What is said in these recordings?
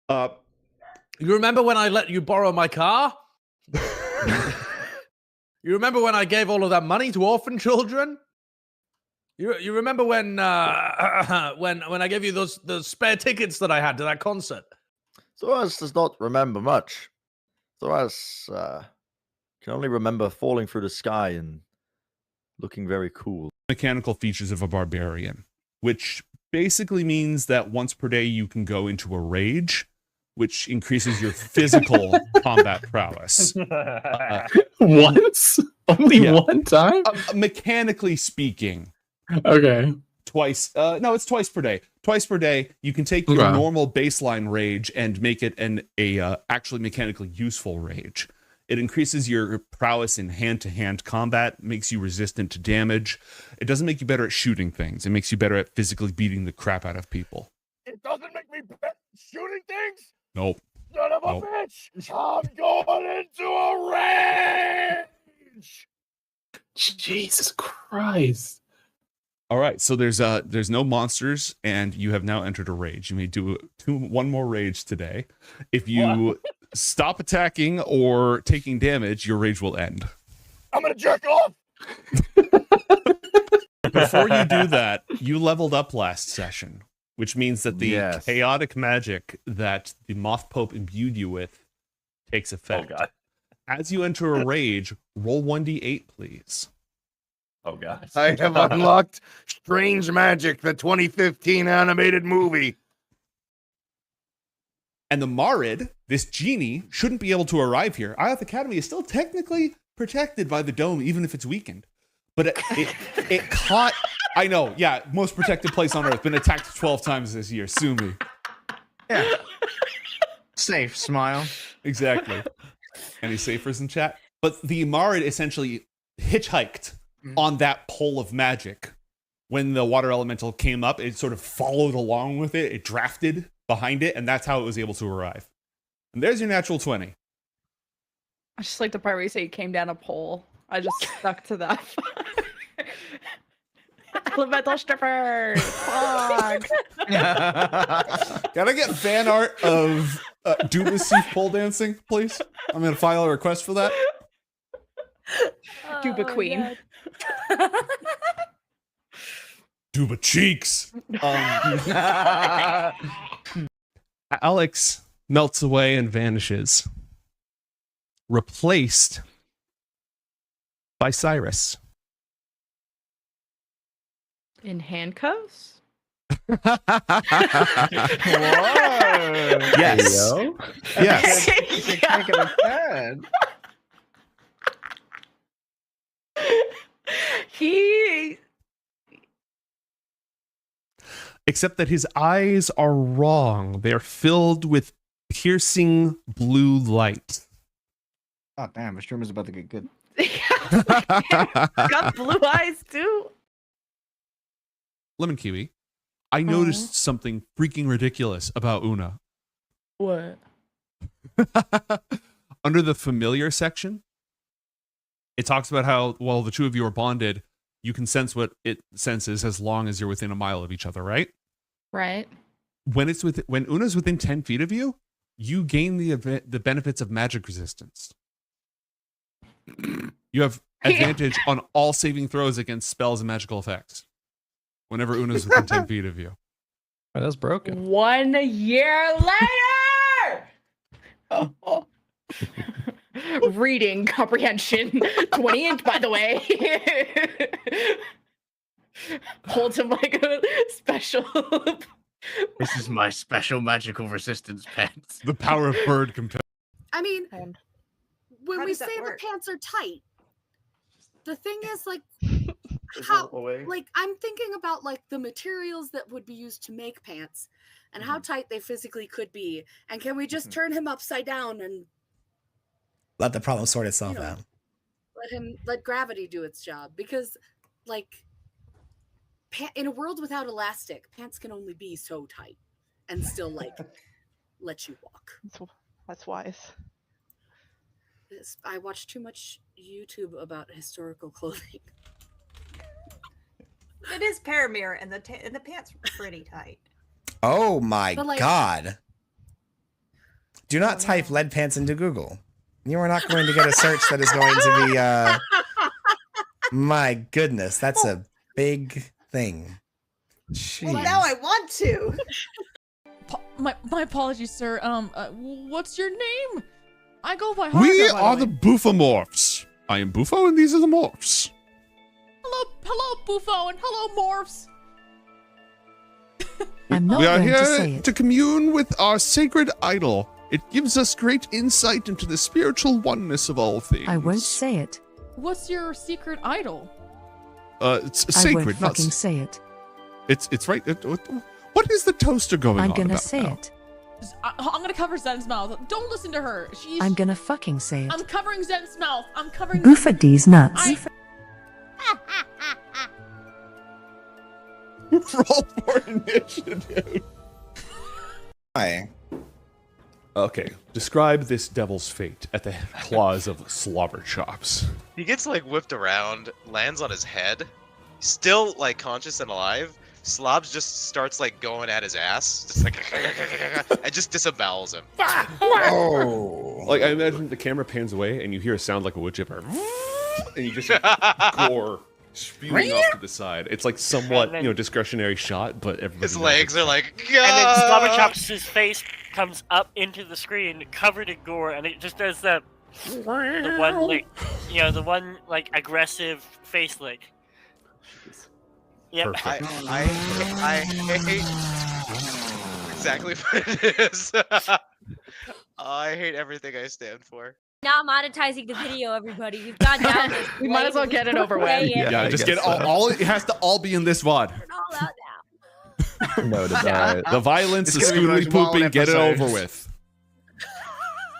Uh, you remember when I let you borrow my car? You remember when I gave all of that money to orphan children? You remember when when I gave you those spare tickets that I had to that concert? Thoras does not remember much. Thoras can only remember falling through the sky and looking very cool. Mechanical features of a barbarian, which basically means that once per day you can go into a rage, which increases your physical combat prowess. Once? Only one time? Mechanically speaking. Okay. Twice. No, it's twice per day. Twice per day, you can take your normal baseline rage and make it a actually mechanically useful rage. It increases your prowess in hand-to-hand combat, makes you resistant to damage. It doesn't make you better at shooting things. It makes you better at physically beating the crap out of people. It doesn't make me better at shooting things? Nope. Son of a bitch! I'm going into a rage! Jesus Christ. All right, so there's no monsters, and you have now entered a rage. You may do one more rage today. If you stop attacking or taking damage, your rage will end. I'm gonna jerk off! Before you do that, you leveled up last session, which means that the chaotic magic that the Moth Pope imbued you with takes effect. Oh, God. As you enter a rage, roll 1d8, please. Oh, God. I have unlocked Strange Magic, the 2015 animated movie. And the Marid, this genie, shouldn't be able to arrive here. Ioth Academy is still technically protected by the dome, even if it's weakened. But it caught... I know, yeah, most protected place on Earth. Been attacked 12 times this year. Sue me. Yeah. Safe, smile. Exactly. Any safers in chat? But the Marid essentially hitchhiked on that pole of magic. When the water elemental came up, it sort of followed along with it. It drafted behind it, and that's how it was able to arrive. And there's your natural 20. I just like the part where you say you came down a pole. I just stuck to that. Elemental strippers! Fuck! Can I get fan art of Duba Soof pole dancing, please? I'm going to file a request for that. Duba Queen. Duba cheeks! Alex melts away and vanishes. Replaced by Cyrus. In handcuffs? Yes. Yes. He... Except that his eyes are wrong. They are filled with piercing blue light. Oh, damn. This room is about to get good. Got blue eyes, too. Lemon Kiwi, I noticed something freaking ridiculous about Una. What? Under the familiar section, it talks about how, while the two of you are bonded, you can sense what it senses as long as you're within a mile of each other, right? Right. When Una's within 10 feet of you, you gain the benefits of magic resistance. You have advantage on all saving throws against spells and magical effects. Whenever Una's within 10 feet of you. Oh, that's broken. 1 year later! Reading comprehension 20 inch, by the way. Holds him like a special. This is my special magical resistance pants. The power of bird compel. I mean, when How we does say that the work? pants are tight, the thing is, like, how, like, I'm thinking about, like, the materials that would be used to make pants and how tight they physically could be. And can we just turn him upside down and let the problem sort itself out? Let gravity do its job? Because, like, in a world without elastic, pants can only be so tight and still, like, let you walk. That's wise. I watch too much YouTube about historical clothing. It is Paramir, and the pants are pretty tight. Oh my But, like, god. Do not type lead pants into Google. You are not going to get a search that is going to be. My goodness, that's a big thing. Jeez. Well, now I want to. My apologies, sir. What's your name? I go by We Harker, by are the the way. Buffomorphs. I am Buffo, and these are the morphs. Hello, Buffo, and hello, Morphs. I'm not We are going to say here it. to commune with our sacred idol. It gives us great insight into the spiritual oneness of all things. I won't say it. What's your secret idol? It's I sacred, won't not fucking say it. It's right. What is the toaster going I'm on gonna about say now? it. I'm gonna cover Zen's mouth. Don't listen to her. I'm gonna fucking say it. I'm covering Zen's mouth. I'm covering. Boofa D's nuts. Roll for initiative. Hi. Okay, describe this devil's fate at the claws of Slobber Chops. He gets like whipped around, lands on his head, still like conscious and alive. Slobs just starts like going at his ass, just like and just disembowels him. Oh. Like I imagine the camera pans away and you hear a sound like a wood chipper, and you just see gore spewing off to the side. It's like somewhat, discretionary shot, but everybody His knows legs it's are like, And then Slobber Chops' face comes up into the screen, covered in gore, and it just does the one like, the one like aggressive face lick. Yep. I hate exactly what it is. I hate everything I stand for. Not monetizing the video, everybody. We've got down this. We might as well get it over with. Yeah, just get all. It has to all be in this VOD. All out now. Noted. All right. The violence, It's the gonna be scooty the most pooping, get it episodes. over with.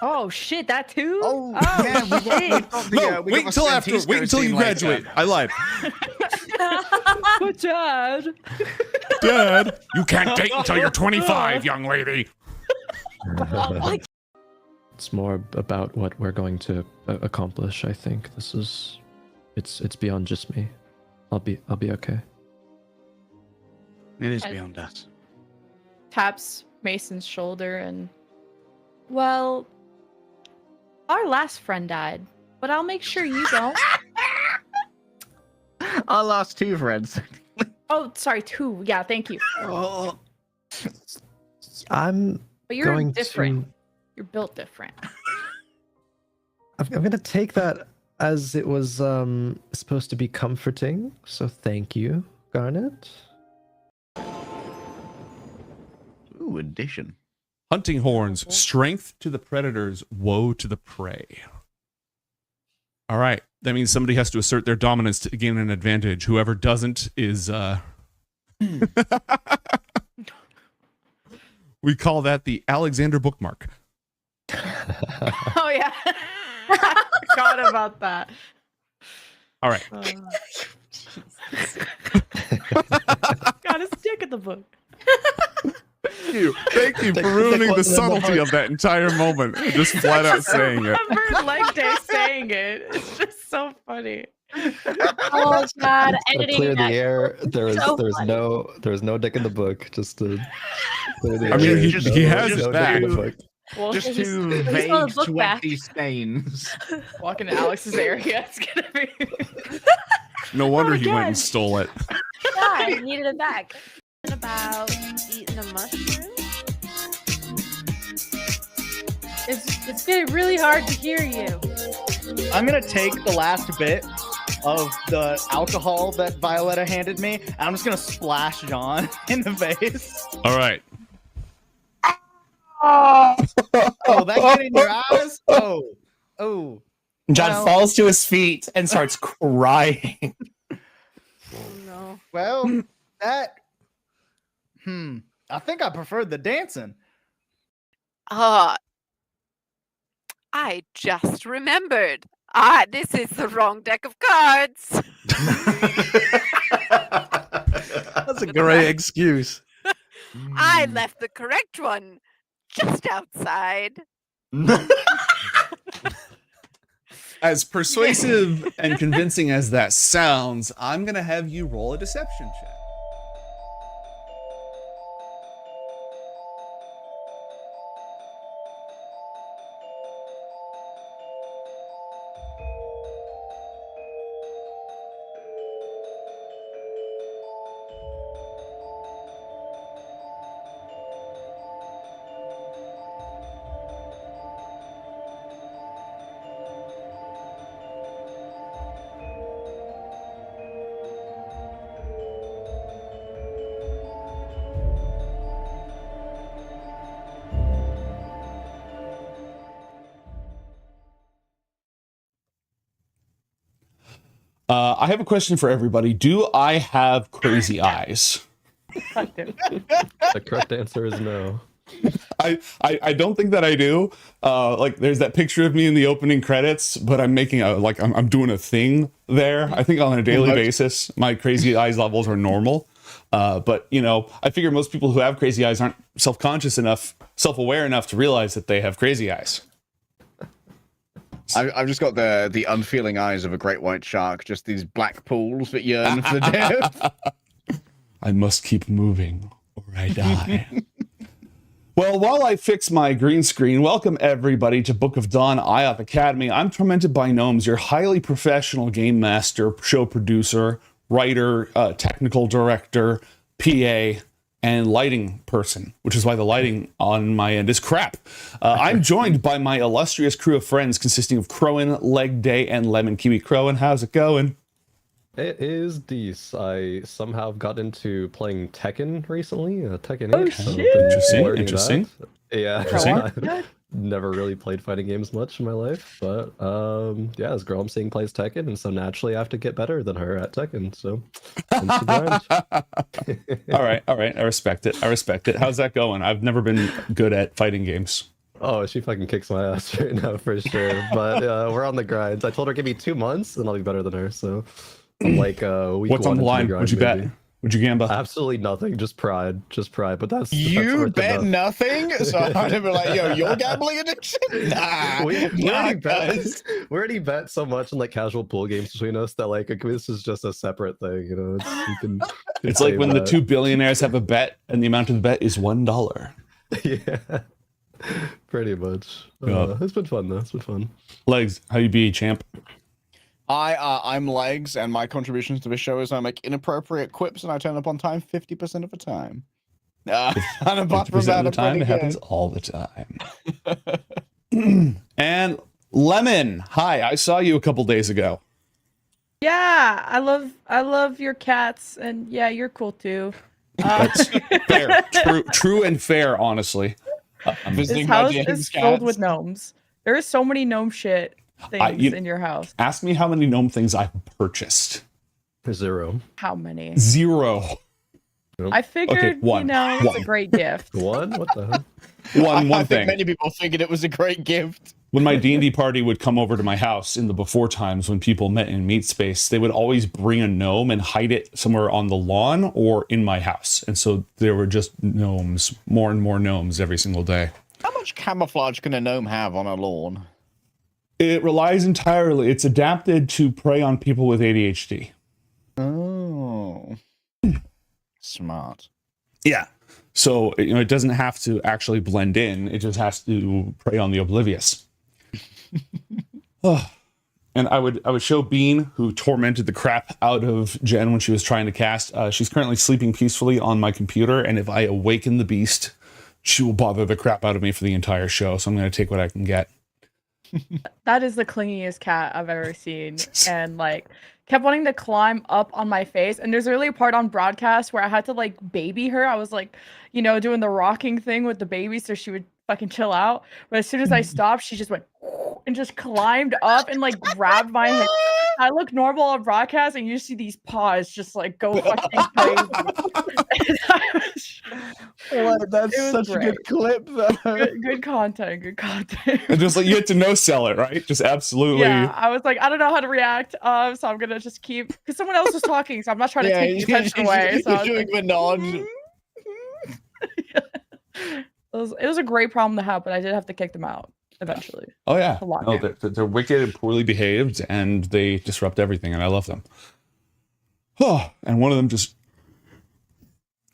Oh shit, that too? Oh, yeah, we got No, wait until after. Wait until you graduate. I lied. But Dad. Dad, you can't date until you're 25, young lady. It's more about what we're going to accomplish. I think this is, it's beyond just me. I'll be okay. It is beyond us. Taps Mason's shoulder and, well, our last friend died, but I'll make sure you don't. I lost 2 friends. Oh, sorry, 2. Yeah, thank you. Oh. I'm But you're going different. to. You're built different. I'm gonna take that as it was supposed to be comforting. So thank you, Garnet. Ooh, addition. Hunting horns, strength to the predators, woe to the prey. All right, that means somebody has to assert their dominance to gain an advantage. Whoever doesn't is we call that the Alexander bookmark. Oh yeah. I forgot about that. All right. Got a stick at the book. Thank you for ruining the subtlety of that entire moment. Just flat out saying it. I remember leg day saying it. It's just so funny. Oh God, To editing clear the that. air. There's So funny. there's no dick in the book. Just to clear the I mean, air. he has his no back. dick in the book. Well, Just he's- 2 he's vague, got the book back. sweaty stains. walking to Alex's area. It's gonna be. No wonder he went again. and stole it. Yeah, I needed it back. About eating a mushroom. It's getting really hard to hear you. I'm gonna take the last bit of the alcohol that Violetta handed me, and I'm just gonna splash John in the face. All right. Oh, that get in your eyes? Oh. John Well- falls to his feet and starts crying. No. Well, that. I think I preferred the dancing. I just remembered. This is the wrong deck of cards. That's a great excuse. I left the correct one just outside. As persuasive and convincing as that sounds, I'm going to have you roll a deception check. I have a question for everybody. Do I have crazy eyes? The correct answer is no. I don't think that I do. Like there's that picture of me in the opening credits, but I'm making I'm doing a thing there. I think on a daily basis, my crazy eyes levels are normal. But you know, I figure most people who have crazy eyes aren't self-conscious enough, self-aware enough to realize that they have crazy eyes. I've just got the unfeeling eyes of a great white shark, just these black pools that yearn for death. I must keep moving or I die. Well, while I fix my green screen, welcome everybody to Book of Dawn Ioth Academy. I'm Tormented by Gnomes, your highly professional game master, show producer, writer, technical director, PA, and lighting person, which is why the lighting on my end is crap. I'm joined by my illustrious crew of friends consisting of Crowan, Leg Day, and Lemon Kiwi. Crowan, how's it going? It is decent. I somehow got into playing Tekken recently. Tekken 8. So Interesting. Yeah. Interesting. I've never really played fighting games much in my life, but yeah, this girl I'm seeing plays Tekken, and so naturally I have to get better than her at Tekken. So, all right. I respect it. How's that going? I've never been good at fighting games. Oh, she fucking kicks my ass right now for sure. But we're on the grind. I told her give me 2 months and I'll be better than her. So I'm like week What's on the line? grind, What'd you bet? Would you gamble? Absolutely nothing. Just pride. But that's You worth bet enough. nothing. So I'm gonna be like, yo, your gambling addiction? Nah, we nah, already bet so much in like casual pool games between us that like this is just a separate thing, you know. It's like when the two billionaires have a bet and the amount of the bet is $1. Yeah, pretty much. It's been fun though. It's been fun. Legs, how you be, champ? I'm Legs, and my contributions to the show is I make inappropriate quips and I turn up on time 50% of the time. And apart from that, the time it happens all the time. And Lemon, hi, I saw you a couple days ago. Yeah, I love your cats, and yeah, you're cool too. That's fair, true and fair, honestly. This house is filled with gnomes. There is so many gnome shit things in your house. Ask me how many gnome things I've purchased. 0. How many? 0. I figured, one. It's a great gift. What the hell? One I thing. think many people figured it was a great gift. When my D&D party would come over to my house in the before times when people met in meat space, they would always bring a gnome and hide it somewhere on the lawn or in my house. And so there were just gnomes, more and more gnomes every single day. How much camouflage can a gnome have on a lawn? It relies entirely. It's adapted to prey on people with ADHD. Oh. Smart. Yeah. So, it doesn't have to actually blend in. It just has to prey on the oblivious. And I would show Bean, who tormented the crap out of Jen when she was trying to cast. She's currently sleeping peacefully on my computer, and if I awaken the beast, she will bother the crap out of me for the entire show. So I'm going to take what I can get. That is the clingiest cat I've ever seen, and like kept wanting to climb up on my face. And there's really a part on broadcast where I had to like baby her. I was like, doing the rocking thing with the baby so she would fucking chill out. But as soon as I stopped, she just went and just climbed up and like grabbed my head. I look normal on broadcast, and you see these paws just like go fucking crazy. That's such a good clip, though. Good content. And just like you had to no sell it, right? Just absolutely. Yeah, I was like, I don't know how to react, so I'm gonna just keep because someone else was talking, so I'm not trying to take the attention away. So You're doing the nod. It was a great problem to have, but I did have to kick them out eventually. Oh yeah, A lot. no, they're wicked and poorly behaved, and they disrupt everything, and I love them. Oh, and one of them just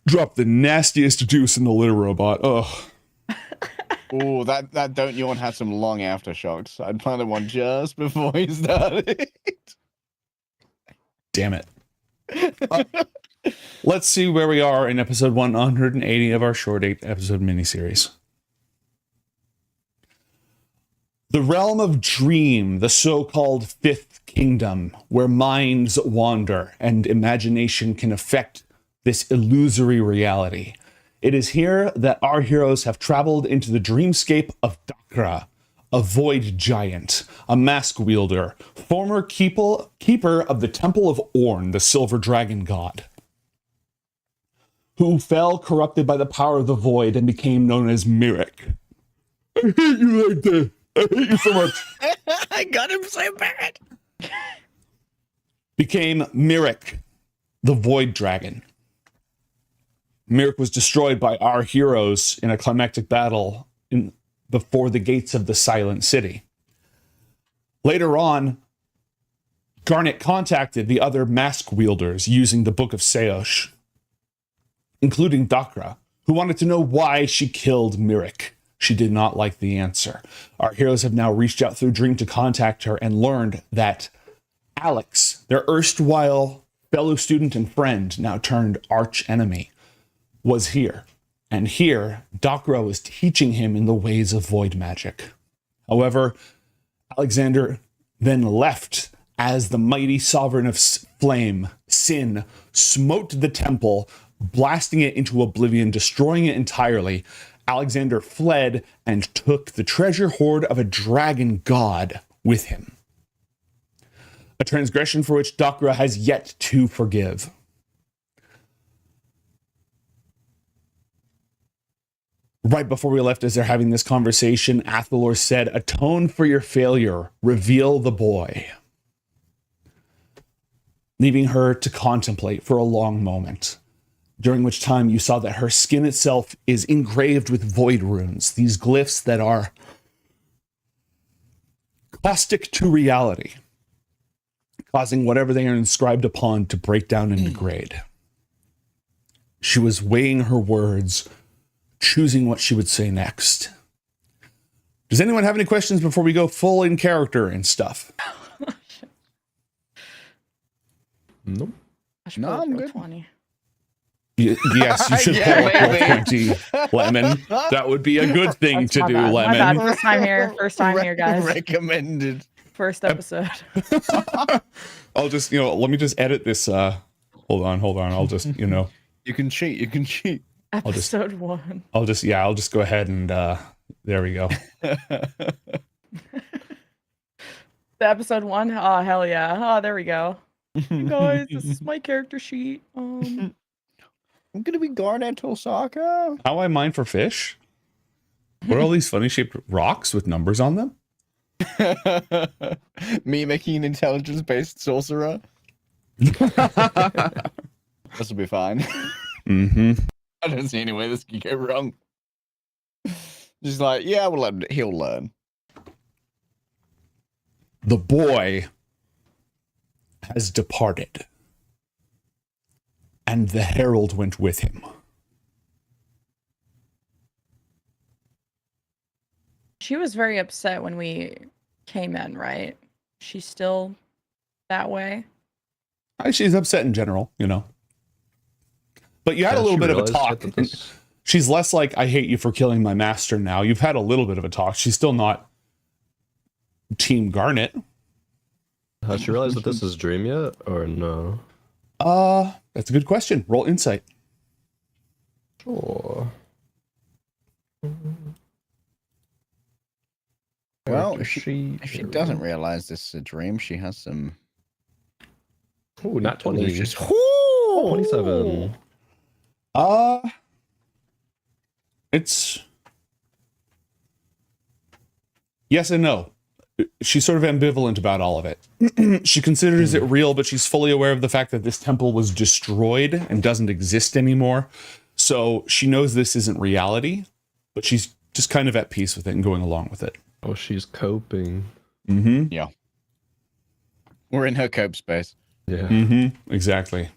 dropped the nastiest deuce in the litter robot. Oh. Oh, that Don't Yawn had some long aftershocks. I'd planted one just before he started. Damn it. Let's see where we are in episode 180 of our short 8-episode miniseries. The realm of dream, the so-called fifth kingdom, where minds wander and imagination can affect this illusory reality. It is here that our heroes have traveled into the dreamscape of Dakra, a void giant, a mask wielder, former keeper of the Temple of Orn, the silver dragon god, who fell corrupted by the power of the void and became known as Myrick. I hate you like that. I hate you so much. I got him so bad. Became Myrick, the void dragon. Myrick was destroyed by our heroes in a climactic battle before the gates of the Silent City. Later on, Garnet contacted the other mask wielders using the Book of Seosh, including Dakra, who wanted to know why she killed Myrick. She did not like the answer. Our heroes have now reached out through Dream to contact her and learned that Alex, their erstwhile fellow student and friend, now turned arch enemy, was here. And here, Dakra was teaching him in the ways of void magic. However, Alexander then left as the mighty sovereign of flame, Sin, smote the temple, blasting it into oblivion, destroying it entirely. Alexander fled and took the treasure hoard of a dragon god with him. A transgression for which Dakra has yet to forgive. Right before we left, as they're having this conversation, Athalor said, "Atone for your failure, reveal the boy." Leaving her to contemplate for a long moment, during which time you saw that her skin itself is engraved with void runes, these glyphs that are caustic to reality, causing whatever they are inscribed upon to break down and degrade. She was weighing her words, choosing what she would say next. Does anyone have any questions before we go full in character and stuff? Nope. No, I'm good. 20. Yes, you should pull up 20, Lemon. That would be a good thing to do, My Lemon. bad. First time here, guys. Recommended. First episode. I'll just, let me just edit this. Hold on. I'll just, You can cheat. Episode 1. I'll just go ahead and, there we go. The episode 1? Oh, hell yeah. Oh, there we go. You guys, this is my character sheet. I'm gonna be Garnet Osaka. How I mine for fish? What are all these funny shaped rocks with numbers on them? Me making an intelligence-based sorcerer. This will be fine. Mm-hmm. I don't see any way this can go wrong. Just like, yeah, he'll learn. The boy has departed, and the herald went with him. She was very upset when we came in, right? She's still that way? She's upset in general, But you had a little bit of a talk. She's less like, I hate you for killing my master now. You've had a little bit of a talk. She's still not Team Garnet. Has she realized that this is Dream yet, or no? That's a good question. Roll insight. Sure. Well, if she doesn't realize this is a dream, she has some. Oh, not 20. Delicious. 27. It's yes and no. She's sort of ambivalent about all of it. She considers it real, but she's fully aware of the fact that this temple was destroyed and doesn't exist anymore. So she knows this isn't reality, but she's just kind of at peace with it and going along with it. Oh, she's coping. Mm-hmm. Yeah. We're in her cope space. Yeah. Mm-hmm. Exactly.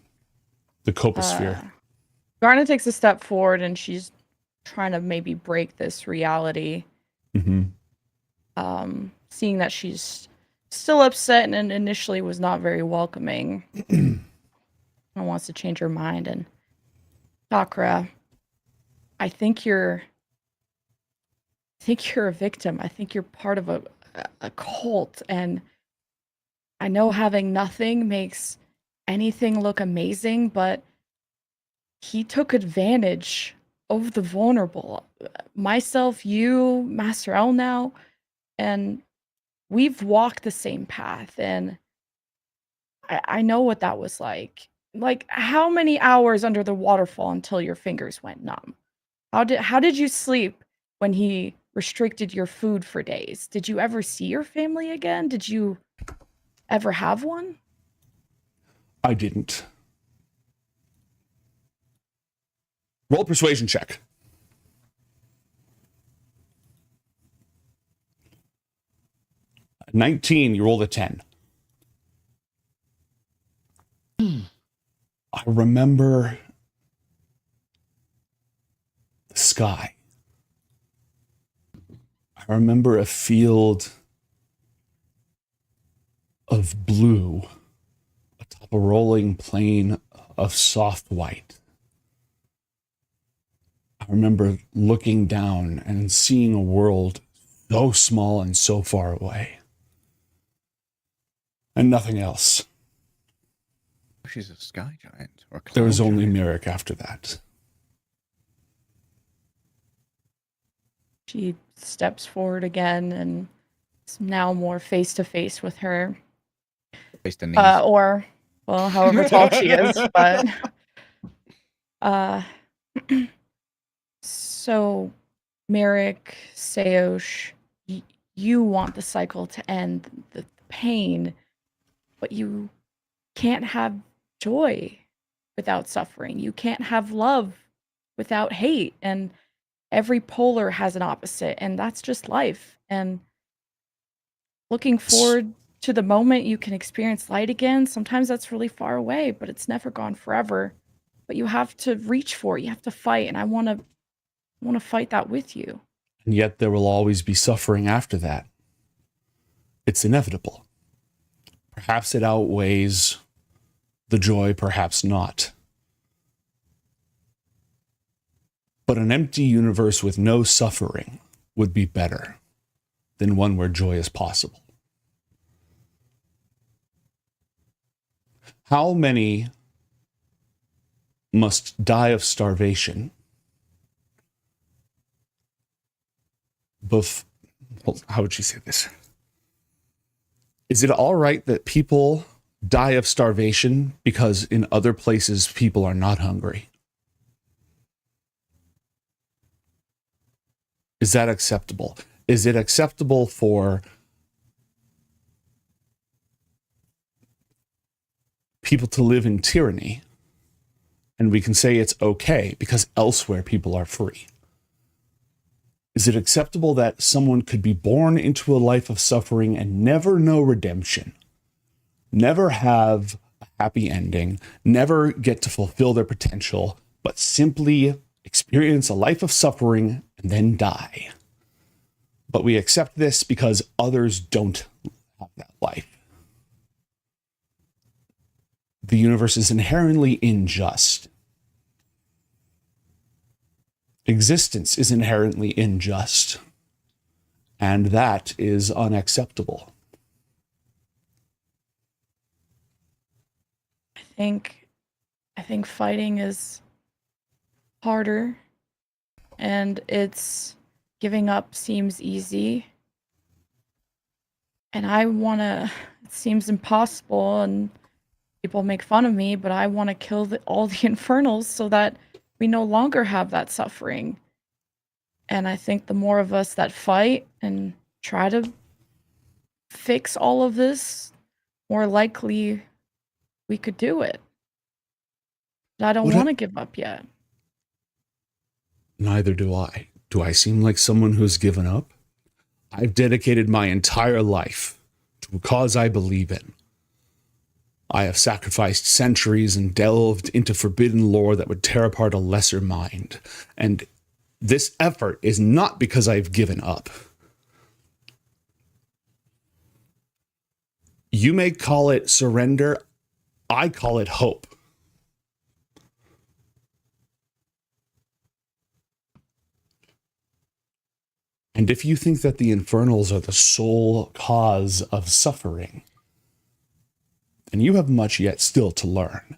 The coposphere. Garnet takes a step forward and she's trying to maybe break this reality. Mm-hmm. Seeing that she's still upset and initially was not very welcoming. And wants to change her mind. And Dakra, I think you're a victim. I think you're part of a cult, and I know having nothing makes anything look amazing, but he took advantage of the vulnerable. Myself, you, Master L now, and we've walked the same path, and I know what that was like. Like, how many hours under the waterfall until your fingers went numb? How did you sleep when he restricted your food for days? Did you ever see your family again? Did you ever have one? I didn't. Roll persuasion check. 19, you rolled a 10. I remember the sky. I remember a field of blue atop a rolling plain of soft white. I remember looking down and seeing a world so small and so far away. And nothing else. She's a sky giant. Or There was cloud only giant. Merrick after that. She steps forward again and is now more face to face with her. Face to knees. Or, well, however tall she is, but so Merrick, Seosh, you want the cycle to end, the pain, but you can't have joy without suffering. You can't have love without hate. And every polar has an opposite, and that's just life. And looking forward to the moment you can experience light again, sometimes that's really far away, but it's never gone forever. But you have to reach for it. You have to fight, and I want to fight that with you. And yet there will always be suffering after that. It's inevitable. Perhaps it outweighs the joy, perhaps not. But an empty universe with no suffering would be better than one where joy is possible. How many must die of starvation how would you say this? Is it all right that people die of starvation because in other places people are not hungry? Is that acceptable? Is it acceptable for people to live in tyranny and we can say it's okay because elsewhere people are free? Is it acceptable that someone could be born into a life of suffering and never know redemption, never have a happy ending, never get to fulfill their potential, but simply experience a life of suffering and then die? But we accept this because others don't have that life. The universe is inherently unjust. Existence is inherently unjust, and that is unacceptable. I think fighting is harder, and giving up seems easy. And it seems impossible, and people make fun of me, but I want to kill all the infernals so that we no longer have that suffering. And I think the more of us that fight and try to fix all of this, more likely we could do it. But I don't want to give up yet. Neither do I. Do I seem like someone who's given up? I've dedicated my entire life to a cause I believe in. I have sacrificed centuries and delved into forbidden lore that would tear apart a lesser mind. And this effort is not because I've given up. You may call it surrender. I call it hope. And if you think that the infernals are the sole cause of suffering, then you have much yet still to learn.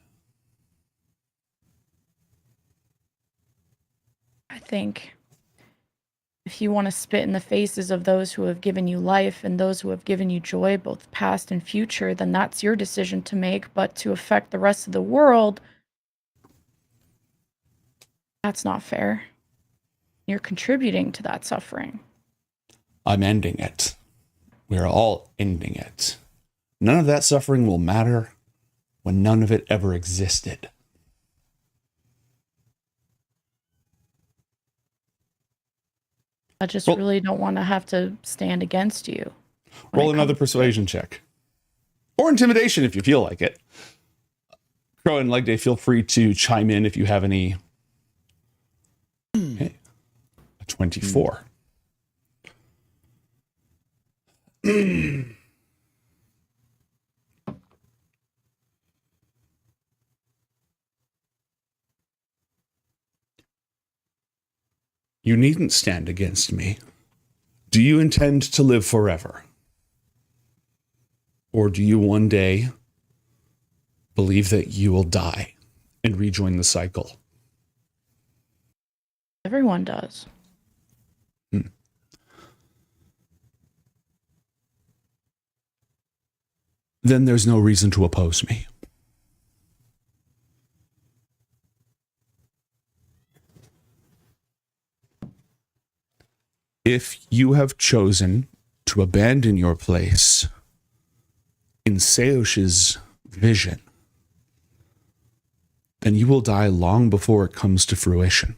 I think If you want to spit in the faces of those who have given you life and those who have given you joy, both past and future, then that's your decision to make. But to affect the rest of the world, that's not fair. You're contributing to that suffering. I'm ending it. We're all ending it. None of that suffering will matter when none of it ever existed. I just really don't want to have to stand against you. Roll another persuasion check. Or intimidation if you feel like it. Crow and Legday, feel free to chime in if you have any. Okay. A 24. You needn't stand against me. Do you intend to live forever? Or do you one day believe that you will die and rejoin the cycle? Everyone does. Then there's no reason to oppose me. If you have chosen to abandon your place in Seosh's vision, then you will die long before it comes to fruition.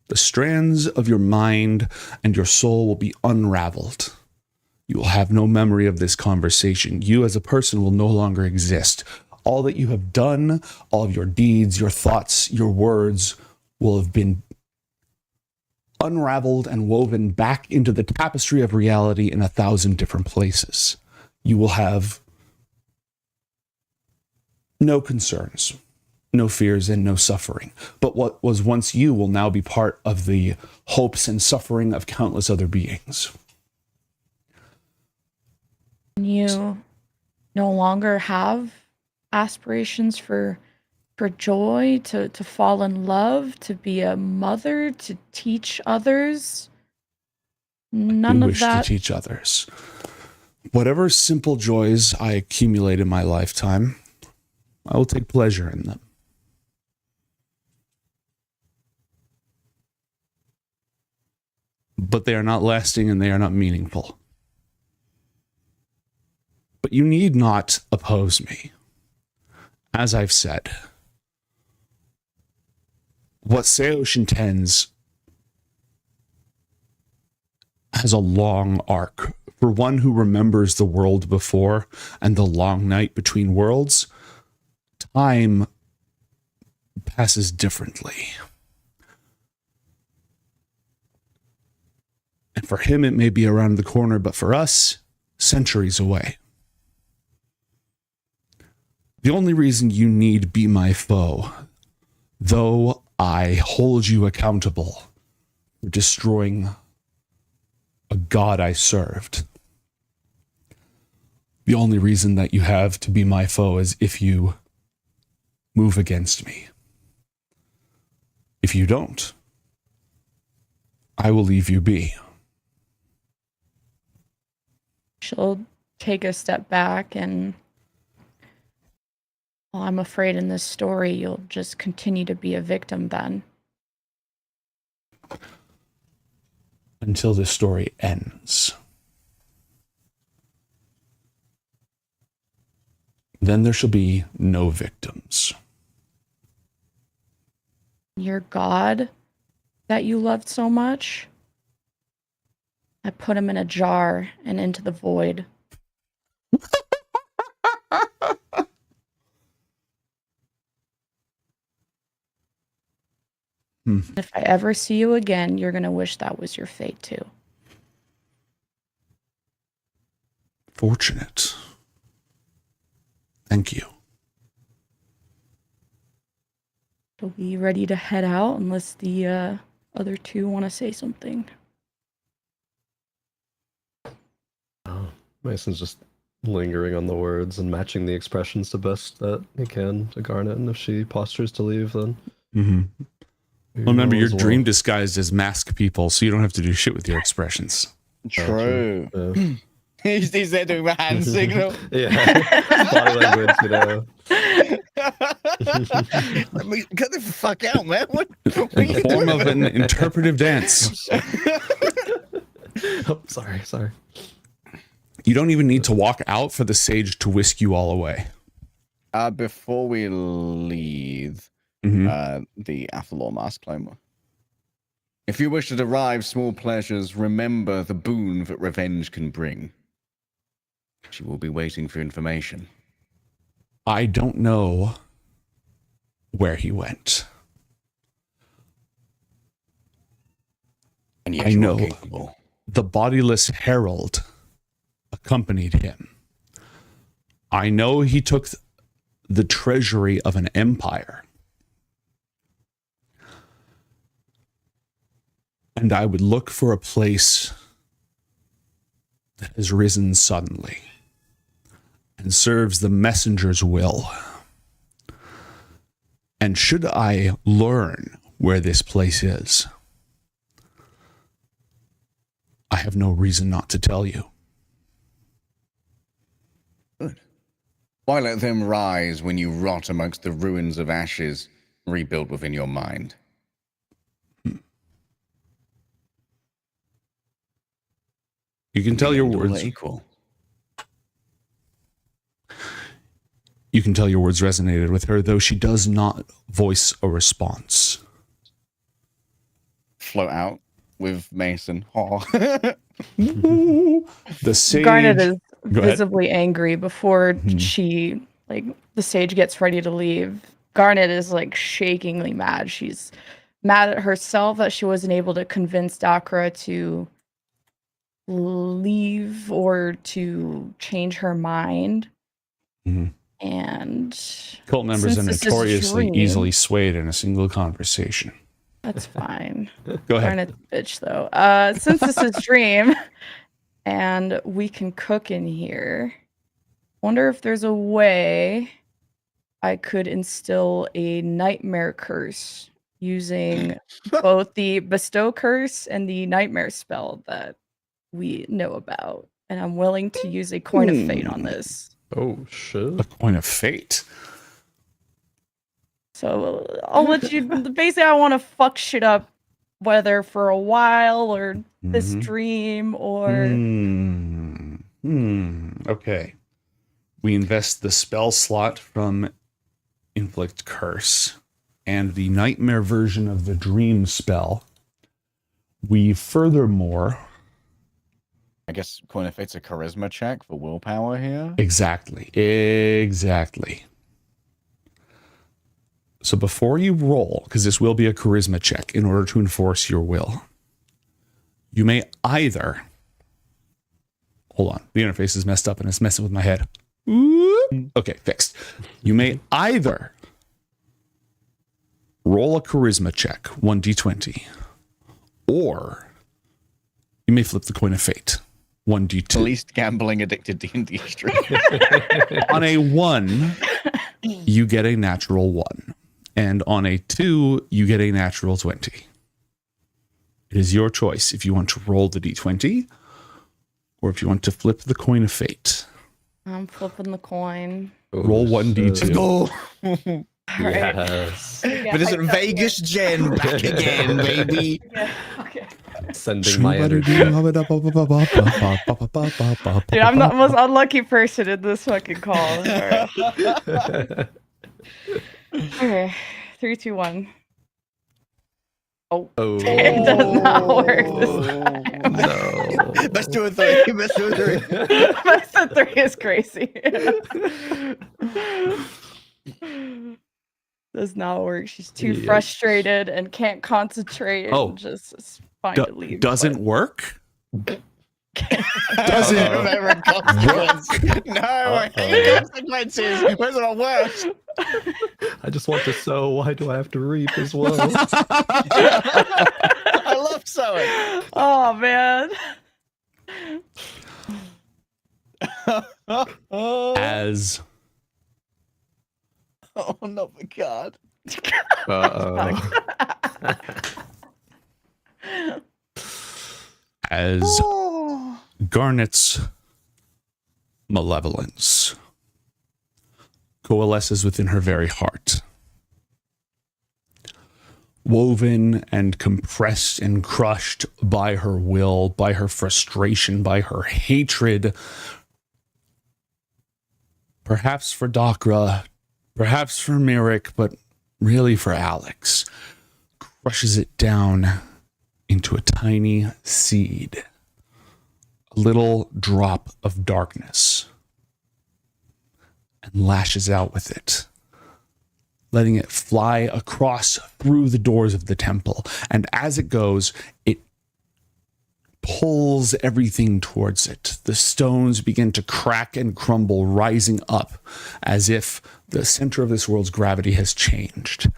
The strands of your mind and your soul will be unraveled. You will have no memory of this conversation. You as a person will no longer exist. All that you have done, all of your deeds, your thoughts, your words will have been unraveled and woven back into the tapestry of reality in 1,000 different places. You will have no concerns, no fears, and no suffering. But what was once you will now be part of the hopes and suffering of countless other beings. You no longer have aspirations for joy, to fall in love, to be a mother, to teach others. None of wish that. to teach others. Whatever simple joys I accumulate in my lifetime, I will take pleasure in them. But they are not lasting and they are not meaningful. But you need not oppose me. As I've said, what Seosh intends has a long arc. For one who remembers the world before and the long night between worlds, time passes differently. And for him, it may be around the corner, but for us, centuries away. The only reason you need be my foe, though I hold you accountable for destroying a god I served. The only reason that you have to be my foe is if you move against me. If you don't, I will leave you be. She'll take a step back and, well, I'm afraid in this story you'll just continue to be a victim then. Until this story ends. Then there shall be no victims. Your God that you loved so much, I put him in a jar and into the void. If I ever see you again, you're going to wish that was your fate too. Fortunate. Thank you. We'll be ready to head out unless the other two want to say something. Mason's just lingering on the words and matching the expressions the best that he can to Garnet, and if she postures to leave, then... Remember, your rolls one. dream disguised as mask people, so you don't have to do shit with your expressions. True. He's there doing the hand signal. Yeah. Body language, you know. Let me get the fuck out, man. What In the form of an interpretive dance. Oh, sorry. You don't even need to walk out for the sage to whisk you all away. Before we leave, the Athalor mask climber. If you wish to derive small pleasures, remember the boon that revenge can bring. She will be waiting for information. I don't know where he went. And yet I you are know capable. the bodiless herald accompanied him. I know he took the treasury of an empire. And I would look for a place that has risen suddenly and serves the messenger's will. And should I learn where this place is, I have no reason not to tell you. Good. Why let them rise when you rot amongst the ruins of ashes rebuilt within your mind? You can tell your words. Equal. You can tell your words resonated with her, though she does not voice a response. Float out with Mason. Oh. The sage. Garnet is Go ahead. visibly angry before she, like, the sage gets ready to leave. Garnet is, like, shakingly mad. She's mad at herself that she wasn't able to convince Dakra to leave or to change her mind. And Cult members are since this is notoriously dream- easily swayed in a single conversation. That's fine. Go ahead. Garnet's a bitch, though. Since this is dream and we can cook in here, wonder if there's a way I could instill a nightmare curse using both the bestow curse and the nightmare spell that we know about. And I'm willing to use a coin of fate on this. Oh, shit. A coin of fate. So I'll let you. Basically, I want to fuck shit up, whether for a while or this dream or. Okay. We invest the spell slot from Inflict Curse and the nightmare version of the dream spell. We furthermore. I guess coin of fate's a charisma check for willpower here. Exactly. So before you roll, because this will be a charisma check in order to enforce your will, you may either... Hold on. The interface is messed up and it's messing with my head. Okay, fixed. You may either roll a charisma check, 1d20, or you may flip the coin of fate, 1d2. The least gambling addicted D&D stream. On a 1, you get a natural 1. And on a 2, you get a natural 20. It is your choice if you want to roll the d20 or if you want to flip the coin of fate. I'm flipping the coin. Roll 1d2. Go! All right. Yes. Yeah, But it's I a got Vegas Gen back again, baby. Yeah, okay. Sending my energy. Dude, I'm the most unlucky person in this fucking call. All right. Okay. 3, 2, 1. Oh. It does not work this time. No. Best 2 or 3. Best 2 or 3. Best of 3 is crazy. Does not work. She's too Yikes. frustrated and can't concentrate. Oh. And just is fine to leave. Doesn't but- work? Doesn't consequence. No, I hate consequences. Where's it worse? I just want to sow. Why do I have to reap as well? I love sewing. Oh man. As Oh no, my God. Uh-oh. As Garnet's malevolence coalesces within her very heart. Woven and compressed and crushed by her will, by her frustration, by her hatred, perhaps for Dakra, perhaps for Merrick, but really for Alex, crushes it down into a tiny seed, a little drop of darkness, and lashes out with it, letting it fly across through the doors of the temple. And as it goes, it pulls everything towards it. The stones begin to crack and crumble, rising up as if the center of this world's gravity has changed.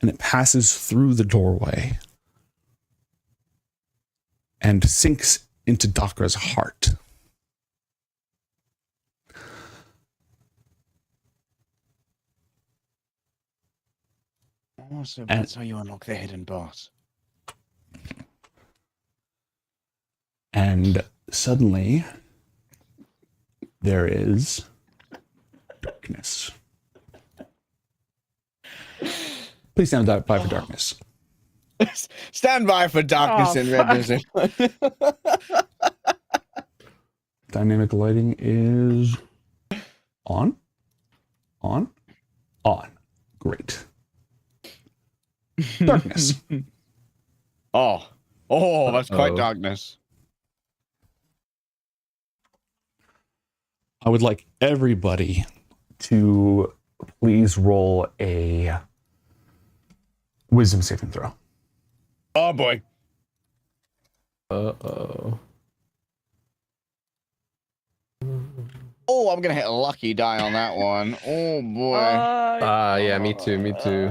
And it passes through the doorway and sinks into Dakra's heart. Oh, so that's how you unlock the hidden boss. And suddenly, there is darkness. Please stand by for darkness. Stand by for darkness in Red Desert. Dynamic lighting is on. Great. Darkness. Oh, that's quite darkness. I would like everybody to please roll a wisdom saving throw. Oh boy. Uh-oh. Oh, I'm gonna hit a lucky die on that one. Oh boy. Yeah, me too.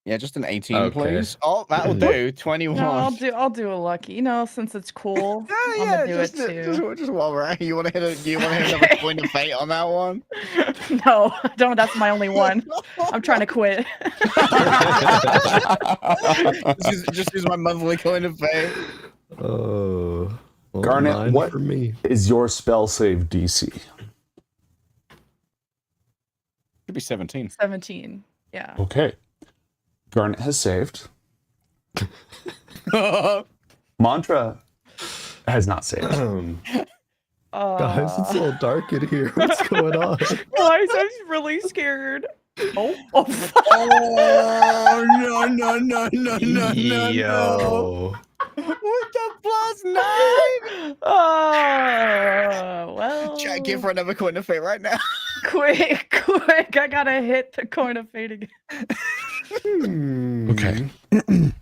Yeah, just an 18, Okay. please. Oh, that'll do. 21. No, I'll do a lucky. You know, since it's cool. I'm gonna do it too. Just while we're at it, you wanna hit another point of fate on that one? No, I don't. That's my only one. I'm trying to quit. just use my monthly coin of fate. Oh. Well, Garnet, 9 what for me. is your spell save DC? Should be 17. 17. Yeah. Okay. Garnet has saved. Mantra has not saved. Guys, it's a little dark in here. What's going on? Guys, I'm really scared. Oh, no. Yo. What the +9? Well. Chat, give her another coin of fate right now. Quick. I gotta hit the coin of fate again. Okay.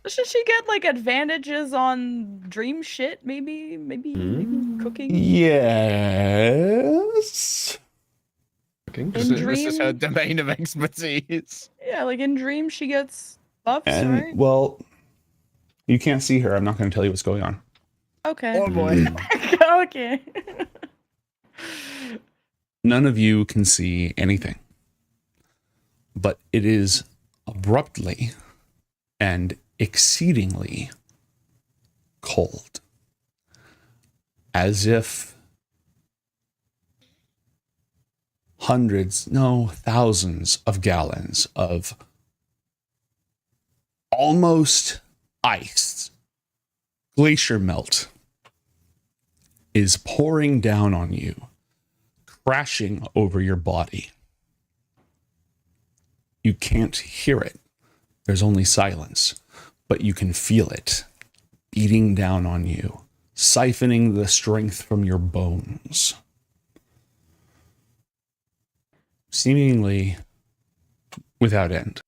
Should she get like advantages on dream shit? Maybe cooking? Yes. This is her domain of expertise. Yeah, like in dream she gets buffs, And, right? well, you can't see her. I'm not going to tell you what's going on. Okay. Oh boy. Okay. None of you can see anything. But it is abruptly and exceedingly cold. As if hundreds, no, thousands of gallons of almost ice, glacier melt is pouring down on you, crashing over your body. You can't hear it. There's only silence, but you can feel it beating down on you, siphoning the strength from your bones. Seemingly without end.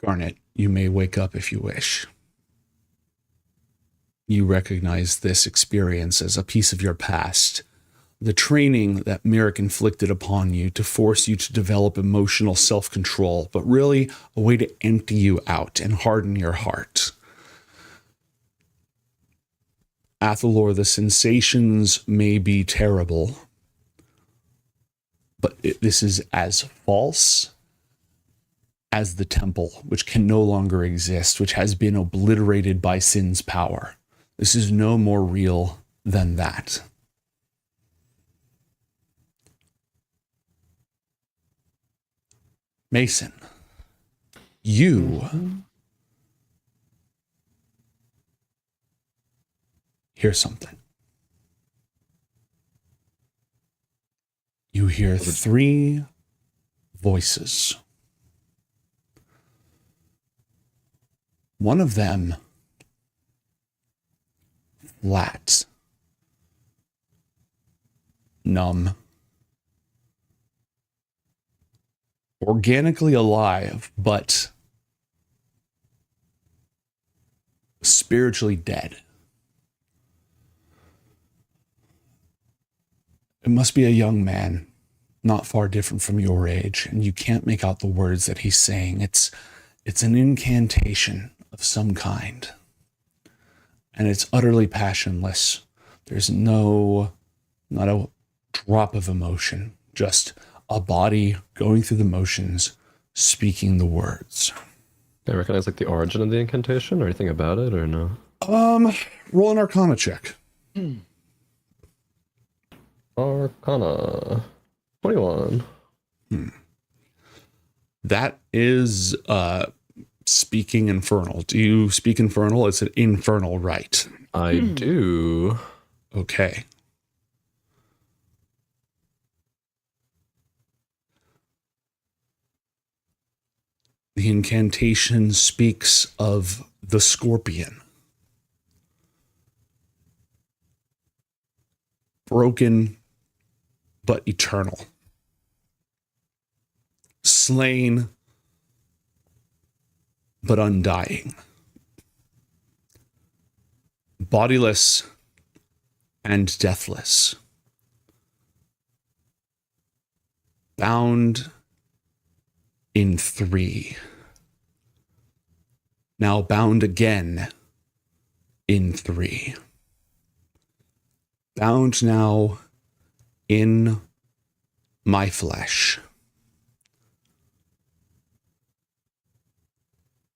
Garnet, you may wake up if you wish. You recognize this experience as a piece of your past, the training that Merrick inflicted upon you to force you to develop emotional self-control, but really a way to empty you out and harden your heart. Athalor, the sensations may be terrible, But this is as false as the temple, which can no longer exist, which has been obliterated by sin's power. This is no more real than that. Mason, you hear something. You hear 3 voices. One of them flat, numb, organically alive, but spiritually dead. It must be a young man, not far different from your age, and you can't make out the words that he's saying. It's an incantation of some kind, and it's utterly passionless. There's not a drop of emotion, just a body going through the motions, speaking the words. I recognize like the origin of the incantation or anything about it, or no? Roll an Arcana check. Arcana 21. That is speaking infernal. Do you speak infernal? It's an infernal rite. I do. Okay. The incantation speaks of the scorpion. Broken but eternal. Slain but undying. Bodiless and deathless. Bound in 3. Now bound again in 3. Bound now in my flesh.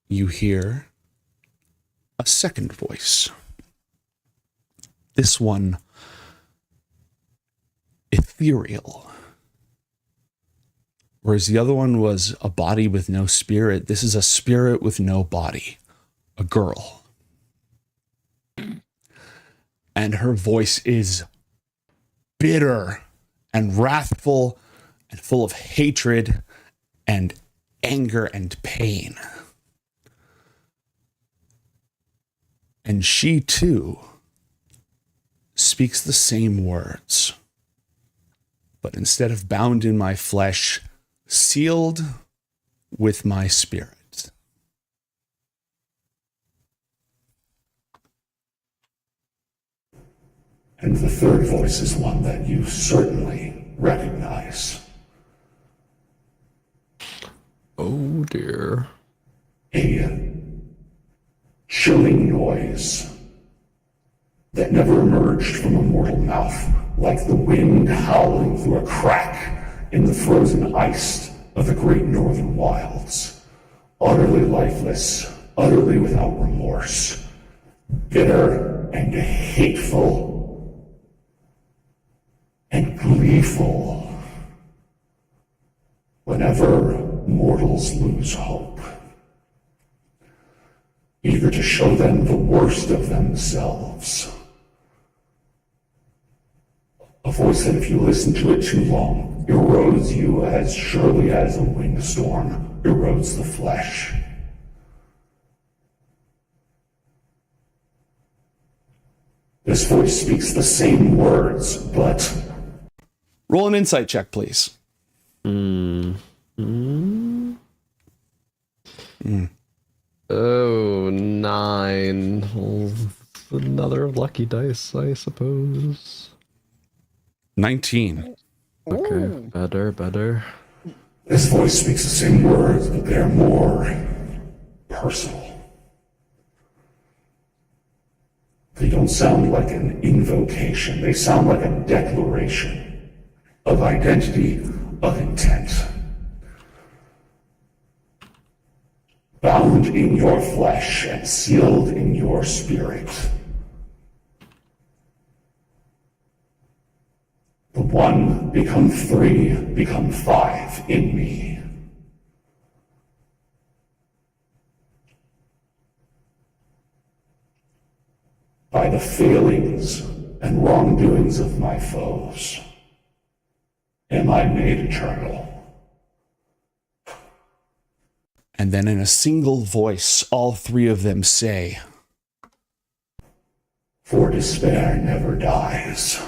You hear a second voice. This one ethereal. Whereas the other one was a body with no spirit, this is a spirit with no body. A girl. And her voice is bitter and wrathful and full of hatred and anger and pain. And she too speaks the same words, but instead of bound in my flesh, sealed with my spirit. And the third voice is one that you certainly recognize. Oh dear. A chilling noise that never emerged from a mortal mouth, like the wind howling through a crack in the frozen ice of the great northern wilds. Utterly lifeless, utterly without remorse, bitter and hateful and gleeful whenever mortals lose hope, eager to show them the worst of themselves. A voice that if you listen to it too long, erodes you as surely as a windstorm erodes the flesh. This voice speaks the same words, but... Roll an insight check, please. Oh, 9. Another lucky dice, I suppose. 19. Okay, better. This voice speaks the same words, but they're more personal. They don't sound like an invocation. They sound like a declaration of identity, of intent. Bound in your flesh and sealed in your spirit. The one become three, become five in me. By the failings and wrongdoings of my foes, am I made eternal. And then in a single voice, all three of them say, For despair never dies.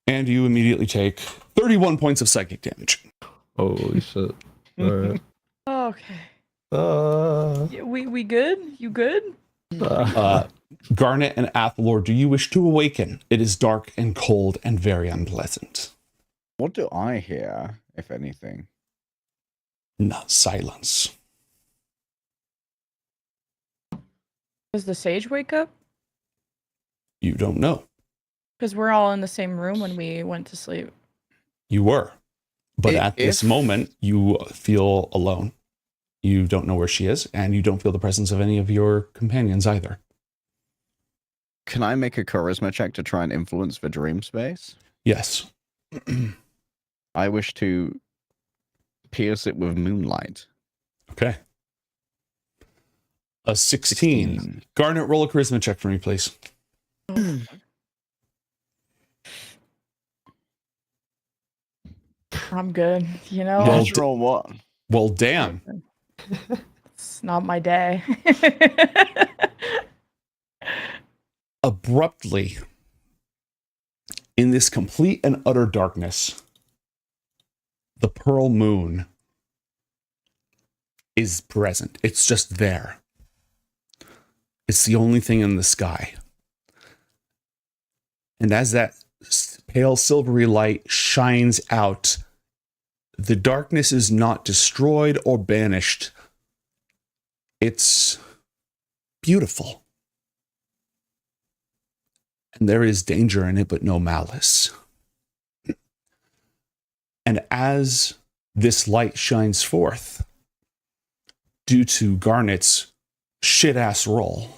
and you immediately take 31 points of psychic damage. Holy shit. Alright. Okay. We good? You good? Garnet and Athalor, do you wish to awaken? It is dark and cold and very unpleasant. What do I hear, if anything? No, silence. Does the sage wake up? You don't know. Because we're all in the same room when we went to sleep. You were. But at this if- moment, you feel alone. You don't know where she is, and you don't feel the presence of any of your companions either. Can I make a charisma check to try and influence the dream space? Yes. I wish to pierce it with moonlight. Okay. A 16. Garnet, roll a charisma check for me, please. I'm good. You know, Natural one. Well, damn. It's not my day. Abruptly, in this complete and utter darkness, the pearl moon is present. It's just there. It's the only thing in the sky. And as that pale silvery light shines out, the darkness is not destroyed or banished. It's beautiful. And there is danger in it, but no malice. And as this light shines forth, due to Garnet's shit-ass roll,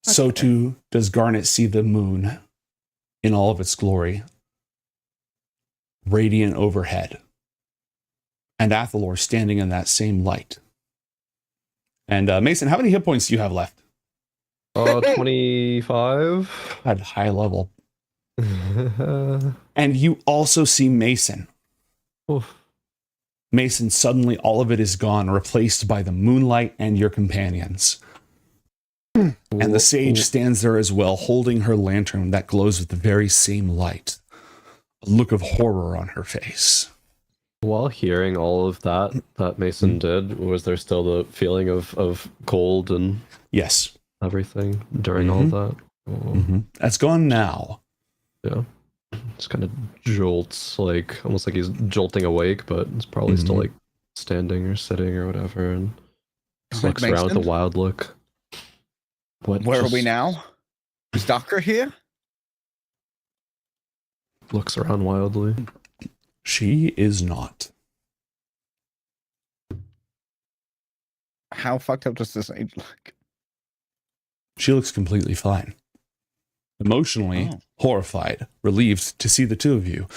so too does Garnet see the moon in all of its glory, radiant overhead, and Athalor standing in that same light. And Mason, how many hit points do you have left? 25. At high level. And you also see Mason. Oof. Mason, suddenly all of it is gone, replaced by the moonlight and your companions. And the sage stands there as well, holding her lantern that glows with the very same light. A look of horror on her face. While hearing all of that Mason did, was there still the feeling of cold and yes, everything during all that? Oh. That's gone now. Yeah. Just kind of jolts, like almost like he's jolting awake, but it's probably still like standing or sitting or whatever, and just looks around with a Mason? wild look. What? Where are we just now? Is Dakra here? Looks around wildly. She is not. How fucked up does this age look? She looks completely fine. Emotionally horrified, relieved to see the two of you.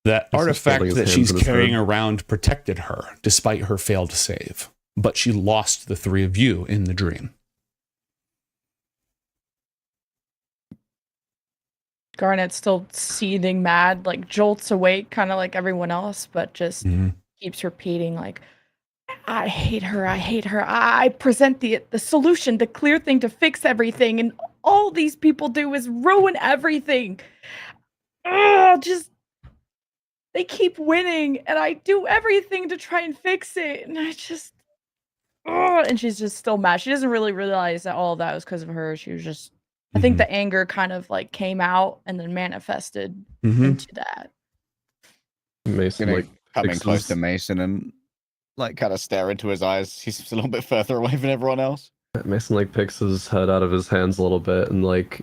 That He's artifact holding his that hands she's in his carrying head. around protected her, despite her failed save. But she lost the three of you in the dream. Garnet's still seething mad, like jolts awake, kind of like everyone else, but just keeps repeating, like, I hate her, I hate her. I present the solution, the clear thing to fix everything, and all these people do is ruin everything. Ugh, just they keep winning, and I do everything to try and fix it, and I just and she's just still mad. She doesn't really realize that all of that was because of her. She was just I think the anger kind of like came out and then manifested into that. Mason like coming close fixes- to Mason and like kind of stare into his eyes. He's a little bit further away than everyone else. Mason like picks his head out of his hands a little bit and like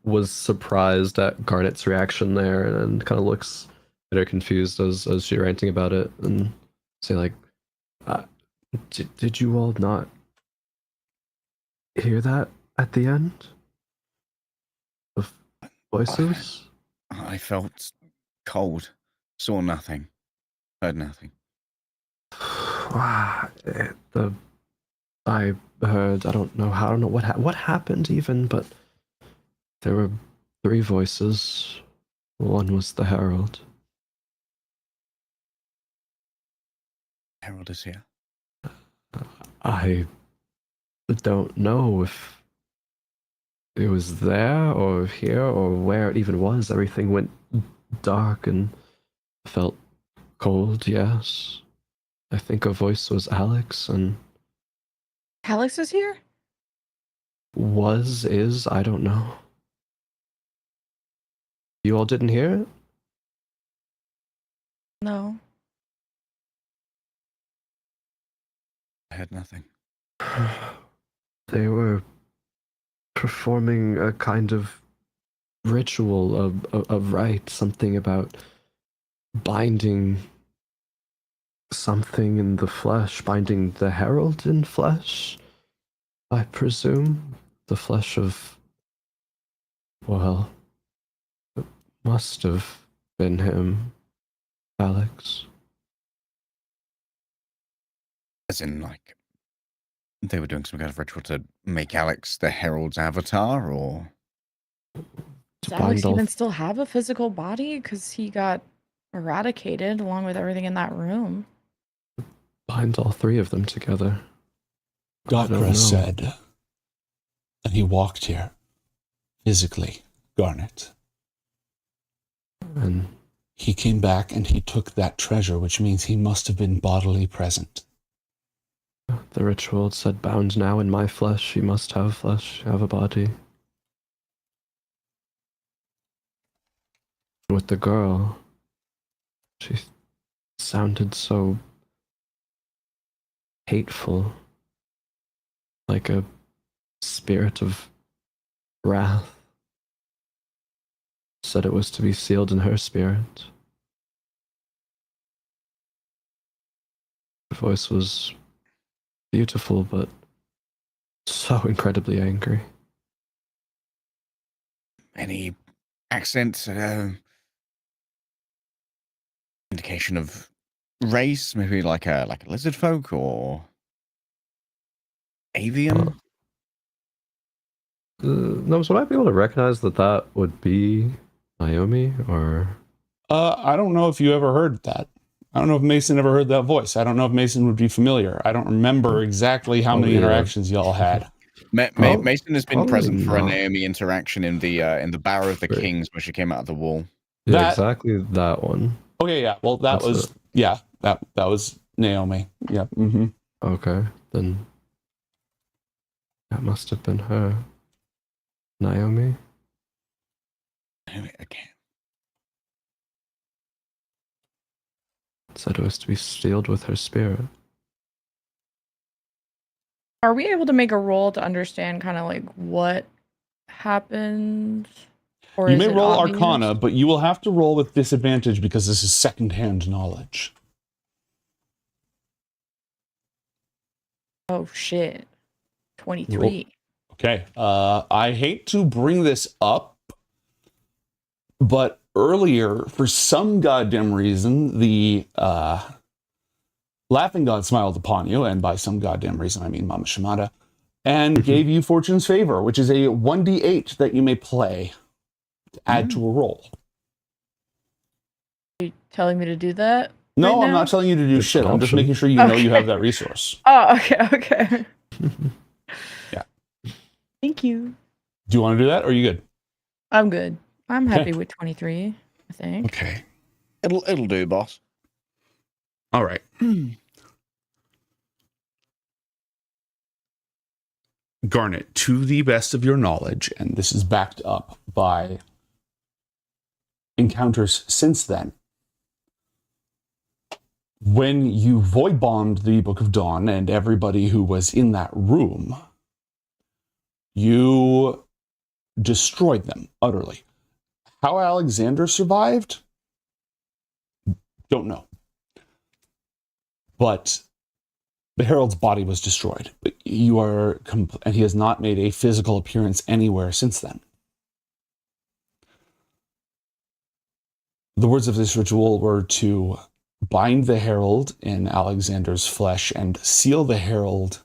was surprised at Garnet's reaction there, and kind of looks a bit confused as she's ranting about it, and say like, did you all not hear that at the end? Of voices? I felt cold, saw nothing, heard nothing. I heard, I don't know what happened even, but there were 3 voices. One was the Herald. Herald is here. I don't know if it was there or here or where it even was. Everything went dark and felt cold, yes. I think a voice was Alex, and Alex is here? is, I don't know. You all didn't hear it? No. I heard nothing. They were performing a kind of ritual of rite, something about binding something in the flesh, binding the Herald in flesh, I presume. The flesh of, well, it must have been him, Alex. As in, like, they were doing some kind of ritual to make Alex the Herald's avatar, or? Does Alex even still have a physical body? Because he got eradicated along with everything in that room. Bind all 3 of them together. Gakra said, and he walked here, physically, Garnet. And he came back and he took that treasure, which means he must have been bodily present. The ritual said, bound now in my flesh, you must have flesh, have a body. With the girl, she sounded so hateful, like a spirit of wrath. Said it was to be sealed in her spirit. Her voice was beautiful, but so incredibly angry. Any accent, indication of race? Maybe like a lizard folk or avian? No, so would I be able to recognize that would be Naomi, or? I don't know if you ever heard that. I don't know if Mason ever heard that voice. I don't know if Mason would be familiar. I don't remember exactly how many interactions y'all had. Mason has been present for a Naomi interaction in the Bower of the Kings when she came out of the wall. Yeah, exactly that one. Okay, yeah. Well, that was that was Naomi. Yeah. Mm-hmm. Okay, then that must have been her. Naomi. Again. Said it was to be sealed with her spirit. Are we able to make a roll to understand kind of like what happened? Or You is may it roll obvious? Arcana, but you will have to roll with disadvantage because this is secondhand knowledge. Oh shit. 23. Okay. I hate to bring this up, but earlier, for some goddamn reason, the Laughing God smiled upon you, and by some goddamn reason, I mean Mama Shimada, and gave you Fortune's Favor, which is a 1d8 that you may play to add to a roll. Are you telling me to do that? No, right I'm now? not telling you to do shit. I'm just making sure you know you have that resource. Oh, okay. Yeah. Thank you. Do you want to do that, or are you good? I'm good. I'm happy Okay. with 23, I think. Okay. It'll do, boss. All right. Garnet, to the best of your knowledge, and this is backed up by encounters since then, When you void bombed the Book of Dawn and everybody who was in that room, you destroyed them utterly. How Alexander survived? Don't know. But the Herald's body was destroyed. But and he has not made a physical appearance anywhere since then. The words of this ritual were to bind the Herald in Alexander's flesh and seal the Herald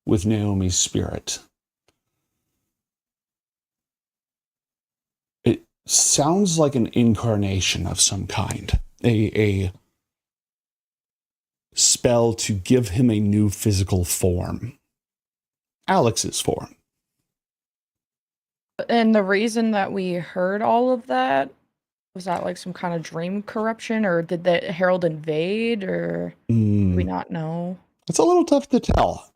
with Naomi's spirit. It sounds like an incarnation of some kind, a spell to give him a new physical form. Alex's form. And the reason that we heard all of that, was that like some kind of dream corruption, or did the Herald invade, or do we not know? It's a little tough to tell.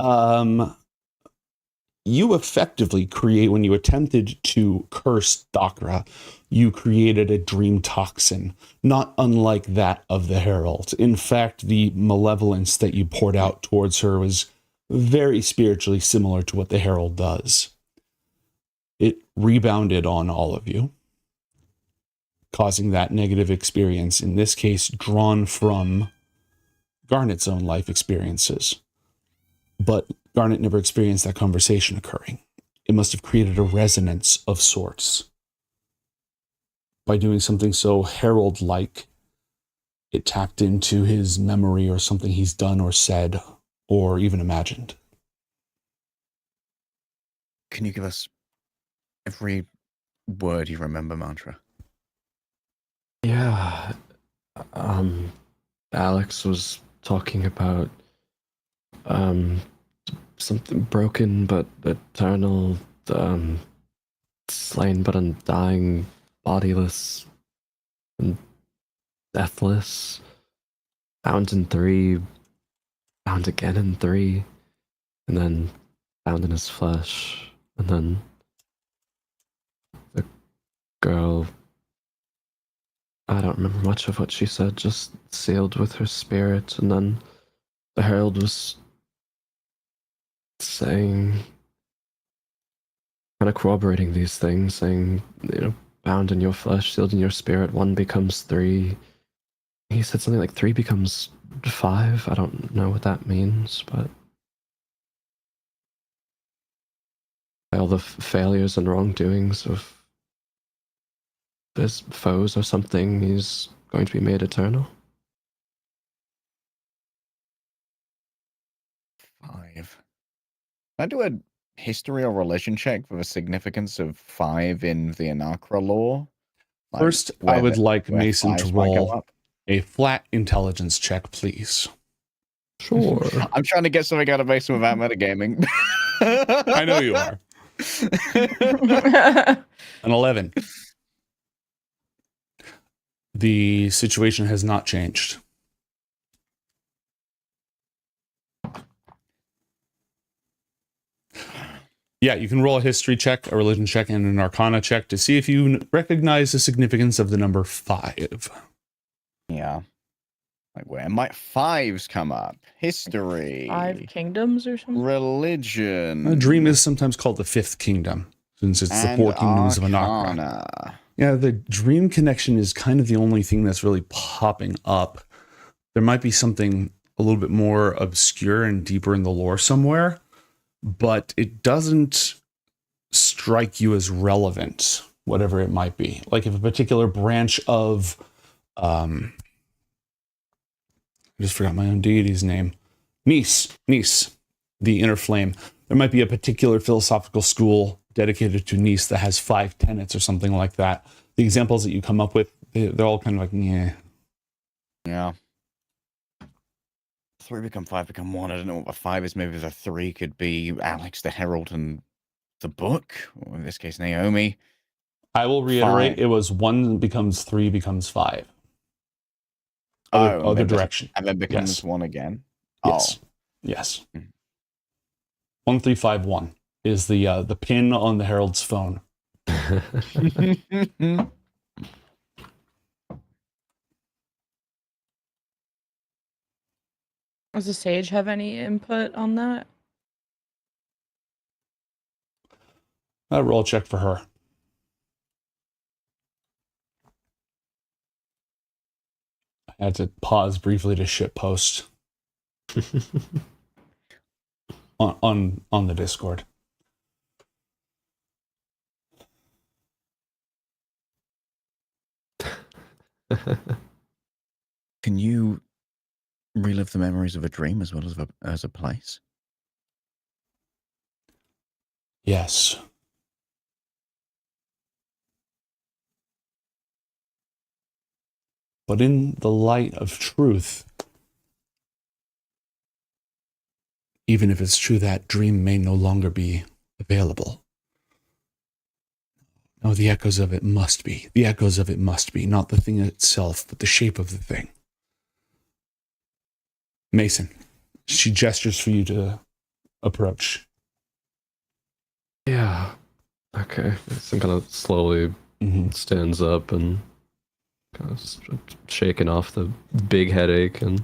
You effectively when you attempted to curse Dakra, you created a dream toxin, not unlike that of the Herald. In fact, the malevolence that you poured out towards her was very spiritually similar to what the Herald does. It rebounded on all of you, causing that negative experience, in this case, drawn from Garnet's own life experiences. But Garnet never experienced that conversation occurring. It must have created a resonance of sorts. By doing something so Herald-like, it tapped into his memory or something he's done or said or even imagined. Can you give us every word you remember, Mantra? Yeah. Alex was talking about something broken but eternal, slain but undying, bodiless and deathless, bound in 3, bound again in 3, and then bound in his flesh, and then the girl, I don't remember much of what she said, just sealed with her spirit, and then the Herald was saying, kind of corroborating these things, saying, bound in your flesh, sealed in your spirit, 1 becomes 3. He said something like 3 becomes 5. I don't know what that means, but by all the failures and wrongdoings of his foes or something, he's going to be made eternal. 5. Can I do a history or religion check for the significance of 5 in the Anakra lore? First, I would like Mason to roll a flat intelligence check, please. Sure. I'm trying to get something out of Mason without metagaming. I know you are. An 11. The situation has not changed. Yeah, you can roll a history check, a religion check, and an arcana check to see if you recognize the significance of the number 5. Yeah. Like, where might 5s come up? History. 5 kingdoms or something? Religion. A dream is sometimes called the 5th kingdom, since it's the 4 kingdoms of Anakra. Yeah, the dream connection is kind of the only thing that's really popping up. There might be something a little bit more obscure and deeper in the lore somewhere, but it doesn't strike you as relevant, whatever it might be. Like if a particular branch of, I just forgot my own deity's name, Nis, the inner flame. There might be a particular philosophical school dedicated to Nis that has 5 tenets or something like that. The examples that you come up with, they're all kind of like, yeah. Yeah. 3 become 5 become 1. I don't know what the 5 is. Maybe the 3 could be Alex the Herald and the book, or in this case, Naomi. I will reiterate, 5. it was 1 becomes 3 becomes 5. Other direction. And then becomes 1 again. Yes. Oh. Yes. 1351 is the pin on the Herald's phone. Does the sage have any input on that? Roll a check for her. I had to pause briefly to shit post on the Discord. Can you relive the memories of a dream as well as a place? Yes. But in the light of truth, even if it's true that dream may no longer be available. No, the echoes of it must be. The echoes of it must be, not the thing itself, but the shape of the thing. Mason, she gestures for you to approach. Yeah. Okay. Mason kind of slowly stands up and kind of shaking off the big headache and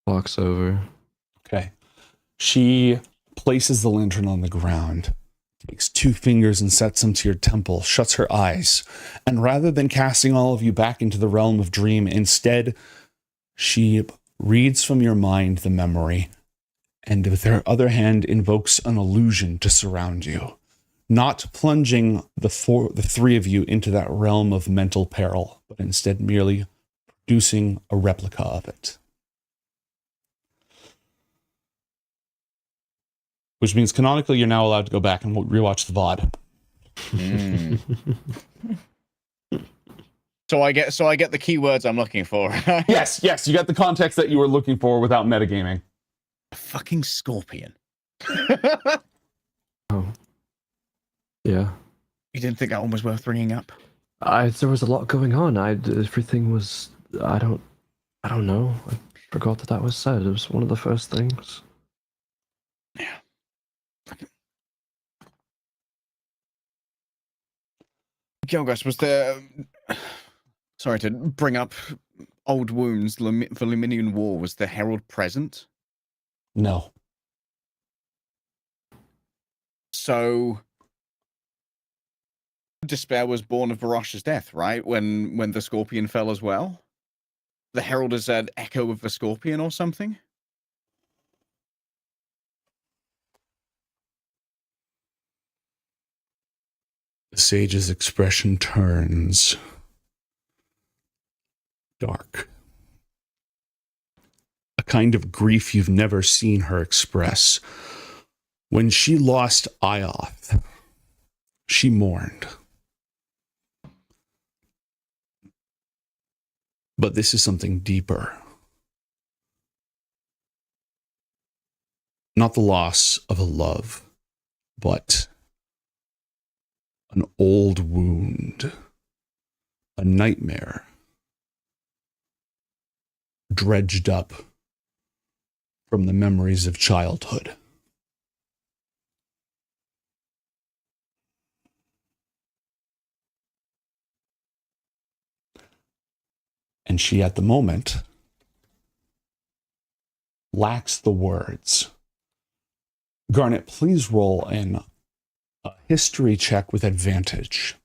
walks over. Okay. She places the lantern on the ground, takes 2 fingers and sets them to your temple, shuts her eyes, and rather than casting all of you back into the realm of dream, instead, she reads from your mind the memory, and with her other hand invokes an illusion to surround you, not plunging the 3 of you into that realm of mental peril, but instead merely producing a replica of it. Which means canonically you're now allowed to go back and rewatch the VOD. So I get the keywords I'm looking for. Yes, you got the context that you were looking for without metagaming. A fucking scorpion. Oh. Yeah. You didn't think that one was worth bringing up? There was a lot going on. Everything was. I don't know. I forgot that was said. It was one of the first things. Yeah. Gilgas, was there... Sorry to bring up old wounds for Leminian War. Was the Herald present? No. So... Despair was born of Barosh's death, right? When the Scorpion fell as well? The Herald is an echo of the Scorpion or something? The sage's expression turns dark. A kind of grief you've never seen her express. When she lost Ioth, she mourned. But this is something deeper. Not the loss of a love, but an old wound, a nightmare, dredged up from the memories of childhood. And she, at the moment, lacks the words. Garnet, please roll in a history check with advantage.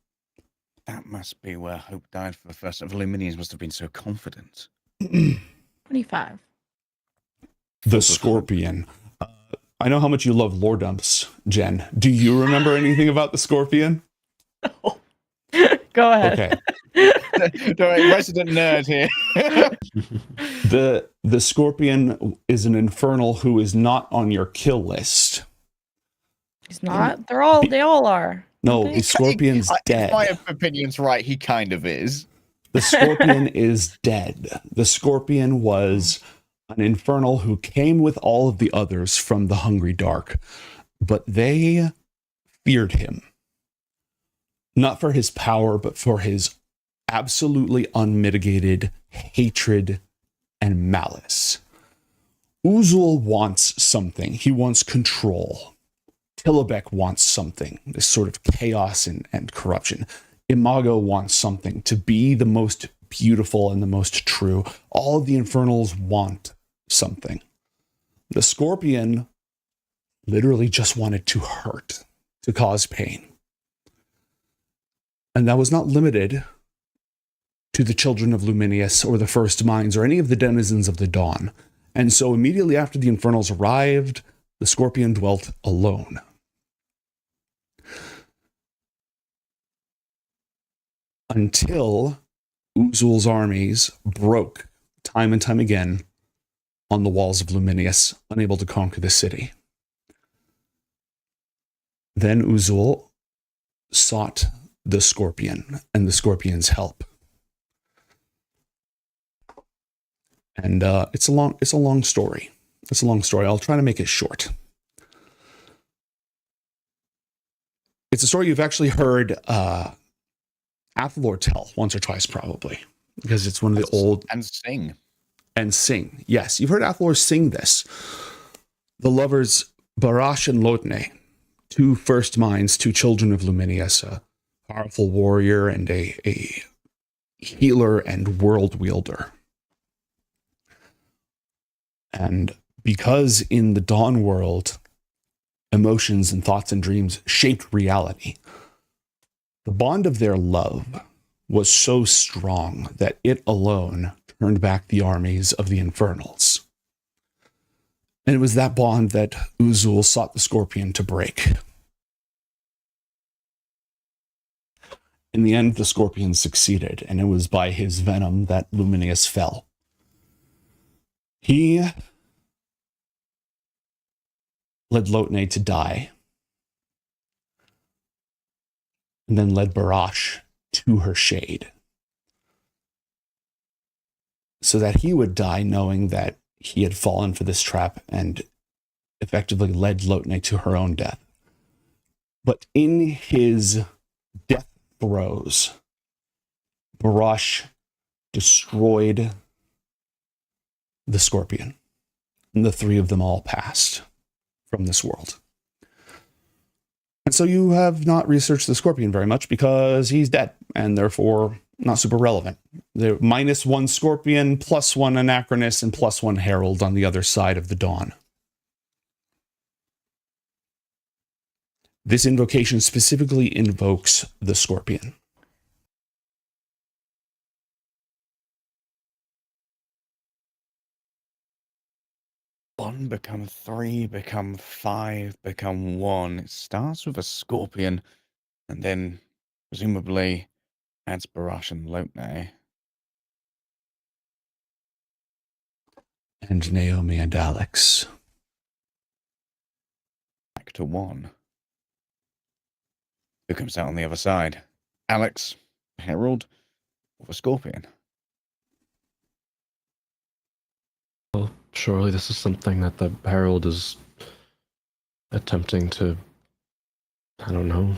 That must be where Hope died for the first time. The Leminians must have been so confident. 25. The Scorpion. I know how much you love lore dumps, Jen. Do you remember anything about the Scorpion? Go ahead. Okay. Resident nerd here. The Scorpion is an infernal who is not on your kill list. He's not. They all are. No, the Scorpion's dead. If my opinion's right, he kind of is. The Scorpion is dead. The Scorpion was an infernal who came with all of the others from the Hungry Dark, but they feared him. Not for his power, but for his absolutely unmitigated hatred and malice. Uzul wants something. He wants control. Tillabek wants something, this sort of chaos and corruption. Imago wants something, to be the most beautiful and the most true. All of the Infernals want something. The scorpion literally just wanted to hurt, to cause pain. And that was not limited to the children of Luminius or the First Minds or any of the denizens of the dawn. And so immediately after the Infernals arrived, the scorpion dwelt alone. Until Uzul's armies broke time and time again on the walls of Luminius, unable to conquer the city. Then Uzul sought the scorpion and the scorpion's help. And it's a long story. It's a long story. I'll try to make it short. It's a story you've actually heard Athalor tell once or twice, probably, because it's one of the old and sing. Yes, you've heard Athalor sing this. The lovers Barash and Lotne, two first minds, two children of Luminius, a powerful warrior and a healer and world wielder. And because in the Dawn world, emotions and thoughts and dreams shaped reality, the bond of their love was so strong that it alone turned back the armies of the Infernals. And it was that bond that Uzul sought the Scorpion to break. In the end, the Scorpion succeeded, and it was by his venom that Luminius fell. He led Lotne to die, and then led Barash to her shade, so that he would die knowing that he had fallen for this trap and effectively led Lotne to her own death. But in his death throes, Barash destroyed the Scorpion, and the three of them all passed from this world. And so you have not researched the Scorpion very much because he's dead and therefore not super relevant. They're -1 Scorpion, +1 Anachronus, and +1 Herald on the other side of the Dawn. This invocation specifically invokes the Scorpion. One become 3, become 5, become 1. It starts with a scorpion, and then presumably adds Barash and Lotne. And Naomi and Alex. Back to 1. Who comes out on the other side? Alex, Herald, or the Scorpion? Well, surely this is something that the Herald is attempting to, I don't know,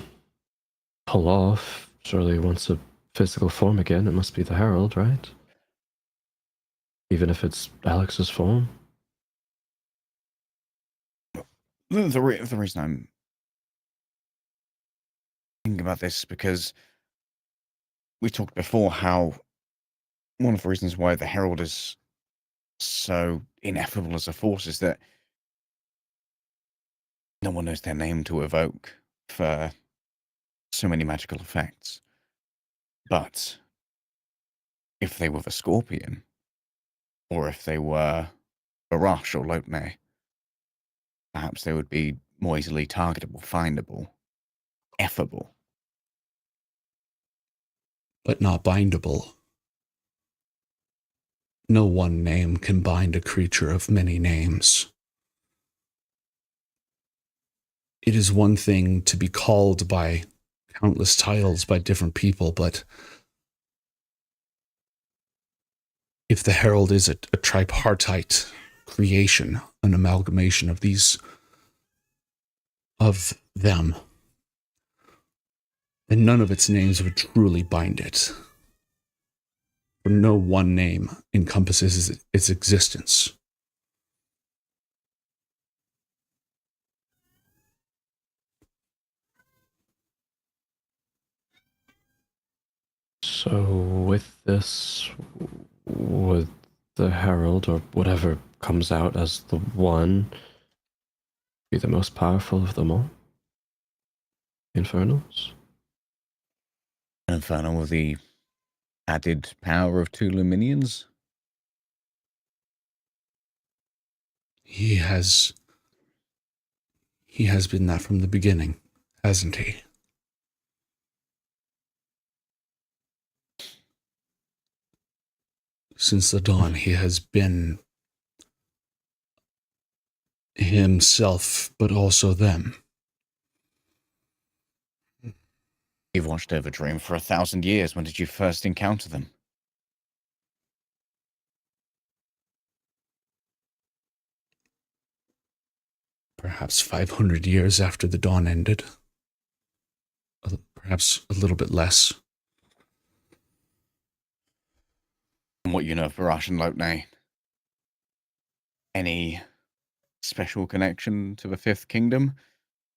pull off. Surely he wants a physical form again. It must be the Herald, right? Even if it's Alex's form. The reason I'm thinking about this is because we talked before how one of the reasons why the Herald is so ineffable as a force is that no one knows their name to evoke for so many magical effects. But if they were the Scorpion, or if they were Barash or Lotne, perhaps they would be more easily targetable, findable, effable. But not bindable. No one name can bind a creature of many names. It is one thing to be called by countless titles by different people, but if the Herald is a tripartite creation, an amalgamation of these, of them, then none of its names would truly bind it. For no one name encompasses its existence. So with this, would the Herald, or whatever comes out as the one, be the most powerful of them all? Infernals? Infernal with the added power of 2 Luminions? He has been that from the beginning, hasn't he? Since the dawn, he has been himself, but also them. You've watched over Dream for 1,000 years. When did you first encounter them? Perhaps 500 years after the dawn ended. Perhaps a little bit less. And what you know of Barash and Lopney? Any special connection to the Fifth Kingdom?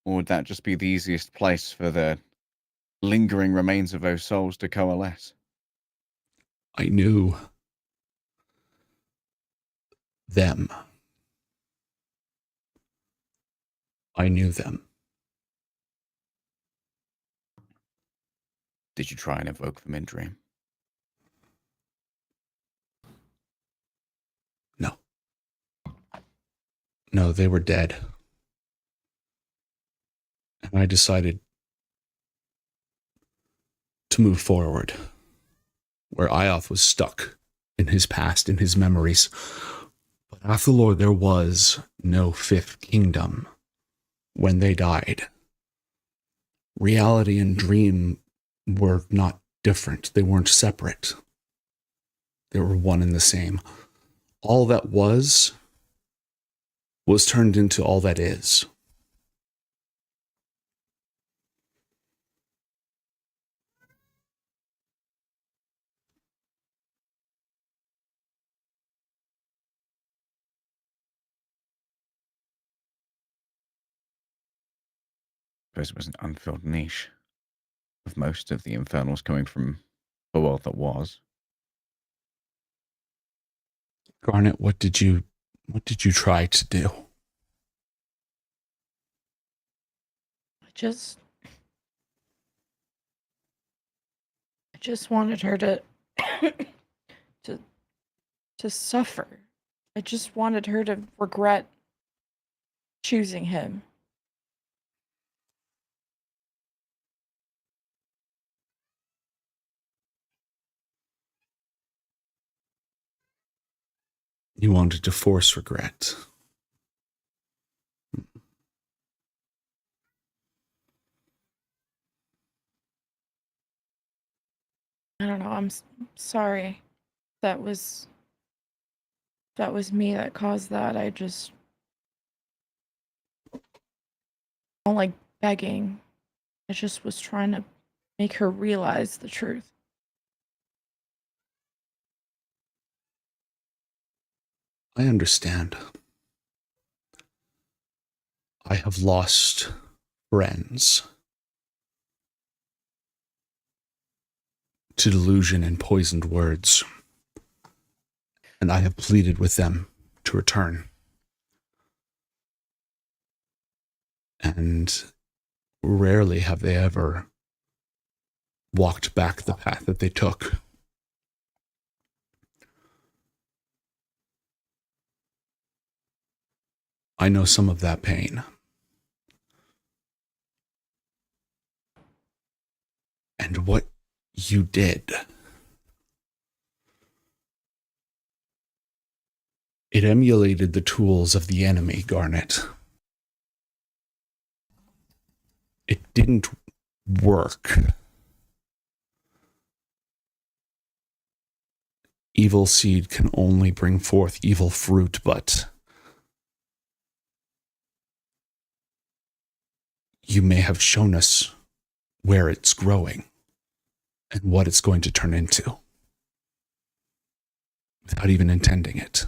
Or would that just be the easiest place for the lingering remains of those souls to coalesce? I knew them. I knew them. Did you try and evoke them in Dream? No, they were dead. And I decided to move forward, where Ioth was stuck in his past, in his memories. But after the Lord, there was no Fifth Kingdom when they died. Reality and Dream were not different. They weren't separate. They were one and the same. All that was turned into all that is. I suppose it was an unfilled niche, with most of the Infernals coming from the world that was. Garnet, what did you try to do? I just wanted her to to suffer. I just wanted her to regret choosing him. You wanted to force regret. I don't know. I'm sorry. That was me that caused that. I just don't like begging. I just was trying to make her realize the truth. I understand. I have lost friends to delusion and poisoned words, and I have pleaded with them to return. And rarely have they ever walked back the path that they took. I know some of that pain. And what you did, it emulated the tools of the enemy, Garnet. It didn't work. Evil seed can only bring forth evil fruit, but you may have shown us where it's growing and what it's going to turn into without even intending it.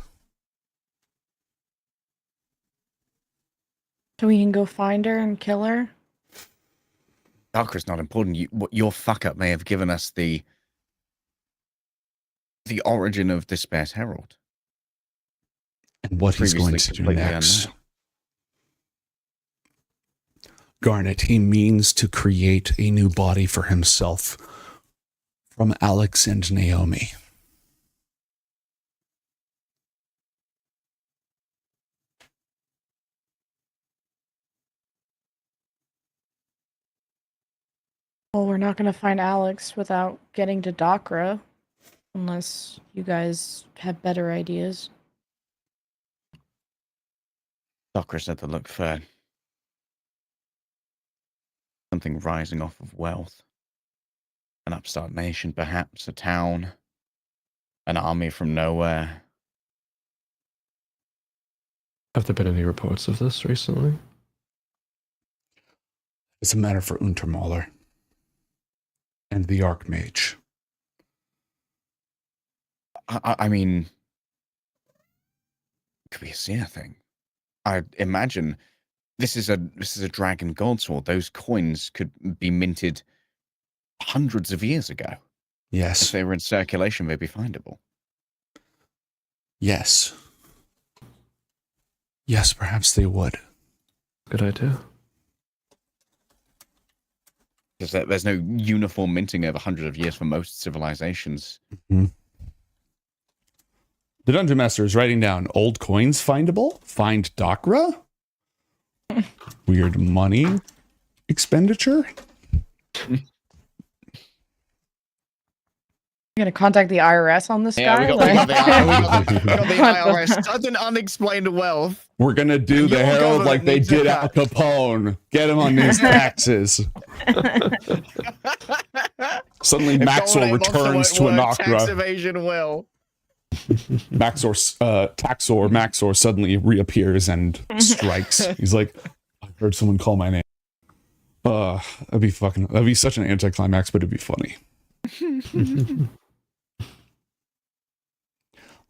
So we can go find her and kill her? Darker's not important. Your fuck up may have given us the origin of Despair's Herald. and what he's going to do next. Garnet, he means to create a new body for himself from Alex and Naomi. Well, we're not going to find Alex without getting to Dakra, unless you guys have better ideas. Doctor said to look for something rising off of wealth. An upstart nation, perhaps, a town, an army from nowhere. Have there been any reports of this recently? It's a matter for Untermaler and the Archmage. I mean, it could be a Seer thing. I imagine this is a dragon god sword. Those coins could be minted hundreds of years ago. Yes. If they were in circulation, they'd be findable. Yes. Yes, perhaps they would. Good idea. There's no uniform minting over hundreds of years for most civilizations. Mm-hmm. The Dungeon Master is writing down old coins findable? Find Dakra? Weird money expenditure? You're gonna contact the IRS on this guy? We got the IRS. Sudden unexplained wealth. We're gonna do the Herald like they did Al Capone. Get him on these taxes. Suddenly Maxwell returns to Anakra. Tax evasion will. Maxor suddenly reappears and strikes. He's like, I heard someone call my name. That'd be such an anticlimax, but it'd be funny.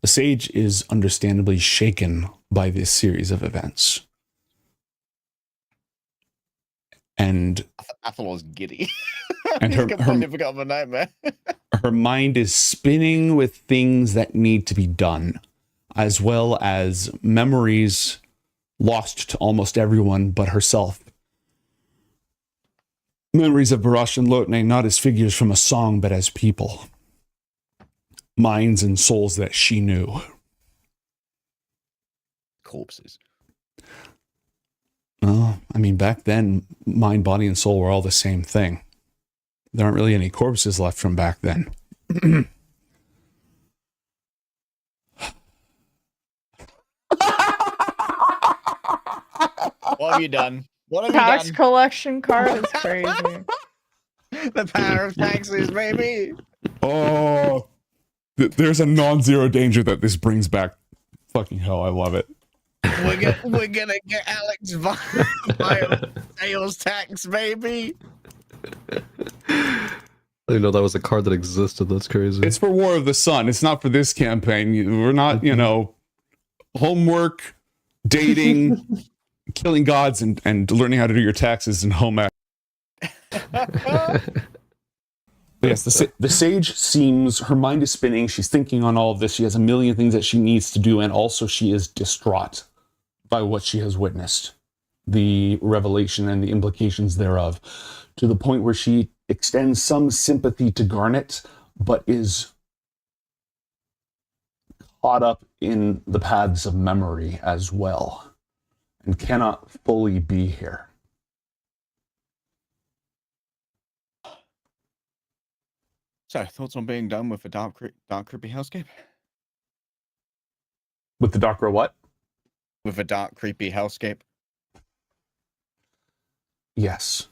The sage is understandably shaken by this series of events. And Athelor's giddy. And He's completely forgotten the nightmare. Her mind is spinning with things that need to be done, as well as memories lost to almost everyone but herself. Memories of Barash and Lotne, not as figures from a song, but as people. Minds and souls that she knew. Corpses. Oh, I mean, back then, mind, body, and soul were all the same thing. There aren't really any corpses left from back then. What have you done? What have Tax you done? collection card is crazy. The power of taxes, baby. Oh, there's a non-zero danger that this brings back. Fucking hell, I love it. We're gonna get Alex via sales tax, baby. I didn't know that was a card that existed. That's crazy. It's for War of the Sun. It's not for this campaign. We're not, homework, dating, killing gods, and learning how to do your taxes in home ec. Yes, the sage seems, her mind is spinning. She's thinking on all of this. She has a million things that she needs to do, and also she is distraught by what she has witnessed, the revelation and the implications thereof, to the point where she extends some sympathy to Garnet, but is caught up in the paths of memory as well, and cannot fully be here. So, thoughts on being done with the dark creepy hellscape? With the Dakra what? With the dark creepy hellscape. Yes.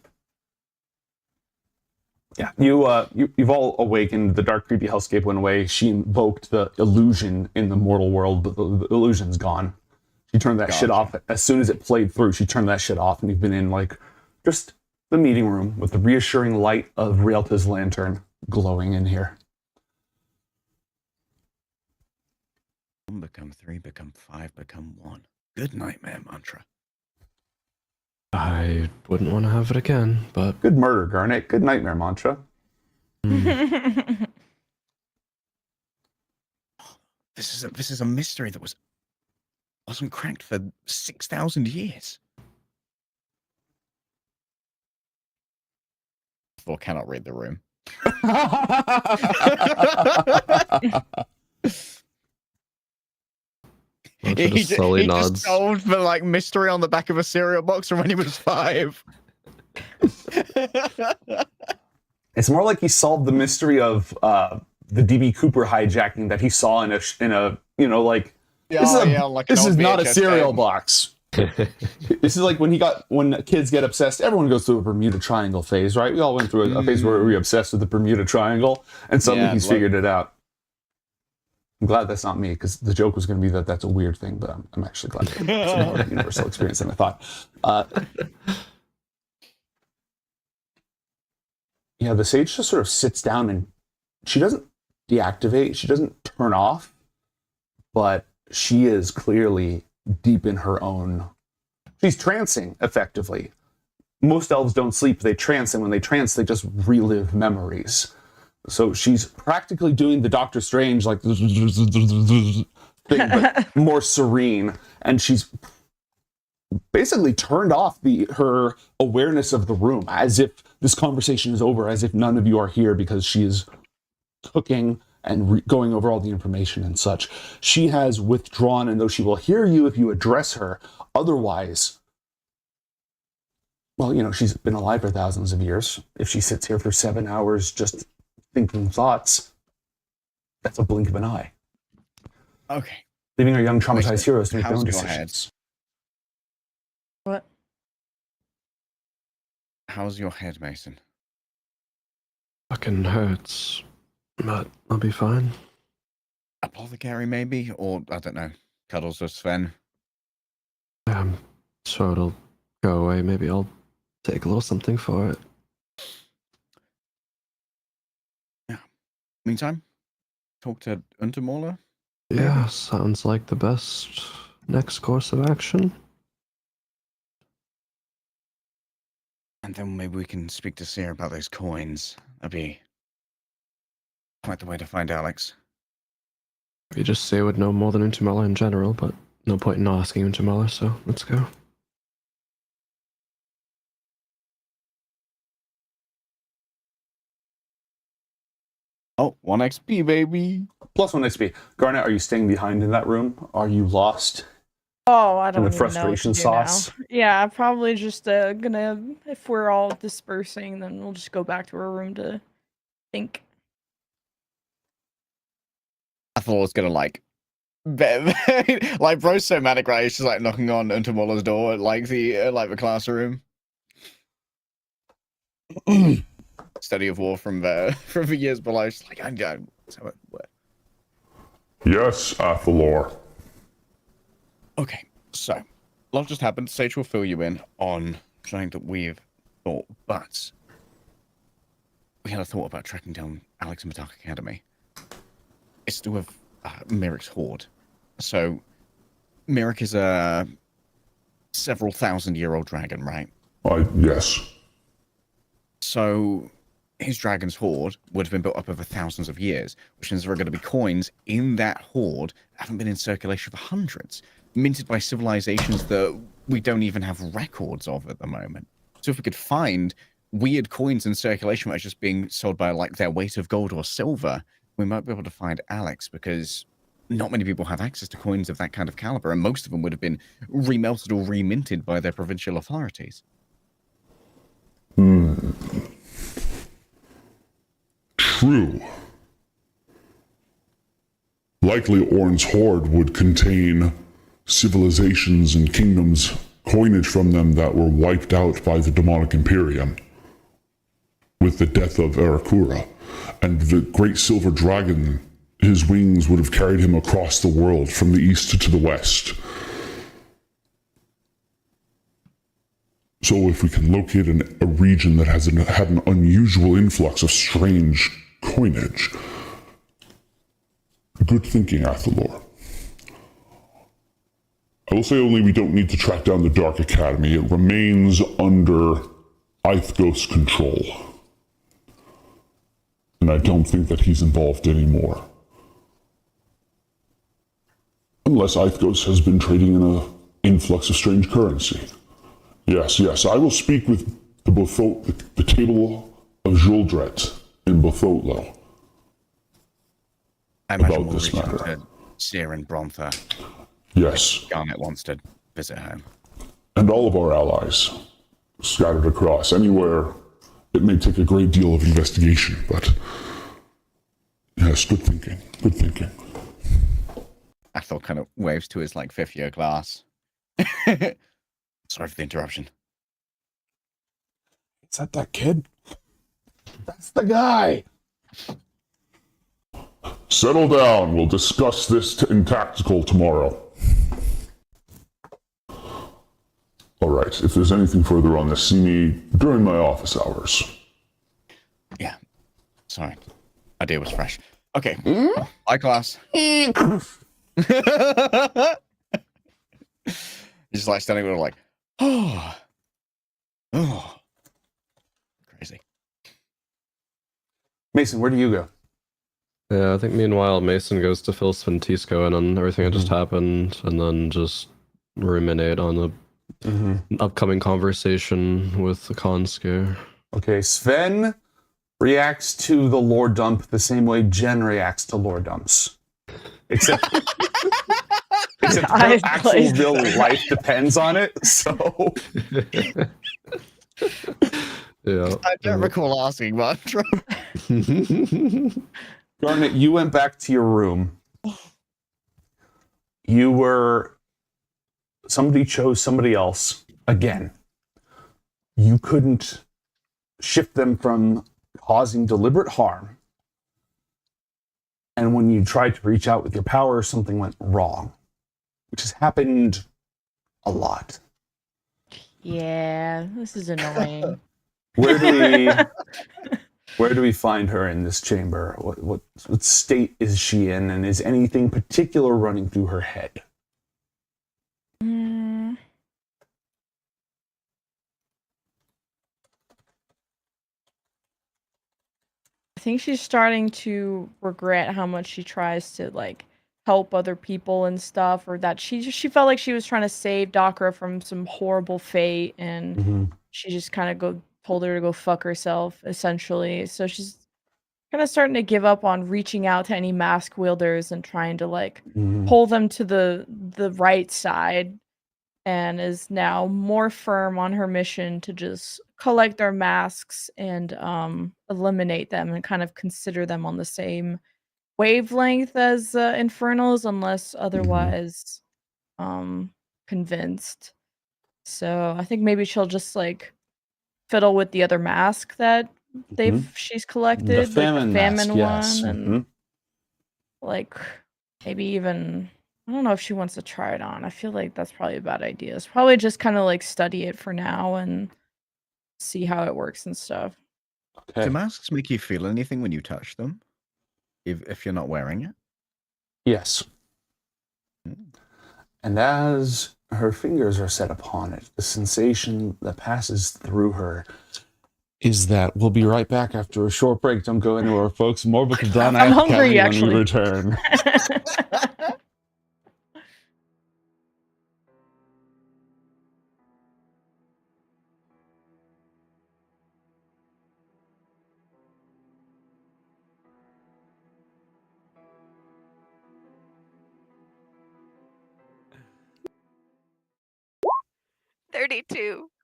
Yeah, you've all awakened. The dark creepy hellscape went away. She invoked the illusion in the mortal world, but the illusion's gone. She turned that shit off as soon as it played through. She turned that shit off, and you've been in just the meeting room with the reassuring light of Rialta's lantern glowing in here. 1 become 3, become 5, become 1. Good nightmare mantra. I wouldn't want to have it again, but... Good murder, Garnet. Good nightmare mantra. This is a mystery that was wasn't cracked for 6,000 years. Thor cannot read the room. He just solved the like mystery on the back of a cereal box from when he was 5. It's more like he solved the mystery of the DB Cooper hijacking that he saw in a you know, like this is not a cereal box. This is like when kids get obsessed. Everyone goes through a Bermuda Triangle phase, right? We all went through a phase where we were obsessed with the Bermuda Triangle, and suddenly he's figured it out. I'm glad that's not me, because the joke was going to be that that's a weird thing, but I'm actually glad it's more of a universal experience than I thought. Yeah, the sage just sort of sits down and she doesn't deactivate, she doesn't turn off, but she is clearly deep in her own. She's trancing, effectively. Most elves don't sleep, they trance, and when they trance, they just relive memories. So she's practically doing the Doctor Strange like thing, but more serene, and she's basically turned off her awareness of the room, as if this conversation is over, as if none of you are here, because she is cooking and going over all the information and such. She has withdrawn, and though she will hear you if you address her, otherwise, well, you know, she's been alive for thousands of years. If she sits here for 7 hours just thinking thoughts, that's a blink of an eye. Okay. Leaving our young traumatized heroes to make their own How's your decisions. What? How's your head, Mason? Fucking hurts, but I'll be fine. Apothecary, maybe? Or, I don't know, cuddles with Sven? I'm sure it'll go away. Maybe I'll take a little something for it. Meantime, talk to Untermola? Yeah, sounds like the best next course of action. And then maybe we can speak to Seer about those coins. That'd be quite the way to find Alex. We just say would know more than Untermala in general, but no point in not asking Untermala, so let's go. Oh, 1 XP, baby. Plus 1 XP. Garnet, are you staying behind in that room? Are you lost? Oh, I don't in the even know what frustration to do sauce? now. Yeah, probably just gonna, if we're all dispersing, then we'll just go back to our room to think. I thought I was gonna like bro's so manic, right? He's just like knocking on Untermola's door at like the classroom. Study of war from the years below. It's like I don't. Yes, Athalor. Okay, so a lot just happened. Sage will fill you in on something that we've thought, but we had a thought about tracking down Alex and Ioth Academy. It's to do with Mirik's horde. So Mirik is a several thousand-year-old dragon, right? Yes. So his dragon's horde would have been built up over thousands of years, which means there are going to be coins in that horde that haven't been in circulation for hundreds, minted by civilizations that we don't even have records of at the moment. So if we could find weird coins in circulation that are just being sold by like their weight of gold or silver, we might be able to find Alex, because not many people have access to coins of that kind of caliber, and most of them would have been remelted or reminted by their provincial authorities. True. Likely Orn's horde would contain civilizations and kingdoms, coinage from them that were wiped out by the demonic Imperium with the death of Arakura. And the great silver dragon, his wings would have carried him across the world from the east to the west. So if we can locate a region that had an unusual influx of strange coinage. Good thinking, Athalor. I will say only we don't need to track down the Dark Academy. It remains under Ithgost's control. And I don't think that he's involved anymore. Unless Ithgos has been trading in an influx of strange currency. Yes, I will speak with the table of Juldret in Bothotlo. I imagine about we'll this reach out matter. to Seer and Brontha. Yes. Garnet wants to visit home. And all of our allies scattered across anywhere. It may take a great deal of investigation, but yes, good thinking. Good thinking. Athel kind of waves to his like 5th-year class. Sorry for the interruption. Is that kid? That's the guy. Settle down. We'll discuss this in tactical tomorrow. All right. If there's anything further on this, see me during my office hours. Yeah. Sorry. Idea was fresh. Okay. Bye, class. He's like standing there like, oh. Crazy. Mason, where do you go? Yeah, I think meanwhile Mason goes to fill Sventisco in on everything that just happened, and then just ruminate on the upcoming conversation with the Konsker. Okay, Sven reacts to the lore dump the same way Jen reacts to lore dumps. Except her actual real life depends on it, so... Yeah. I don't recall asking much. Garnet, you went back to your room. Somebody chose somebody else again. You couldn't shift them from causing deliberate harm. And when you tried to reach out with your power, something went wrong, which has happened a lot. Yeah, this is annoying. Where do we find her in this chamber? What state is she in, and is anything particular running through her head? I think she's starting to regret how much she tries to like help other people and stuff, or that she felt like she was trying to save Dakra from some horrible fate, and she just kind of told her to go fuck herself, essentially. So she's kind of starting to give up on reaching out to any mask wielders and trying to like pull them to the right side, and is now more firm on her mission to just collect their masks and eliminate them and kind of consider them on the same wavelength as Infernals, unless otherwise convinced. So I think maybe she'll just like fiddle with the other mask that she's collected, The famine mask, one, yes. and like maybe even, I don't know if she wants to try it on. I feel like that's probably a bad idea. It's probably just kind of like study it for now and see how it works and stuff. Okay. Do masks make you feel anything when you touch them? If you're not wearing it? Yes. And as her fingers are set upon it, the sensation that passes through her is that we'll be right back after a short break. Don't go anywhere, folks. More with the Ioth I'm hungry, Academy when we actually. return.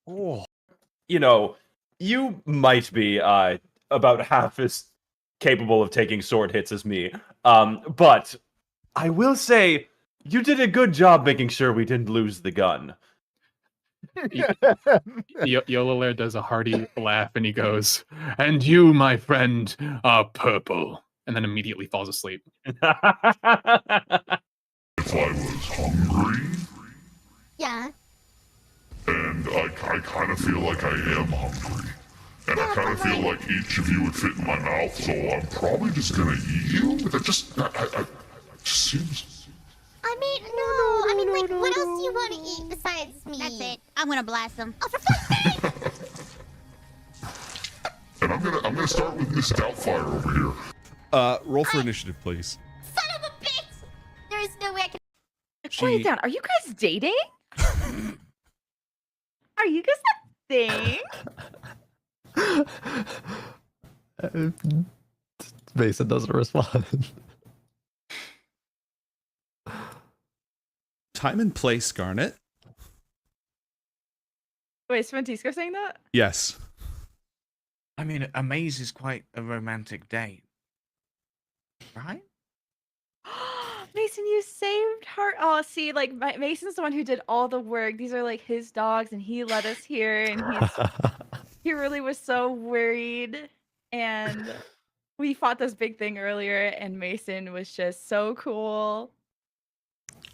Oh. You know, you might be about half as capable of taking sword hits as me. But I will say you did a good job making sure we didn't lose the gun. Yolalair does a hearty laugh and he goes, "And you, my friend, are purple," and then immediately falls asleep. If I was hungry, Yeah. and I kind of feel like I am hungry, and I kind of feel like each of you would fit in my mouth, so I'm probably just gonna eat you. But that just seems. I mean, no. I mean, like, what else do you want to eat besides me? That's it. I'm gonna blast them. Oh, for fuck's sake! And I'm gonna start with Miss Doubtfire over here. Roll for initiative, please. Son of a bitch! There is no way I can. Quiet down. Are you guys dating? Are you guys a thing? Mason doesn't respond. Time and place, Garnet. Wait, Sventisco saying that? Yes. I mean, a maze is quite a romantic date, right? Mason, you saved her. Oh, see, like Mason's the one who did all the work. These are like his dogs, and he let us here, and he really was so worried. And we fought this big thing earlier, and Mason was just so cool.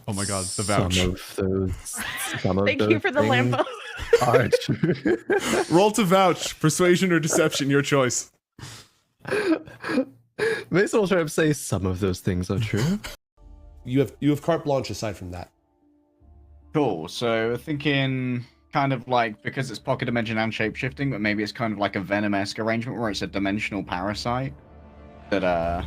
Oh my god, the vouch. Thank you for the Lambo. Roll to vouch. Persuasion or deception, your choice. Mason will try to say some of those things are true. You have carte blanche aside from that. Cool. So thinking kind of like, because it's pocket dimension and shapeshifting, but maybe it's kind of like a Venom-esque arrangement where it's a dimensional parasite that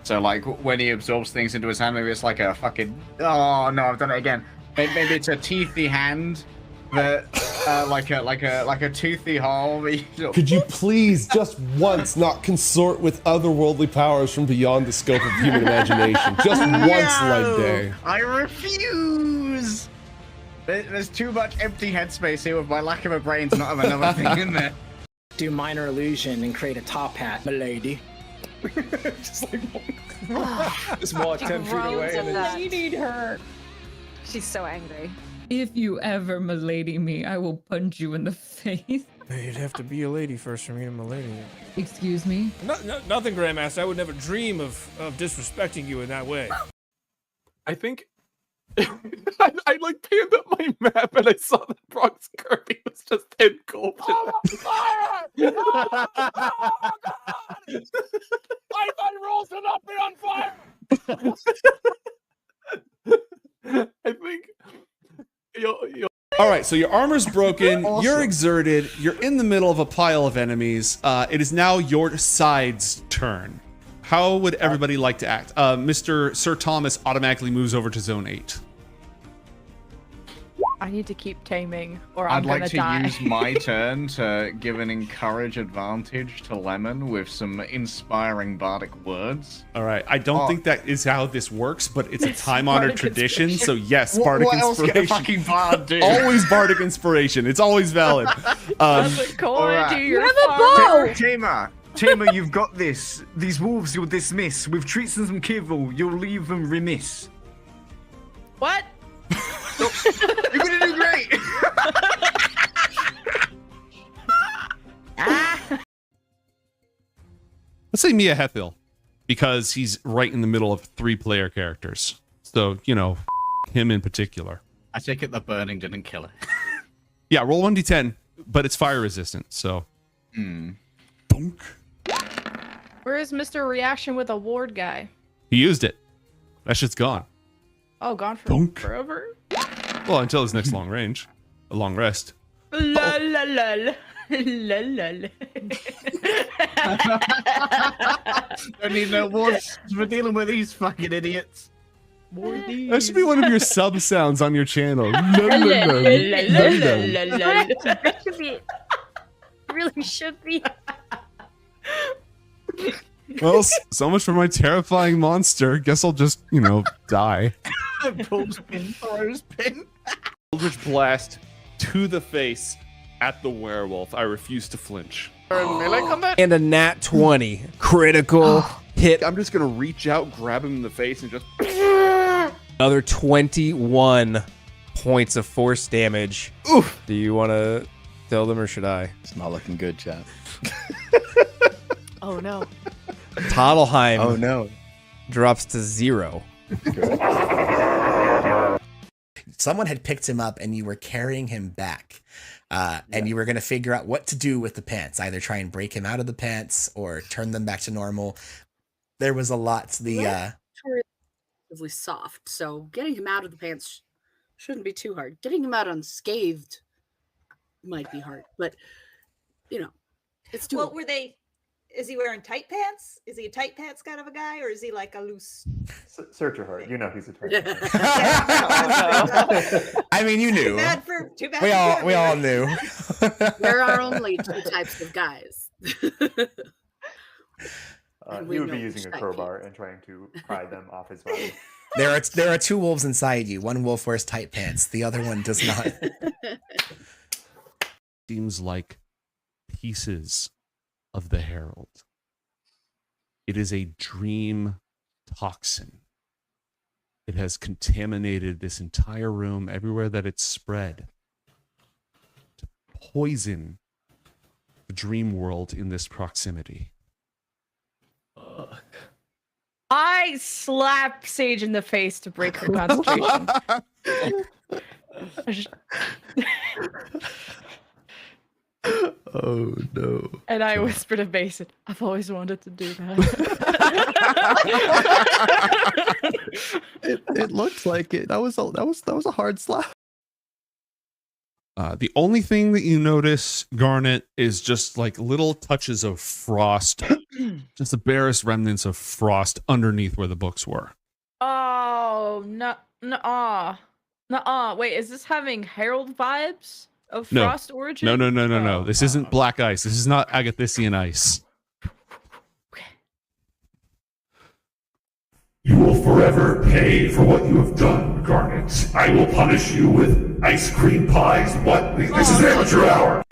so like when he absorbs things into his hand, maybe it's like a fucking, oh no, I've done it again. Maybe it's a teethy hand that like a toothy hole. Could you please just once not consort with otherworldly powers from beyond the scope of human imagination? Just once, like day. I refuse. There's too much empty headspace here with my lack of a brain to not have another thing in there. Do minor illusion and create a top hat, milady. Just like just walk 10 feet away and then You need her. She's so angry. If you ever milady me, I will punch you in the face. You'd have to be a lady first for me to milady you. Excuse me? Nothing, Grandmaster. I would never dream of disrespecting you in that way. I think I like panned up my map and I saw that Brock's Kirby was just engulfed. Fire! Oh, God! Python rolls and up on fire! I think you'll... All right, so your armor's broken, you're exerted, you're in the middle of a pile of enemies. It is now your side's turn. How would everybody like to act? Mr. Sir Thomas automatically moves over to Zone 8. I need to keep taming, or I'm I'd gonna like to die. use my turn to give an encourage advantage to Lemon with some inspiring bardic words. All right, I don't think that is how this works, but it's a time-honored Bardic tradition, so inspiration. yes, What- bardic what else can a inspiration. fucking bard do? Always bardic inspiration. It's always valid. Alright. You have a bow! Tamer, you've got this. These wolves you'll dismiss. With treats and some kibble, you'll leave them remiss. What? You're gonna do great! Let's say Mia Hethil, because he's right in the middle of 3 player characters. So, you know, him in particular. I take it the burning didn't kill her. Yeah, roll 1d10, but it's fire resistant, so. Where is Mr. Reaction with a ward guy? He used it. That shit's gone. Oh, gone for Dunk. forever? Well, until his next long range. A long rest. La la la la. La la la. Don't need no wards for dealing with these fucking idiots. That should be one of your sub sounds on your channel. It should be. Really should be. Well, so much for my terrifying monster. Guess I'll just, you know, die. Pulls pin, throws pin. Eldritch Blast to the face at the werewolf. I refuse to flinch. Melee combat? And a nat 20. Critical hit. I'm just going to reach out, grab him in the face, and just... Another 21 points of force damage. Oof. Do you want to tell them or should I? It's not looking good, chat. Oh no. Toddleheim. Oh no. Drops to 0. Someone had picked him up and you were carrying him back. And you were going to figure out what to do with the pants, either try and break him out of the pants or turn them back to normal. There was a lot to the Relatively soft, so getting him out of the pants shouldn't be too hard. Getting him out unscathed might be hard, but you know, it's doable. Well, were they? Is he wearing tight pants? Is he a tight pants kind of a guy, or is he like a loose? Search your heart. You know he's a tight pants. I mean, you knew. Too bad We all knew. There are only two types of guys. He would be using a crowbar and trying to pry them off his body. There are two wolves inside you. One wolf wears tight pants. The other one does not. Seems like pieces of the Herald. It is a dream toxin. It has contaminated this entire room, everywhere that it's spread, to poison the dream world in this proximity. I slap Sage in the face to break her concentration. Oh no. And I whisper to Basin, I've always wanted to do that. It looked like it. That was a hard slap. The only thing that you notice, Garnet, is just like little touches of frost, just the barest remnants of frost underneath where the books were. Oh, nuh-uh. Wait, is this having Herald vibes of No. Frost origin? No. This isn't black ice. This is not Agathissian ice. You will forever pay for what you have done, Garnet. I will punish you with ice cream pies. What? This is amateur hour.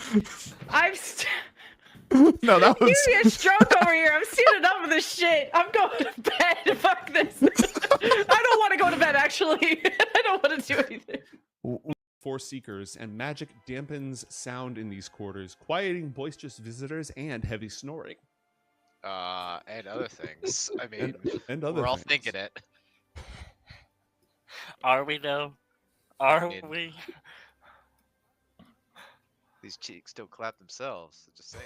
No, that was... Give me a stroke over here. I'm seeing enough of this shit. I'm going to bed. Fuck this. I don't want to go to bed, actually. I don't want to do anything. For seekers, and magic dampens sound in these quarters, quieting boisterous visitors and heavy snoring. And other things. I mean, and other we're all things. thinking it. Are we though? Are mean- we? These cheeks don't clap themselves. Just saying.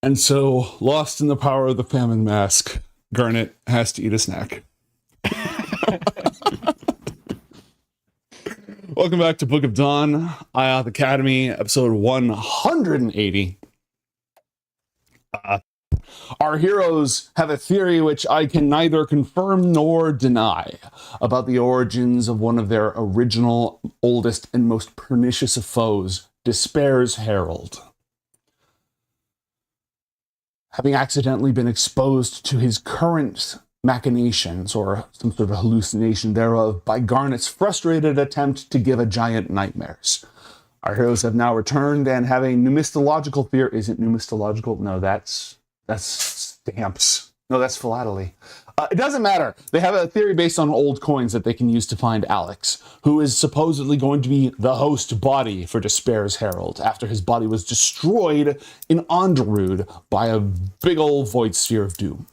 And so, lost in the power of the famine mask, Garnet has to eat a snack. Welcome back to Book of Dawn, Ioth Academy, episode 180. Our heroes have a theory which I can neither confirm nor deny about the origins of one of their original, oldest, and most pernicious of foes, Despair's Herald. Having accidentally been exposed to his current machinations, or some sort of hallucination thereof, by Garnet's frustrated attempt to give a giant nightmares. Our heroes have now returned and have a numismological theory. Isn't numismological? No, that's stamps. No, that's philately. It doesn't matter. They have a theory based on old coins that they can use to find Alex, who is supposedly going to be the host body for Despair's Herald after his body was destroyed in Onderud by a big old void sphere of doom,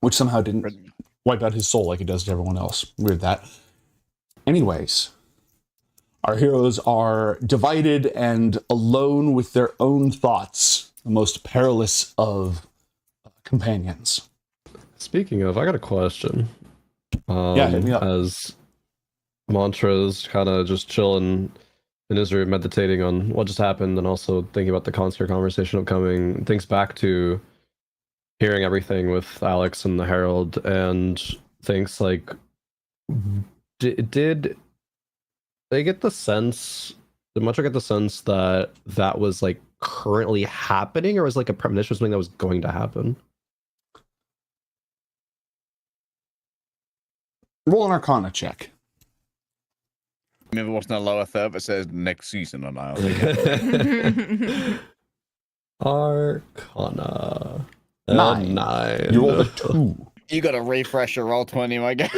which somehow didn't wipe out his soul like it does to everyone else. Weird that. Anyways, our heroes are divided and alone with their own thoughts, the most perilous of companions. Speaking of, I got a question. Yeah, hit me up. As Montrose kind of just chilling in his room, meditating on what just happened, and also thinking about the concert conversation upcoming, thinks back to hearing everything with Alex and the Herald, and thinks like, did they get the sense? Did Montrose get the sense that that was like currently happening, or was like a premonition of something that was going to happen? Roll an Arcana check. Remember what's in the lower third that says next season on Ioth. Arcana. Nine. You rolled a 2. You got to refresh your roll 20, my guy.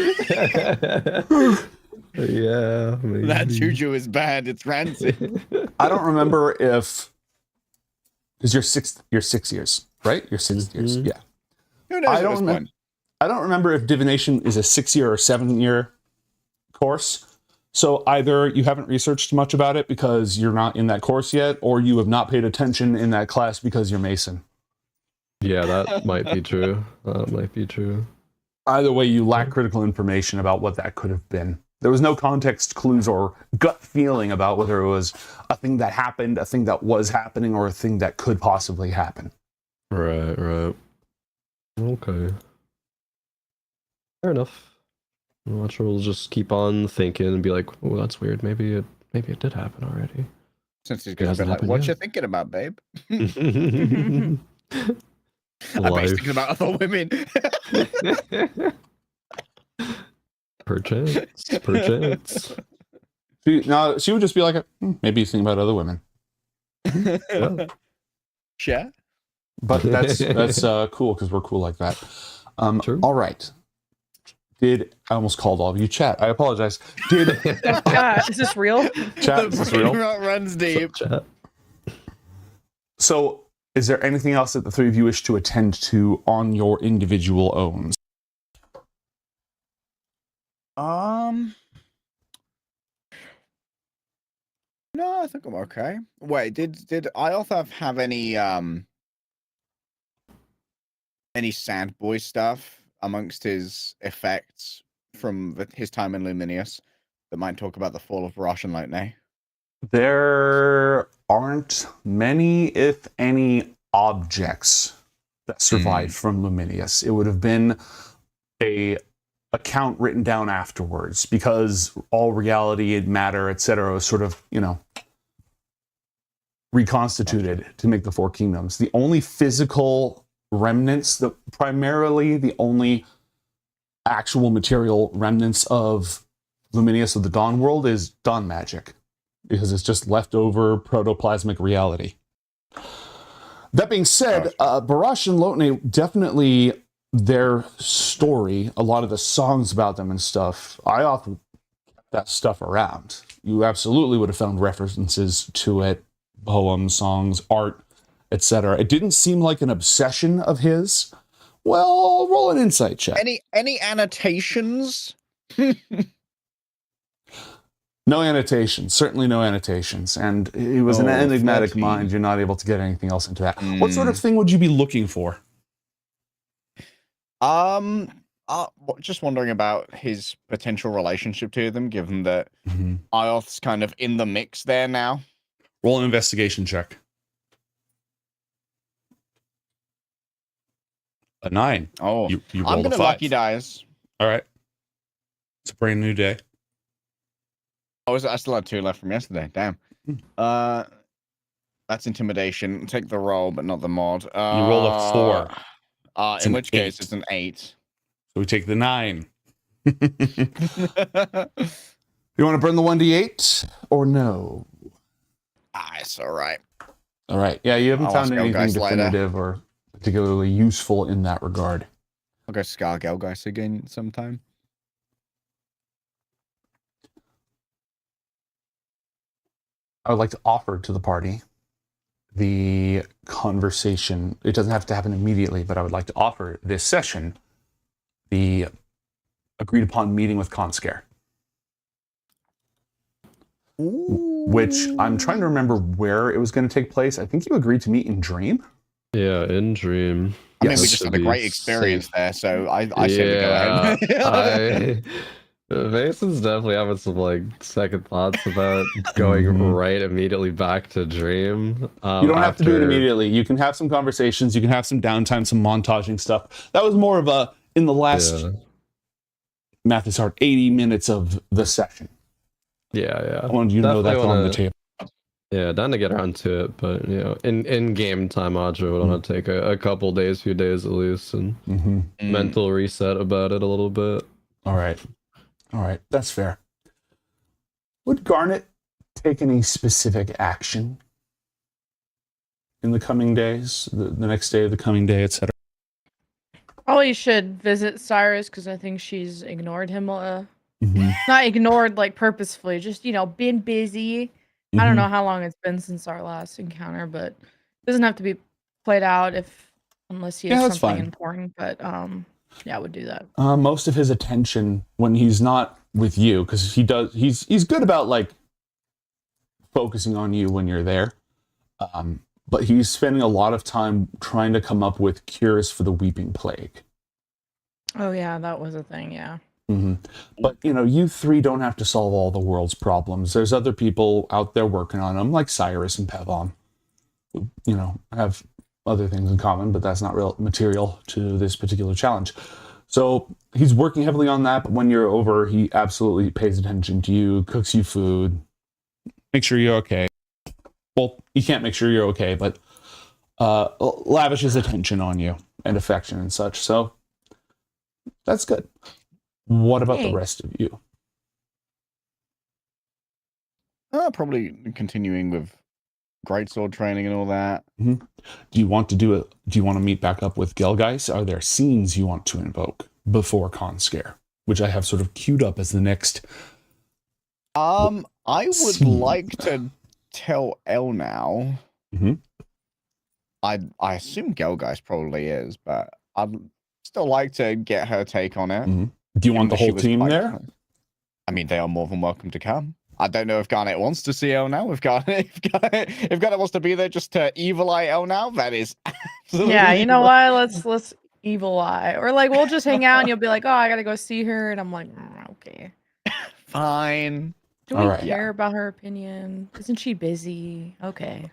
Yeah, maybe. That juju is bad. It's rancid. I don't remember if because you're 6 years, right? You're 6 years. Yeah. Who knows at this point? I don't remember if divination is a 6-year or 7-year course. So either you haven't researched much about it because you're not in that course yet, or you have not paid attention in that class because you're Mason. Yeah, that might be true. That might be true. Either way, you lack critical information about what that could have been. There was no context clues or gut feeling about whether it was a thing that happened, a thing that was happening, or a thing that could possibly happen. Right. Okay. Fair enough. I'm not sure we'll just keep on thinking and be like, oh, that's weird. Maybe it did happen already. Since he's gonna be like, what you thinking about, babe? I'm basically thinking about other women. Perchance. She would just be like, maybe you think about other women. Yeah. But that's cool because we're cool like that. All right. I almost called all of you chat. I apologize. Is this real? Chat, is this real? Runs deep. So, is there anything else that the three of you wish to attend to on your individual owns? No, I think I'm okay. Wait, did Ioth have any Sand Boy stuff amongst his effects from his time in Luminius that might talk about the fall of Rosh and Lightning? There aren't many, if any, objects that survived from Luminius. It would have been a account written down afterwards because all reality and matter, etc., was sort of, reconstituted to make the Four Kingdoms. The only physical remnants, primarily the only actual material remnants of Luminius of the Dawn world is Dawn magic, because it's just leftover protoplasmic reality. That being said, Barash and Lotne, definitely their story, a lot of the songs about them and stuff, I often kept that stuff around. You absolutely would have found references to it, poems, songs, art, etc. It didn't seem like an obsession of his. Well, roll an insight check. Any annotations? No annotations, certainly no annotations. And he was an enigmatic mind. You're not able to get anything else into that. What sort of thing would you be looking for? Just wondering about his potential relationship to them, given that Ioth's kind of in the mix there now. Roll an investigation check. A 9. Oh, you I'm rolled gonna a 5. lucky dice. All right. It's a brand new day. I still had 2 left from yesterday. Damn. That's intimidation. Take the roll, but not the mod. You roll a 4. In which case, it's an 8. So we take the 9. You want to burn the 1d8 or no? It's all right. All right. Yeah, you haven't I'll found ask anything Elgeist later. definitive or particularly useful in that regard. I'll go Scar Gelgeist again sometime. I would like to offer to the party the conversation. It doesn't have to happen immediately, but I would like to offer this session the agreed upon meeting with Conscare. Which I'm trying to remember where it was going to take place. I think you agreed to meet in Dream. Yeah, in Dream. I mean, we just had a great experience there, so I say we go ahead. Mason's definitely having some second thoughts about going right immediately back to Dream. You don't have to do it immediately. You can have some conversations. You can have some downtime, some montaging stuff. That was more of a in the last math is hard 80 minutes of the session. Yeah. I wanted you to know that's on the table. Yeah, down to get around to it, but in game time, Audra would want to take a couple days, few days at least, and mental reset about it a little bit. All right. All right, that's fair. Would Garnet take any specific action in the coming days, the next day of the coming day, etc.? Probably should visit Cyrus because I think she's ignored him. Mm-hmm. Not ignored like purposefully, just been busy. I don't know how long it's been since our last encounter, but it doesn't have to be played out unless he has something important. But yeah, I would do that. Most of his attention when he's not with you, because he's good about like focusing on you when you're there. But he's spending a lot of time trying to come up with cures for the weeping plague. Oh yeah, that was a thing. Yeah. Mm-hmm. But you three don't have to solve all the world's problems. There's other people out there working on them, like Cyrus and Pevon, who have other things in common, but that's not real material to this particular challenge. So he's working heavily on that. But when you're over, he absolutely pays attention to you, cooks you food, make sure you're okay. Well, he can't make sure you're okay, but lavishes attention on you and affection and such. So that's good. What about the rest of you? Probably continuing with greatsword training and all that. Mm-hmm. Do you want to meet back up with Gelgeist? Are there scenes you want to invoke before Conscare, which I have sort of queued up as the next? I would like to tell El now. Mm-hmm. I assume Gelgeist probably is, but I'd still like to get her take on it. Mm-hmm. Do you want the whole team there? I mean, they are more than welcome to come. I don't know if Garnet wants to see El now. If Garnet wants to be there just to evil eye El now, that is absolutely. Yeah, you know what? Let's evil eye, or like we'll just hang out and you'll be like, oh, I gotta go see her, and I'm like, okay, fine. Do we care about her opinion? Isn't she busy? Okay.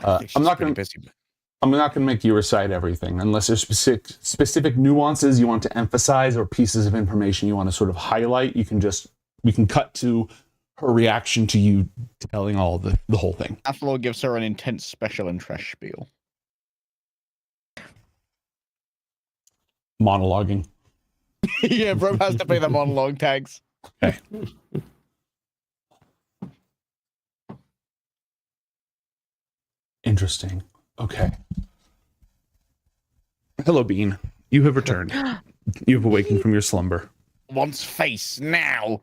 I'm not going to make you recite everything unless there's specific nuances you want to emphasize or pieces of information you want to sort of highlight. We can cut to her reaction to you telling all the whole thing. Athlor gives her an intense special interest spiel. Monologuing. Yeah, bro has to play the monologue tags. Okay. Interesting. Okay. Hello, Bean. You have returned. You have awakened from your slumber. Wants face now.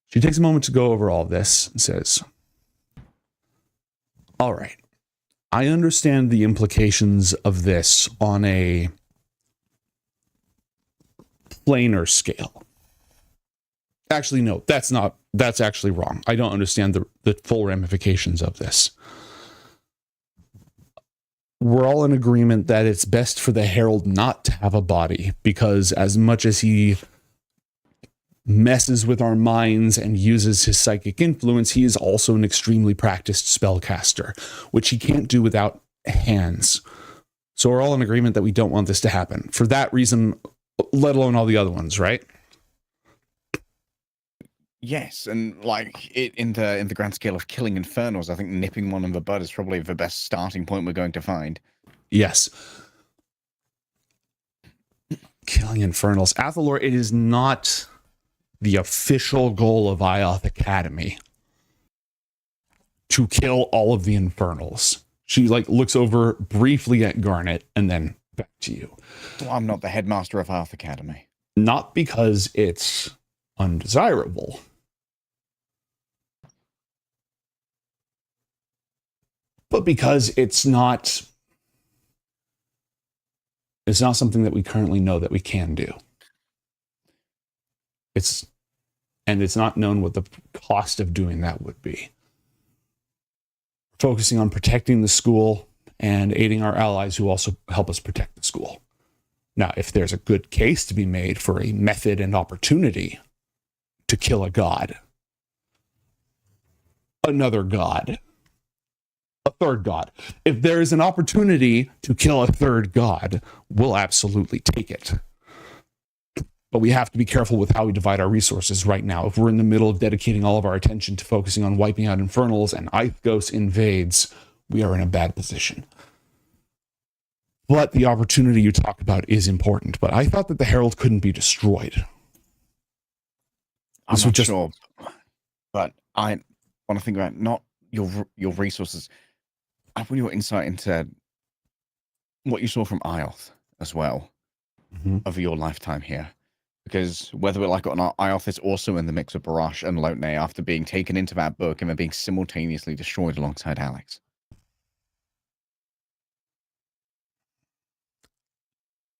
She takes a moment to go over all this and says, all right, I understand the implications of this on a planar scale. Actually, no, that's actually wrong. I don't understand the full ramifications of this. We're all in agreement that it's best for the Herald not to have a body, because as much as he messes with our minds and uses his psychic influence, he is also an extremely practiced spellcaster, which he can't do without hands. So we're all in agreement that we don't want this to happen. For that reason, let alone all the other ones, right? Yes, and like in the grand scale of killing infernals, I think nipping one in the bud is probably the best starting point we're going to find. Yes. Killing infernals. Athalor, it is not the official goal of Ioth Academy to kill all of the infernals. She looks over briefly at Garnet and then back to you. Well, I'm not the headmaster of Ioth Academy. Not because it's undesirable, but because it's not something that we currently know that we can do. It's not known what the cost of doing that would be. Focusing on protecting the school and aiding our allies who also help us protect the school. Now, if there's a good case to be made for a method and opportunity to kill a god, another god, a third god, if there is an opportunity to kill a third god, we'll absolutely take it. But we have to be careful with how we divide our resources right now. If we're in the middle of dedicating all of our attention to focusing on wiping out infernals and Ioth invades, we are in a bad position. But the opportunity you talk about is important. But I thought that the Herald couldn't be destroyed. I'm not sure, but I want to think about not your resources. I want your insight into what you saw from Ioth as well over your lifetime here. Because whether we like it or not, Ioth is also in the mix of Barash and Lotne after being taken into that book and then being simultaneously destroyed alongside Alex.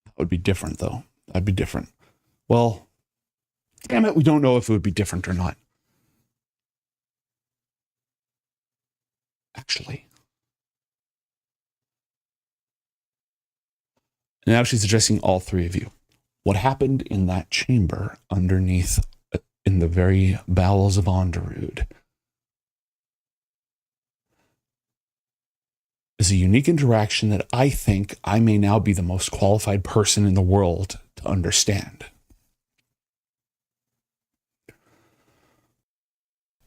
That would be different, though. That'd be different. Well, damn it, we don't know if it would be different or not. Actually. Now she's addressing all three of you. What happened in that chamber underneath, in the very bowels of Onderud, is a unique interaction that I think I may now be the most qualified person in the world to understand.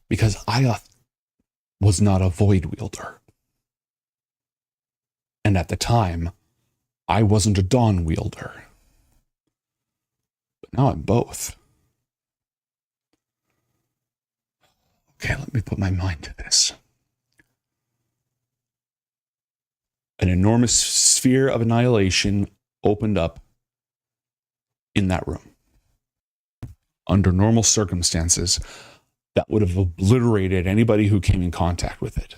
Because Ioth was not a void wielder. And at the time, I wasn't a dawn wielder. But now I'm both. Okay, let me put my mind to this. An enormous sphere of annihilation opened up in that room. Under normal circumstances, that would have obliterated anybody who came in contact with it.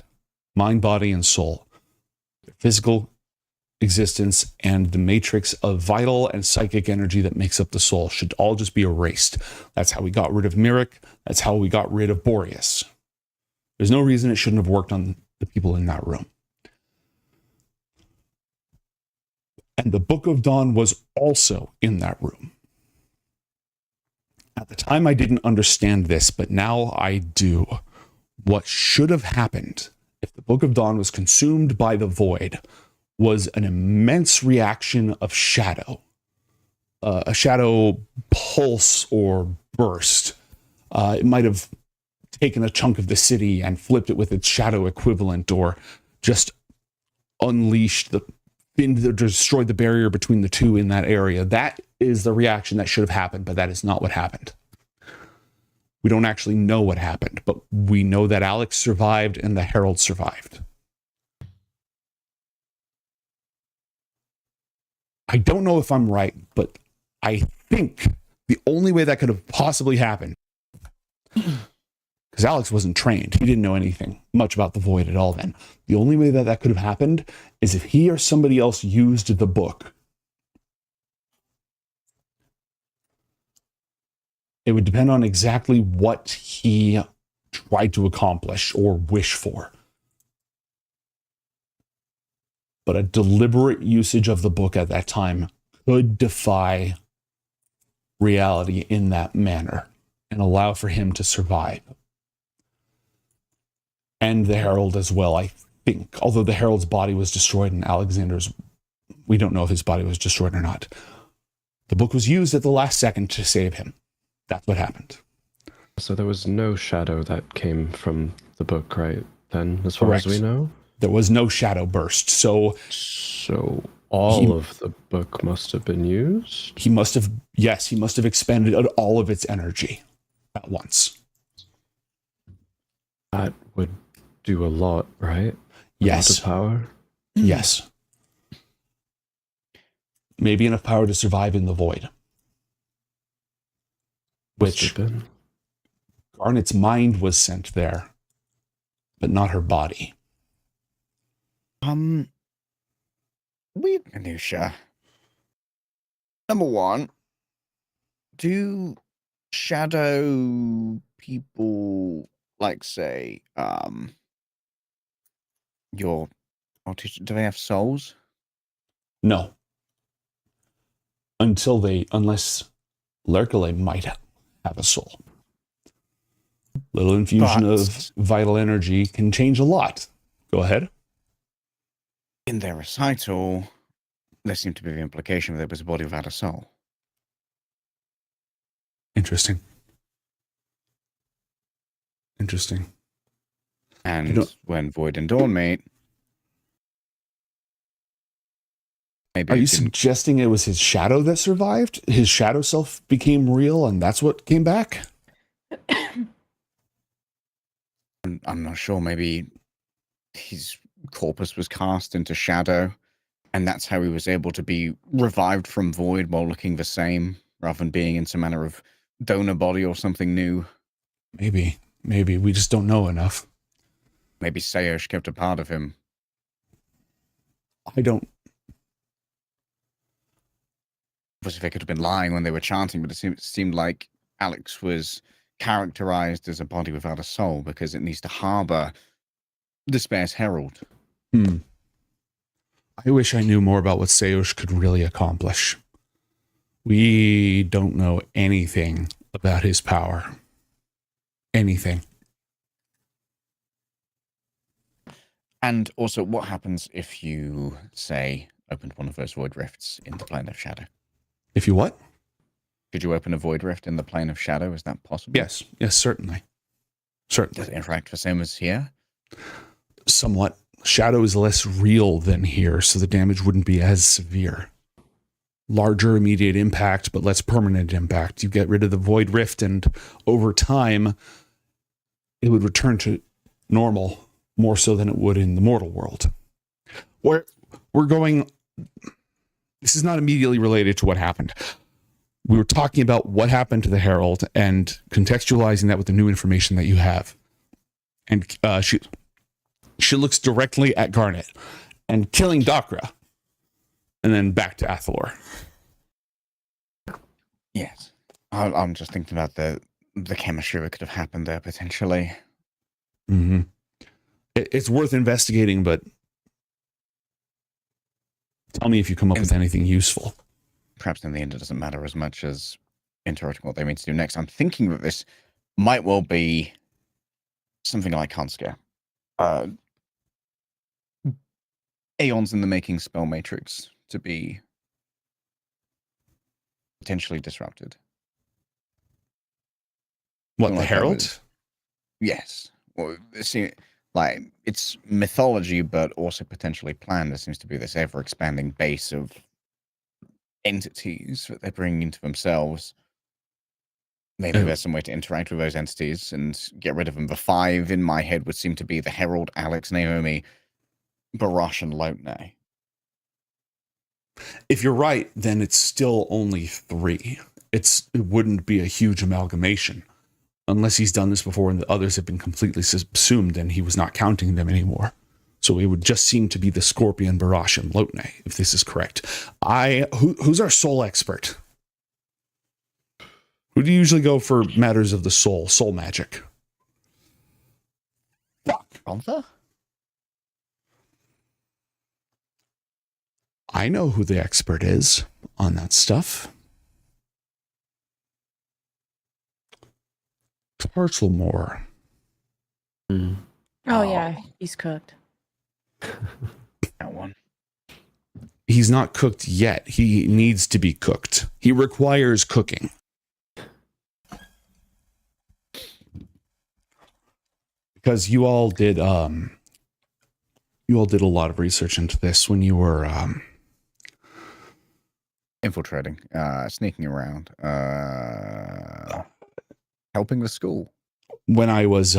Mind, body, and soul. Their physical existence and the matrix of vital and psychic energy that makes up the soul should all just be erased. That's how we got rid of Myrick. That's how we got rid of Boreas. There's no reason it shouldn't have worked on the people in that room. And the Book of Dawn was also in that room. At the time, I didn't understand this, but now I do. What should have happened if the Book of Dawn was consumed by the void was an immense reaction of shadow. A shadow pulse or burst. It might have taken a chunk of the city and flipped it with its shadow equivalent, or just unleashed destroyed the barrier between the two in that area. That is the reaction that should have happened, but that is not what happened. We don't actually know what happened, but we know that Alex survived and the Herald survived. I don't know if I'm right, but I think the only way that could have possibly happened, because Alex wasn't trained, he didn't know anything much about the void at all then. The only way that could have happened is if he or somebody else used the book. It would depend on exactly what he tried to accomplish or wish for. But a deliberate usage of the book at that time could defy reality in that manner and allow for him to survive. And the Herald as well, I think. Although the Herald's body was destroyed and Alexander's, we don't know if his body was destroyed or not. The book was used at the last second to save him. That's what happened. So there was no shadow that came from the book, right? Then, as far as we know? There was no shadow burst. So all of the book must have been used? He must have expended all of its energy at once. That would do a lot, right? Yes. A lot of power? Yes. Maybe enough power to survive in the void. Which Garnet's mind was sent there, but not her body. Weird minutia. Number one, do shadow people, like, say, do they have souls? No. Unless Lerkele might have a soul. Little infusion of vital energy can change a lot. Go ahead. In their recital, there seemed to be the implication that there was a body without a soul. Interesting. And when Void and Dawn meet, Maybe Are it you didn't- suggesting it was his shadow that survived? His shadow self became real, and that's what came back? I'm not sure. Maybe his corpus was cast into shadow, and that's how he was able to be revived from void while looking the same, rather than being in some manner of donor body or something new. Maybe we just don't know enough. Maybe Sayosh kept a part of him. I don't. Obviously, they could have been lying when they were chanting, but it seemed like Alex was characterized as a body without a soul because it needs to harbor Despair's herald. I wish I knew more about what Sayosh could really accomplish. We don't know anything about his power. Anything. And also, what happens if you, say, opened one of those void rifts in the plane of shadow? If you what? Could you open a void rift in the plane of shadow? Is that possible? Yes, certainly. Certainly. Does it interact the same as here? Somewhat. Shadow is less real than here, so the damage wouldn't be as severe. Larger immediate impact, but less permanent impact. You get rid of the void rift, and over time, it would return to normal more so than it would in the mortal world. We're going. This is not immediately related to what happened. We were talking about what happened to the Herald and contextualizing that with the new information that you have. And she looks directly at Garnet and killing Dakra, and then back to Athalor. Yes. I'm just thinking about the chemistry that could have happened there potentially. Mm-hmm. It's worth investigating, but tell me if you come up with anything useful. Perhaps in the end it doesn't matter as much as interpreting what they mean to do next. I'm thinking that this might well be something like Hanska. Aeons in the making spell matrix to be potentially disrupted. What, Something the like that Herald? was- Yes. Well, see, like, it's mythology, but also potentially planned. There seems to be this ever-expanding base of entities that they're bringing into themselves. Maybe there's some way to interact with those entities and get rid of them. The 5 in my head would seem to be the Herald, Alex, Naomi, Barash, and Lotne. If you're right, then it's still only 3. It wouldn't be a huge amalgamation. Unless he's done this before and the others have been completely subsumed and he was not counting them anymore. So it would just seem to be the Scorpion, Barash, and Lotne, if this is correct. Who's our soul expert? Who do you usually go for matters of the soul magic? Fuck. Gunther? I know who the expert is on that stuff. Tartlemore. Oh yeah, he's cooked. That one. He's not cooked yet. He needs to be cooked. He requires cooking. Because you all did a lot of research into this when you were infiltrating, sneaking around, helping the school. When I was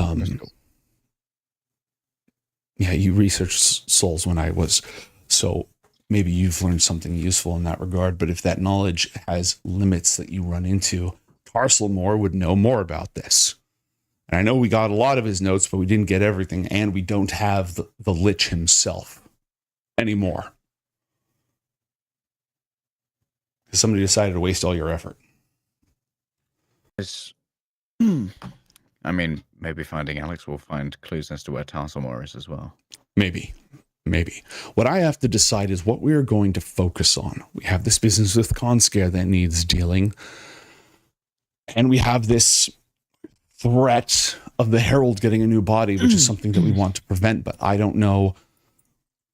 yeah, you researched souls when I was, so maybe you've learned something useful in that regard. But if that knowledge has limits that you run into, Tartlemore would know more about this. And I know we got a lot of his notes, but we didn't get everything, and we don't have the Lich himself anymore. Somebody decided to waste all your effort. I mean, maybe finding Alex will find clues as to where Tartlemore is as well. Maybe. What I have to decide is what we are going to focus on. We have this business with Conscare that needs dealing. And we have this threat of the Herald getting a new body, which is something that we want to prevent, but I don't know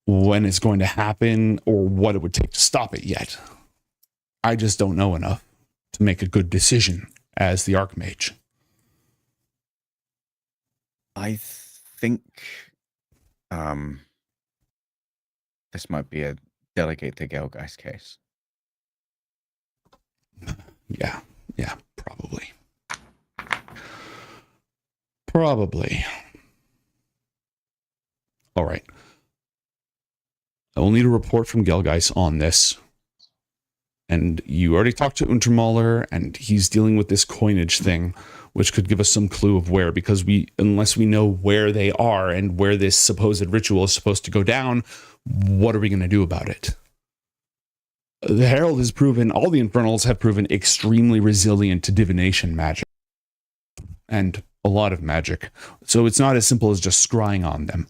when it's going to happen or what it would take to stop it yet. I just don't know enough to make a good decision as the Archmage. I think this might be a delegate the Gelgeist case. Yeah, probably. Probably. All right. I will need a report from Gelgeist on this. And you already talked to Untermaler, and he's dealing with this coinage thing, which could give us some clue of where, because unless we know where they are and where this supposed ritual is supposed to go down, what are we going to do about it? The Herald has proven, all the Infernals have proven extremely resilient to divination magic. And a lot of magic. So it's not as simple as just scrying on them.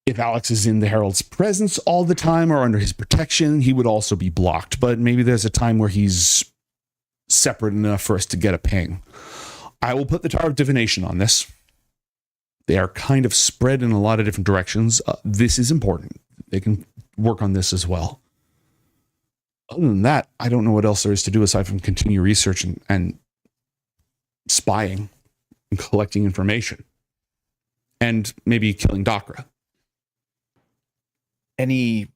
If Alex is in the Herald's presence all the time or under his protection, he would also be blocked. But maybe there's a time where he's separate enough for us to get a ping. I will put the Tower of Divination on this. They are kind of spread in a lot of different directions. This is important. They can work on this as well. Other than that, I don't know what else there is to do aside from continue research and spying and collecting information. And maybe killing Dakra. Any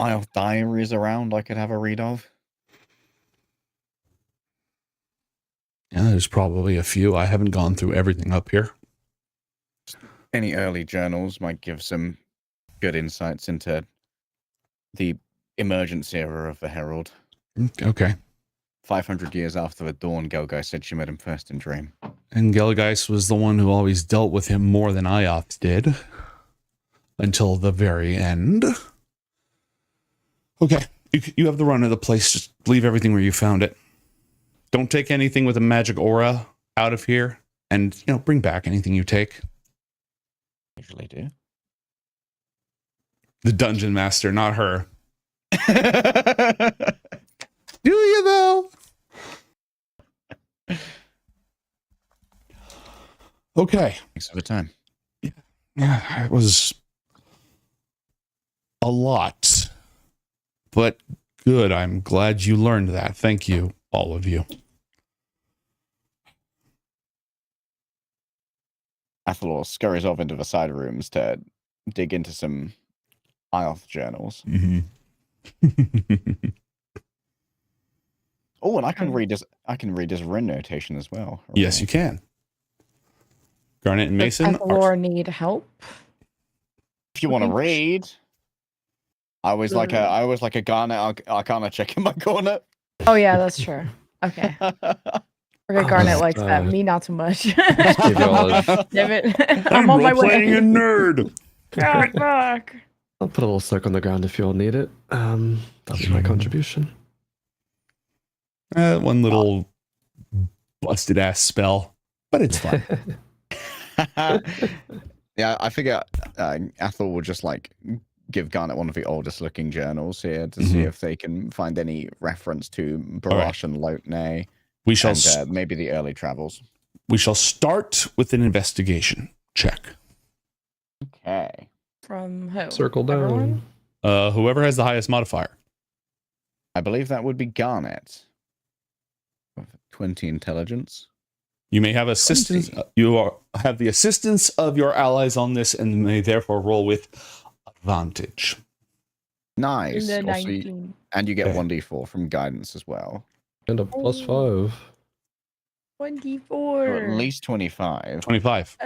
Ioth diaries around I could have a read of? Yeah, there's probably a few. I haven't gone through everything up here. Any early journals might give some good insights into the emergence era of the Herald. Okay. 500 years after the dawn, Gelgeist said she met him first in dream. And Gelgeist was the one who always dealt with him more than Ioth did. Until the very end. Okay, you have the run of the place. Just leave everything where you found it. Don't take anything with a magic aura out of here. And, bring back anything you take. Usually do. The dungeon master, not her. Do you, though? Okay. Thanks for the time. Yeah, it was a lot, but good. I'm glad you learned that. Thank you, all of you. Athalor scurries off into the side rooms to dig into some Ioth journals. Mm-hmm. Oh, and I can read his rune notation as well. Yes, you can. Garnet and Mason. Does Athalor need help? If you want to read, I always like a Garnet Arcana check in my corner. Oh yeah, that's true. Okay. Okay, Garnet likes that. Me, not so much. Damn it. I'm on my way. Playing a nerd. God, fuck. I'll put a little soak on the ground if you all need it. That'll be my contribution. One little busted ass spell, but it's fine. Yeah, I figure Athel will just give Garnet one of the oldest looking journals here to see if they can find any reference to Barash and Lotnay. We shall maybe the early travels. We shall start with an investigation check. Okay. From who? Circle down. Everyone? Whoever has the highest modifier. I believe that would be Garnet. 20 intelligence. You may have assistance. Have the assistance of your allies on this, and may therefore roll with advantage. Nice. The Also, 19. and you get 1d4 from guidance as well. And a +5. 24. Or at least 25. 25.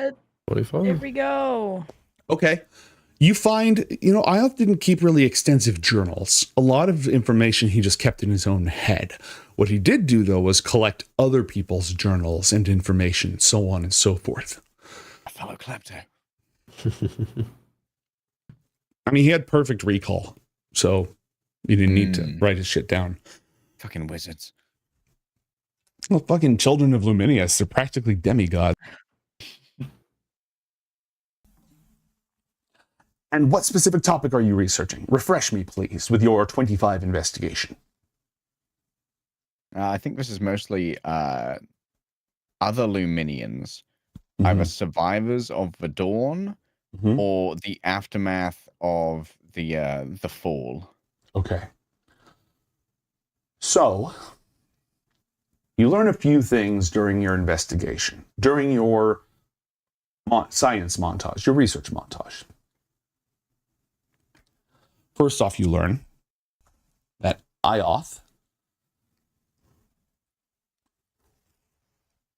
25. There we go. Okay. You find, Ioth didn't keep really extensive journals. A lot of information he just kept in his own head. What he did do, though, was collect other people's journals and information, so on and so forth. A fellow klepto. I mean, he had perfect recall, so he didn't need to write his shit down. Fucking wizards. Well, fucking children of Luminius, they're practically demigods. And what specific topic are you researching? Refresh me, please, with your 25 investigation. I think this is mostly other Luminians, either survivors of the dawn or the aftermath of the fall. Okay. So, you learn a few things during your investigation, during your science montage, your research montage. First off, you learn that Ioth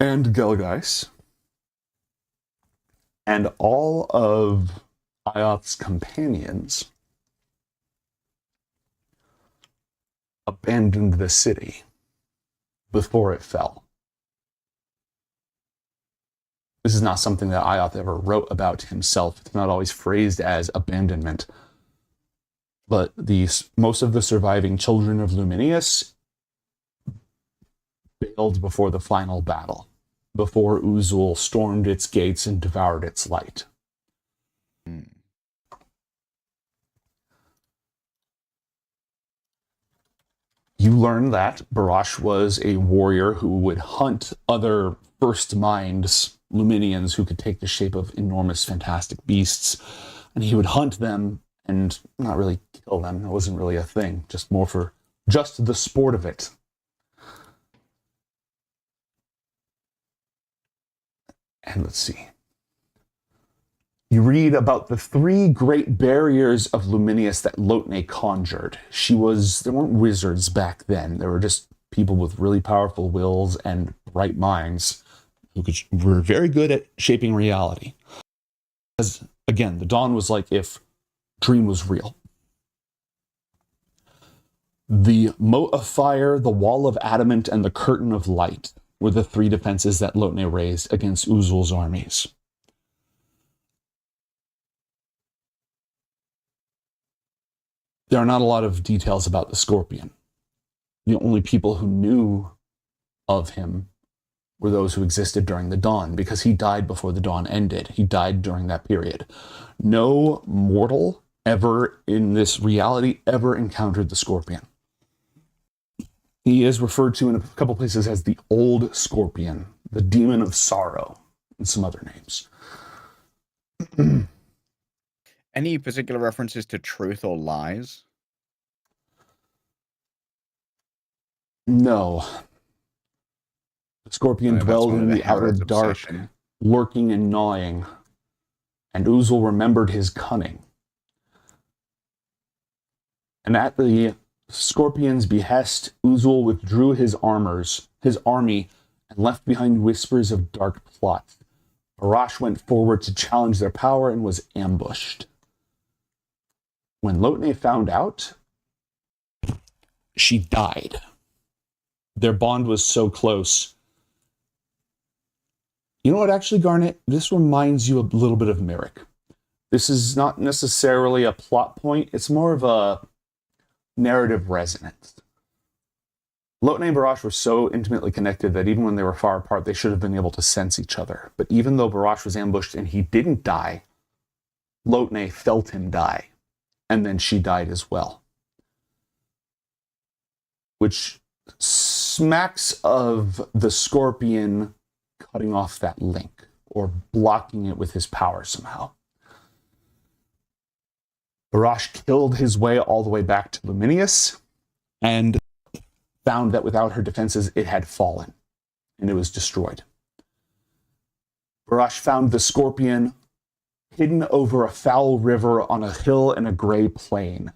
and Gelgeis and all of Ioth's companions abandoned the city before it fell. This is not something that Ioth ever wrote about himself. It's not always phrased as abandonment. But most of the surviving children of Luminius bailed before the final battle, before Uzul stormed its gates and devoured its light. You learn that Barash was a warrior who would hunt other first minds, Luminians, who could take the shape of enormous, fantastic beasts, and he would hunt them and not really kill them. It wasn't really a thing, just more for just the sport of it. And let's see. You read about the 3 great barriers of Luminius that Lotne conjured. There weren't wizards back then. There were just people with really powerful wills and bright minds who were very good at shaping reality. As, again, the dawn was like if dream was real. The moat of fire, the wall of adamant, and the curtain of light were the 3 defenses that Lotne raised against Uzul's armies. There are not a lot of details about the Scorpion. The only people who knew of him were those who existed during the dawn, because he died before the dawn ended. He died during that period. No mortal ever in this reality ever encountered the Scorpion. He is referred to in a couple places as the Old Scorpion, the Demon of Sorrow, and some other names. Any particular references to truth or lies? No. The Scorpion dwelled in the outer dark, lurking and gnawing, and Uzul remembered his cunning. And at the Scorpion's behest, Uzul withdrew his army, and left behind whispers of dark plots. Barash went forward to challenge their power and was ambushed. When Lotne found out, she died. Their bond was so close. You know what, actually, Garnet? This reminds you a little bit of Merrick. This is not necessarily a plot point. It's more of a narrative resonance. Lotne and Barash were so intimately connected that even when they were far apart, they should have been able to sense each other. But even though Barash was ambushed and he didn't die, Lotne felt him die. And then she died as well. Which smacks of the Scorpion cutting off that link or blocking it with his power somehow. Barash killed his way all the way back to Luminius and found that without her defenses, it had fallen and it was destroyed. Barash found the Scorpion hidden over a foul river on a hill in a gray plain,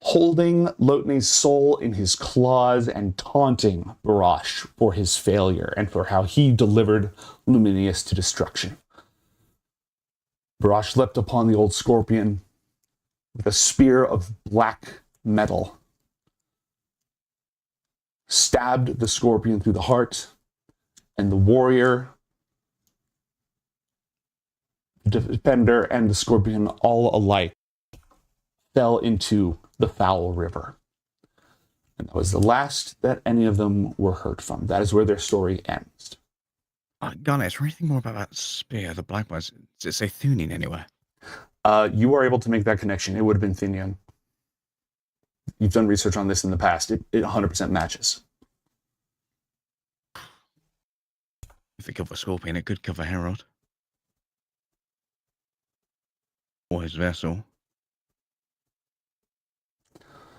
holding Lotne's soul in his claws and taunting Barash for his failure and for how he delivered Luminius to destruction. Barash leapt upon the old Scorpion with a spear of black metal, stabbed the Scorpion through the heart, and the warrior, defender, and the Scorpion all alike fell into the foul river. And that was the last that any of them were heard from. That is where their story ends. Garnet, is there anything more about that spear, the black ones? Does it say Thunin anywhere? You are able to make that connection. It would have been Thinian. You've done research on this in the past. It 100% matches. If it cover Scorpion, it could cover Herald. Or his vessel.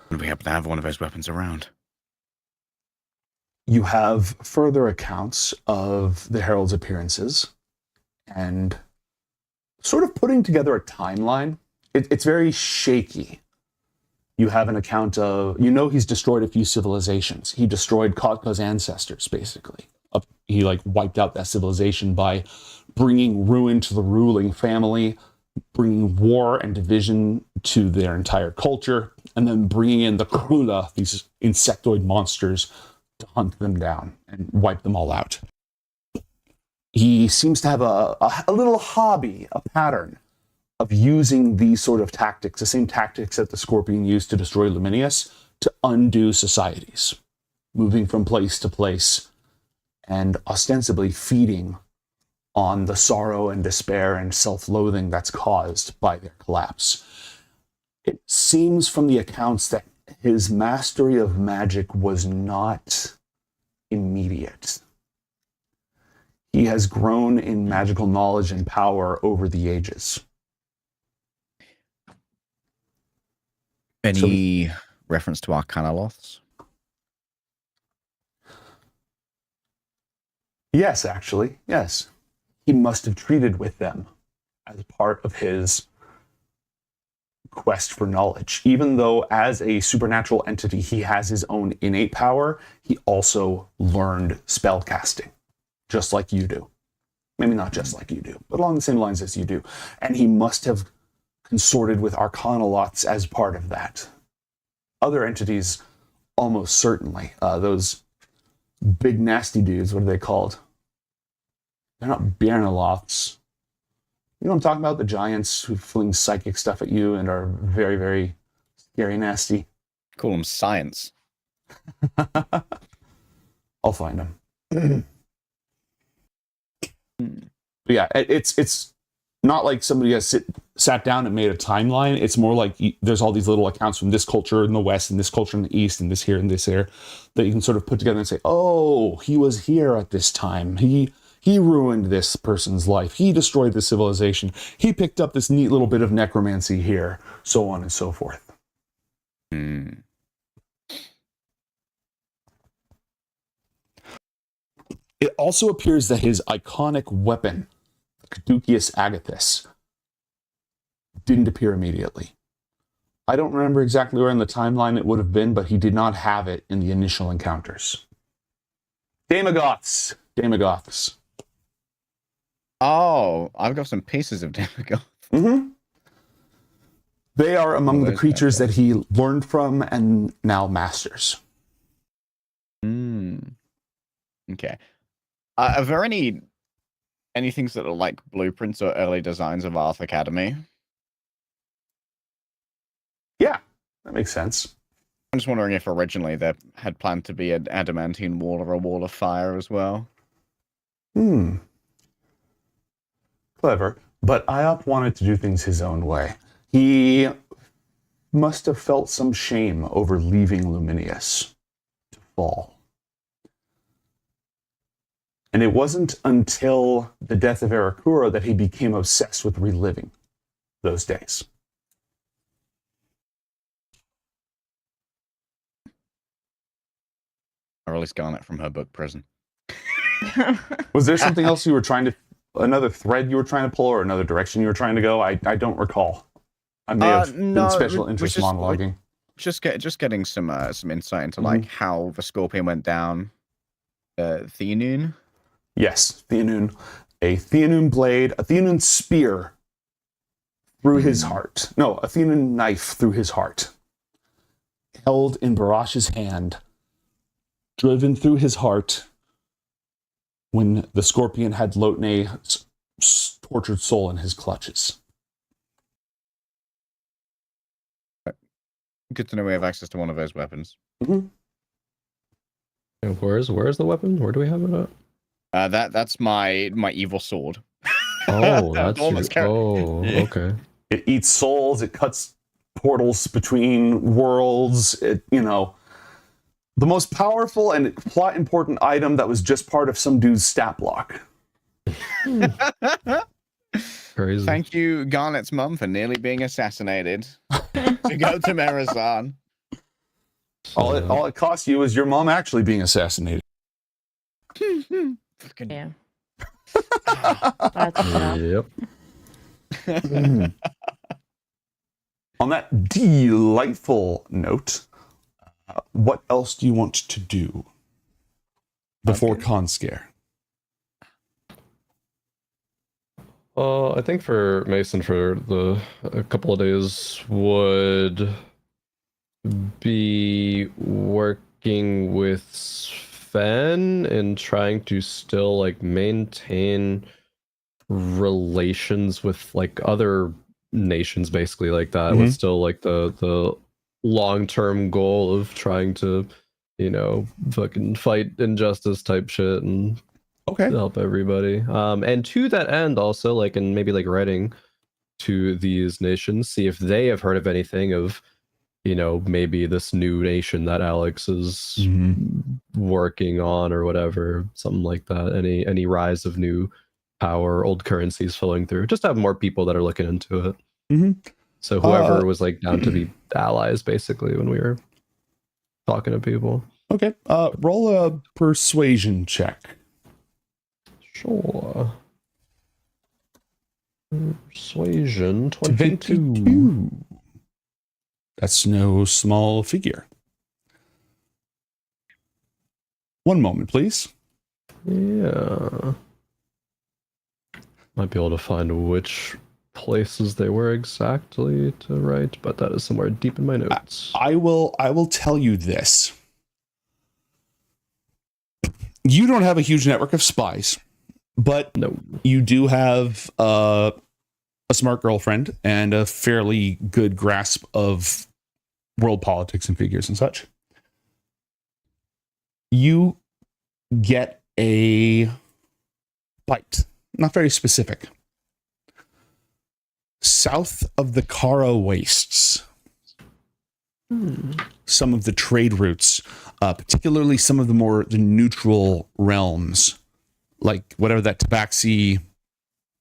And we happen to have one of those weapons around. You have further accounts of the Herald's appearances and sort of putting together a timeline it's very shaky. You have an account of, he's destroyed a few civilizations. He destroyed Kotka's ancestors, basically. He like wiped out that civilization by bringing ruin to the ruling family, bringing war and division to their entire culture, and then bringing in the Krula, these insectoid monsters, to hunt them down and wipe them all out. He seems to have a little hobby, a pattern of using these sort of tactics, the same tactics that the Scorpion used to destroy Luminius, to undo societies, moving from place to place and ostensibly feeding on the sorrow and despair and self-loathing that's caused by their collapse. It seems from the accounts that his mastery of magic was not immediate. He has grown in magical knowledge and power over the ages. Any reference to Arcanoloths? Yes, actually, yes. He must have treated with them as part of his quest for knowledge. Even though as a supernatural entity, he has his own innate power, he also learned spell casting, just like you do. Maybe not just like you do, but along the same lines as you do. And he must have consorted with Arcanoloths as part of that. Other entities, almost certainly. Those big nasty dudes, what are they called? They're not Bjarnoloths. You know what I'm talking about? The giants who fling psychic stuff at you and are very, very scary nasty. Call them science. I'll find them. But yeah, it's not like somebody has sat down and made a timeline. It's more like there's all these little accounts from this culture in the West and this culture in the East and this here and this there that you can sort of put together and say, oh, he was here at this time. He ruined this person's life. He destroyed the civilization. He picked up this neat little bit of necromancy here, so on and so forth. Mm. It also appears that his iconic weapon, Caduceus Agathis, didn't appear immediately. I don't remember exactly where in the timeline it would have been, but he did not have it in the initial encounters. Daemogoths. Oh, I've got some pieces of Daemogoth. Mm-hmm. They are among the creatures that he learned from and now masters. Okay. Are there any things that are like blueprints or early designs of Ioth Academy? Yeah, that makes sense. I'm just wondering if originally there had planned to be an adamantine wall or a wall of fire as well. Clever. But Ioth wanted to do things his own way. He must have felt some shame over leaving Luminius to fall. And it wasn't until the death of Arakura that he became obsessed with reliving those days. I released Garnet from her book Prison. Was there something else you were trying to, another thread you were trying to pull, or another direction you were trying to go? I don't recall. I may have been special interest monologuing. Just getting some insight into like how the Scorpion went down. Theanun? Yes, Theanun. A Theanun blade, a Theanun spear through his heart. No, a Theanun knife through his heart. Held in Barash's hand, driven through his heart when the Scorpion had Lotne's tortured soul in his clutches. Good to know we have access to one of those weapons. And where's the weapon? Where do we have it at? That's my evil sword. Oh, that's okay. It eats souls. It cuts portals between worlds. The most powerful and plot important item that was just part of some dude's stat block. Crazy. Thank you, Garnet's mum, for nearly being assassinated to go to Marazan. All it cost you is your mom actually being assassinated. Yeah. That's enough. Yep. On that delightful note, what else do you want to do before con scare? I think for Mason, for a couple of days would be working with Sven and trying to still like maintain relations with like other nations, basically like that, with still like the long-term goal of trying to, you know, fucking fight injustice type shit and help everybody. And to that end, also like, and maybe like writing to these nations, see if they have heard of anything of, you know, maybe this new nation that Alex is working on or whatever, something like that. Any rise of new power, old currencies flowing through. Just have more people that are looking into it. So whoever was like down to be allies, basically, when we were talking to people. Okay. Roll a persuasion check. Sure. Persuasion 22. That's no small figure. One moment, please. Yeah. Might be able to find which places they were exactly to write, but that is somewhere deep in my notes. I will tell you this. You don't have a huge network of spies, but you do have a smart girlfriend and a fairly good grasp of world politics and figures and such. You get a bite, not very specific. South of the Kara Wastes, some of the trade routes, particularly some of the neutral realms, like whatever that Tabaxi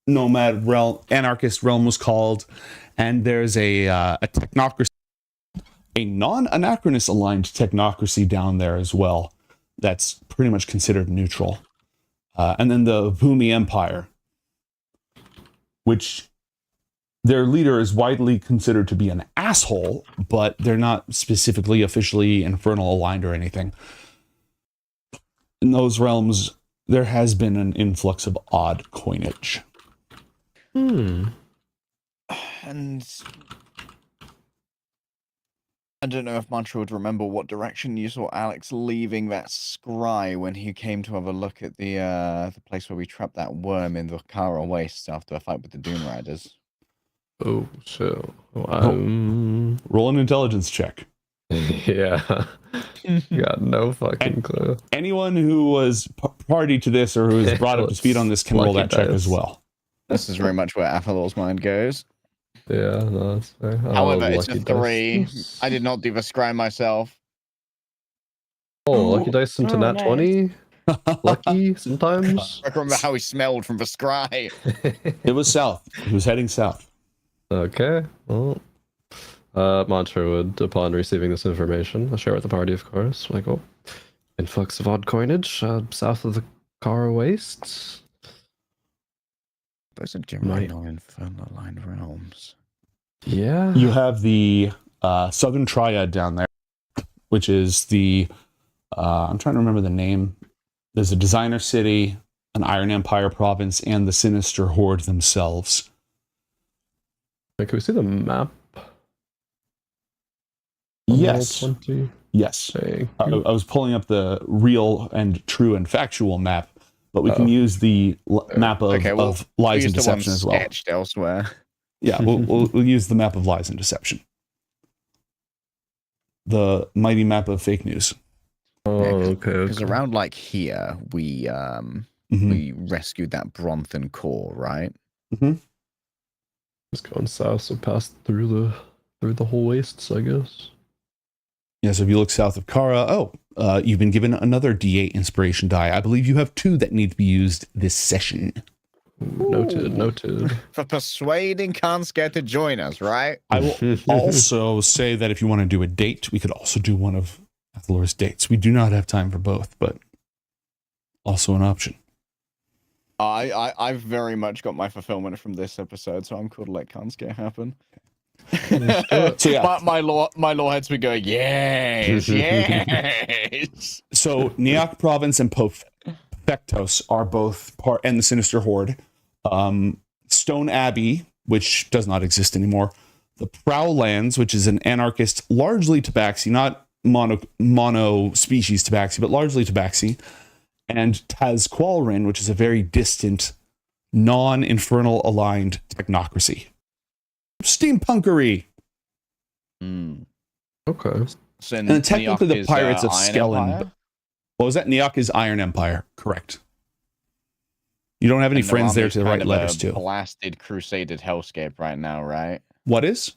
nomad realm, anarchist realm was called, and there's a technocracy, a non-anachronist aligned technocracy down there as well. That's pretty much considered neutral, and then the Vumi Empire, which their leader is widely considered to be an asshole, but they're not specifically officially infernal aligned or anything. In those realms, there has been an influx of odd coinage. And I don't know if Mantra would remember what direction you saw Alex leaving that scry when he came to have a look at the place where we trapped that worm in the Kara Wastes after a fight with the Doom Riders. Oh, so roll an intelligence check. Yeah. Got no fucking clue. Anyone who was party to this or who is brought up to speed on this can roll that check as well. This is very much where Athalor's mind goes. Yeah, no, that's fair. However, it's a 3. I did not do the scry myself. Oh, lucky dice into nat nice. 20. Lucky sometimes. I remember how he smelled from the scry. It was south. He was heading south. Okay. Well, Mantra would, upon receiving this information, I'll share with the party, of course. Like, oh, influx of odd coinage south of the Kara Wastes. Those are generally non-infernal aligned realms. Yeah. You have the Southern Triad down there, which is the I'm trying to remember the name. There's a Designer City, an Iron Empire province, and the Sinister Horde themselves. Can we see the map? Yes. 20? Yes. I was pulling up the real and true and factual map, but we can use the map of lies and deception as well. Sketched elsewhere. Yeah, we'll use the map of lies and deception. The mighty map of fake news. Oh, okay. Because around like here, we rescued that Bronthan core, right? Just going south, so past through the whole wastes, I guess. Yeah, so if you look south of Kara, you've been given another D8 inspiration die. I believe you have 2 that need to be used this session. Noted. For persuading Kansker to join us, right? I will also say that if you want to do a date, we could also do one of Athalor's dates. We do not have time for both, but also an option. I've very much got my fulfillment from this episode, so I'm cool to let Kansker happen. So yeah, my law heads would go, yes, yes. So Neok Province and Pefectos are both part, and the Sinister Horde. Stone Abbey, which does not exist anymore. The Prowlands, which is an anarchist, largely tabaxi, not mono species tabaxi, but largely tabaxi. And Tazqualrin, which is a very distant, non-infernal aligned technocracy. Steampunkery. Okay. So And technically Neok the is, pirates of Iron Skellen. Empire? What was that? Neok is Iron Empire. Correct. You don't have any And friends there Naramu's to kind write of letters a to. Blasted, crusaded hellscape right now, right? What is?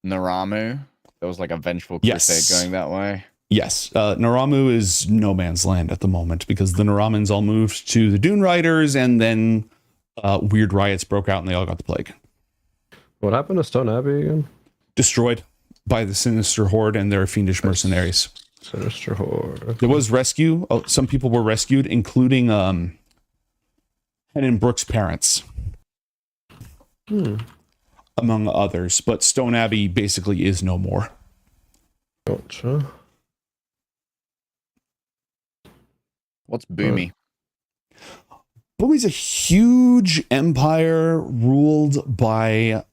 Naramu. There was like a vengeful Yes. crusade going that way. Yes, Naramu is no man's land at the moment because the Naramans all moved to the Dune Riders, and then weird riots broke out and they all got the plague. What happened to Stone Abbey again? Destroyed by the Sinister Horde and their fiendish mercenaries. Sinister Horde. There was rescue. Oh, some people were rescued, including Hennon Brooks' parents, among others. But Stone Abbey basically is no more. Gotcha. What's Boomy? Boomi's a huge empire ruled by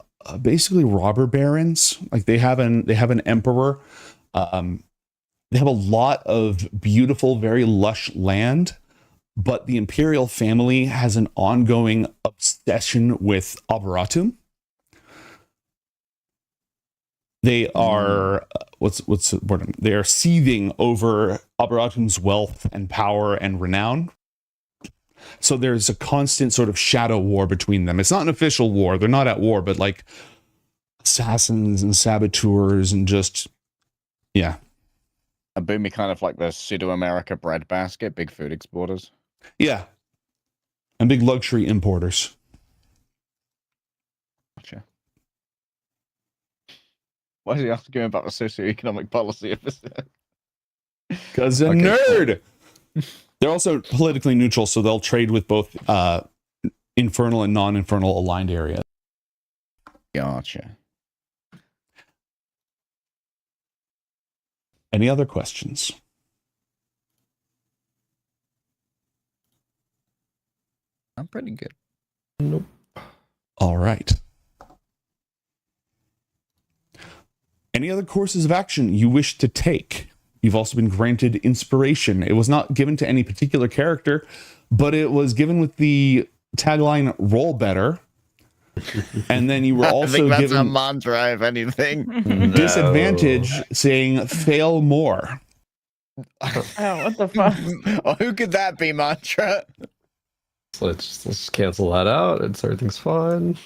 basically robber barons. Like they have an emperor. They have a lot of beautiful, very lush land, but the imperial family has an ongoing obsession with Arboretum. They are what's the word? They are seething over Arboretum's wealth and power and renown. So there's a constant sort of shadow war between them. It's not an official war. They're not at war, but like assassins and saboteurs and just, yeah. A Boomy kind of like the pseudo-America breadbasket, big food exporters. Yeah. And big luxury importers. Gotcha. Why is he asking about the socioeconomic policy of this? Because a nerd! They're also politically neutral, so they'll trade with both infernal and non-infernal aligned areas. Gotcha. Any other questions? I'm pretty good. Nope. All right. Any other courses of action you wish to take? You've also been granted inspiration. It was not given to any particular character, but it was given with the tagline "Roll Better." And then you were also I think that's given a mantra, if anything. disadvantage, saying "Fail more." Oh, what the fuck? Oh, who could that be, mantra? So let's cancel that out. It's everything's fine.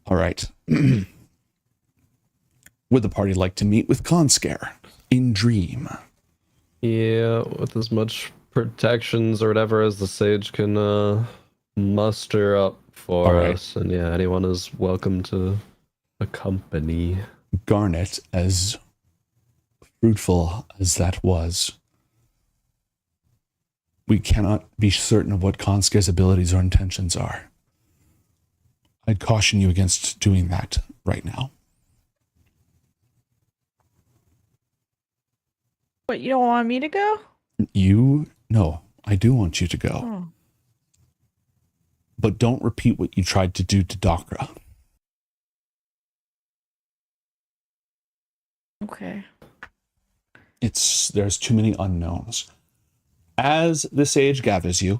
All right. Would the party like to meet with Conscare in Dream? Yeah, with as much protections or whatever as the sage can muster up for us. And yeah, anyone is welcome to accompany. Garnet, as fruitful as that was, we cannot be certain of what Conscare's abilities or intentions are. I'd caution you against doing that right now. What, you don't want me to go? No, I do want you to go. Oh. But don't repeat what you tried to do to Dakra. Okay. There's too many unknowns. As the sage gathers you,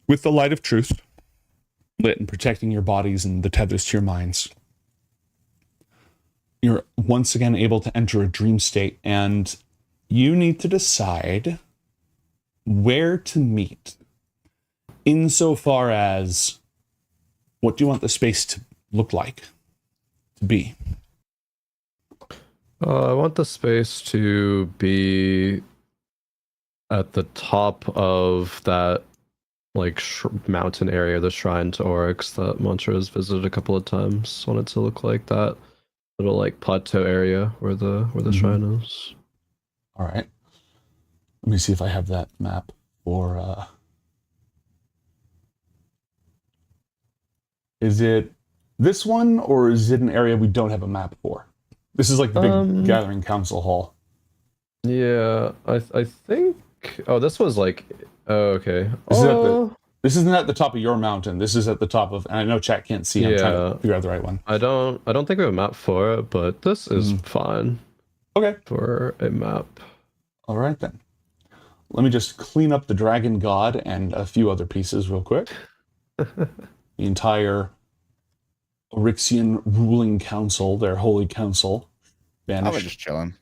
with the light of truth lit and protecting your bodies and the tethers to your minds, you're once again able to enter a dream state, and you need to decide where to meet insofar as what do you want the space to look like, to be. I want the space to be at the top of that like mountain area, the shrine to Oryx that Mantra has visited a couple of times. I want it to look like that little like plateau area where the shrine is. All right. Let me see if I have that map for Is it this one, or is it an area we don't have a map for? This is like the big gathering council hall. Yeah, I think. Oh, this was like. Oh, okay. This isn't at the top of your mountain. This is at the top of. And I know chat can't see. I'm trying to figure out the right one. I don't think we have a map for it, but this is fine. Okay. For a map. All right then. Let me just clean up the dragon god and a few other pieces real quick. The entire Orixian ruling council, their holy council, vanished. I was just chilling.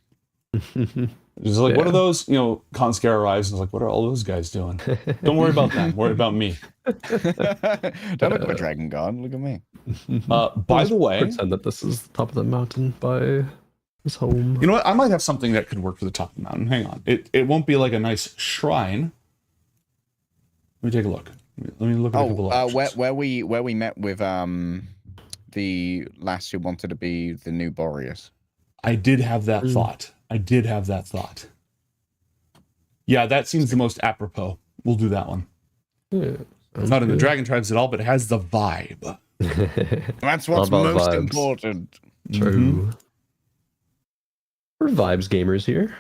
It's like, what are those? You know, Conscar arrives and is like, what are all those guys doing? Don't worry about them. Worry about me. Don't look at my dragon god. Look at me. By the way, pretend that this is the top of the mountain by his home. You know what? I might have something that could work for the top of the mountain. Hang on. It won't be like a nice shrine. Let me take a look. Let me look at a couple options. where we met with the lass who wanted to be the new Boreas. I did have that thought. Yeah, that seems the most apropos. We'll do that one. Yeah, it's not in the dragon tribes at all, but it has the vibe. That's what's most important. True. We're vibes gamers here.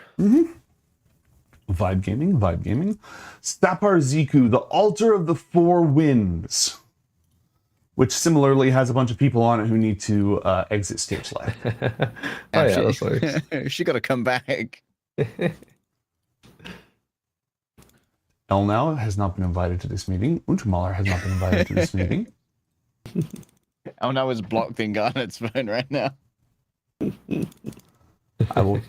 Vibe gaming. Sapar Ziku, the altar of the four winds, which similarly has a bunch of people on it who need to exit stage left. That works. She got to come back. Elnau has not been invited to this meeting. Untermaler has not been invited to this meeting. Elnau is blocked in Garnet's phone right now. I will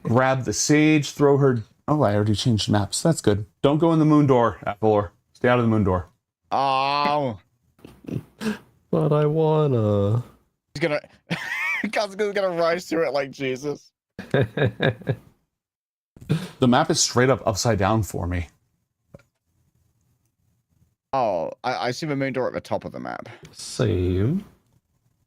grab the sage, throw her. Oh, I already changed maps. That's good. Don't go in the moon door, Apple. Stay out of the moon door. Oh. But I wanna. He's gonna. Kazaka's gonna rise to it like Jesus. The map is straight up upside down for me. Oh, I see the moon door at the top of the map. Same.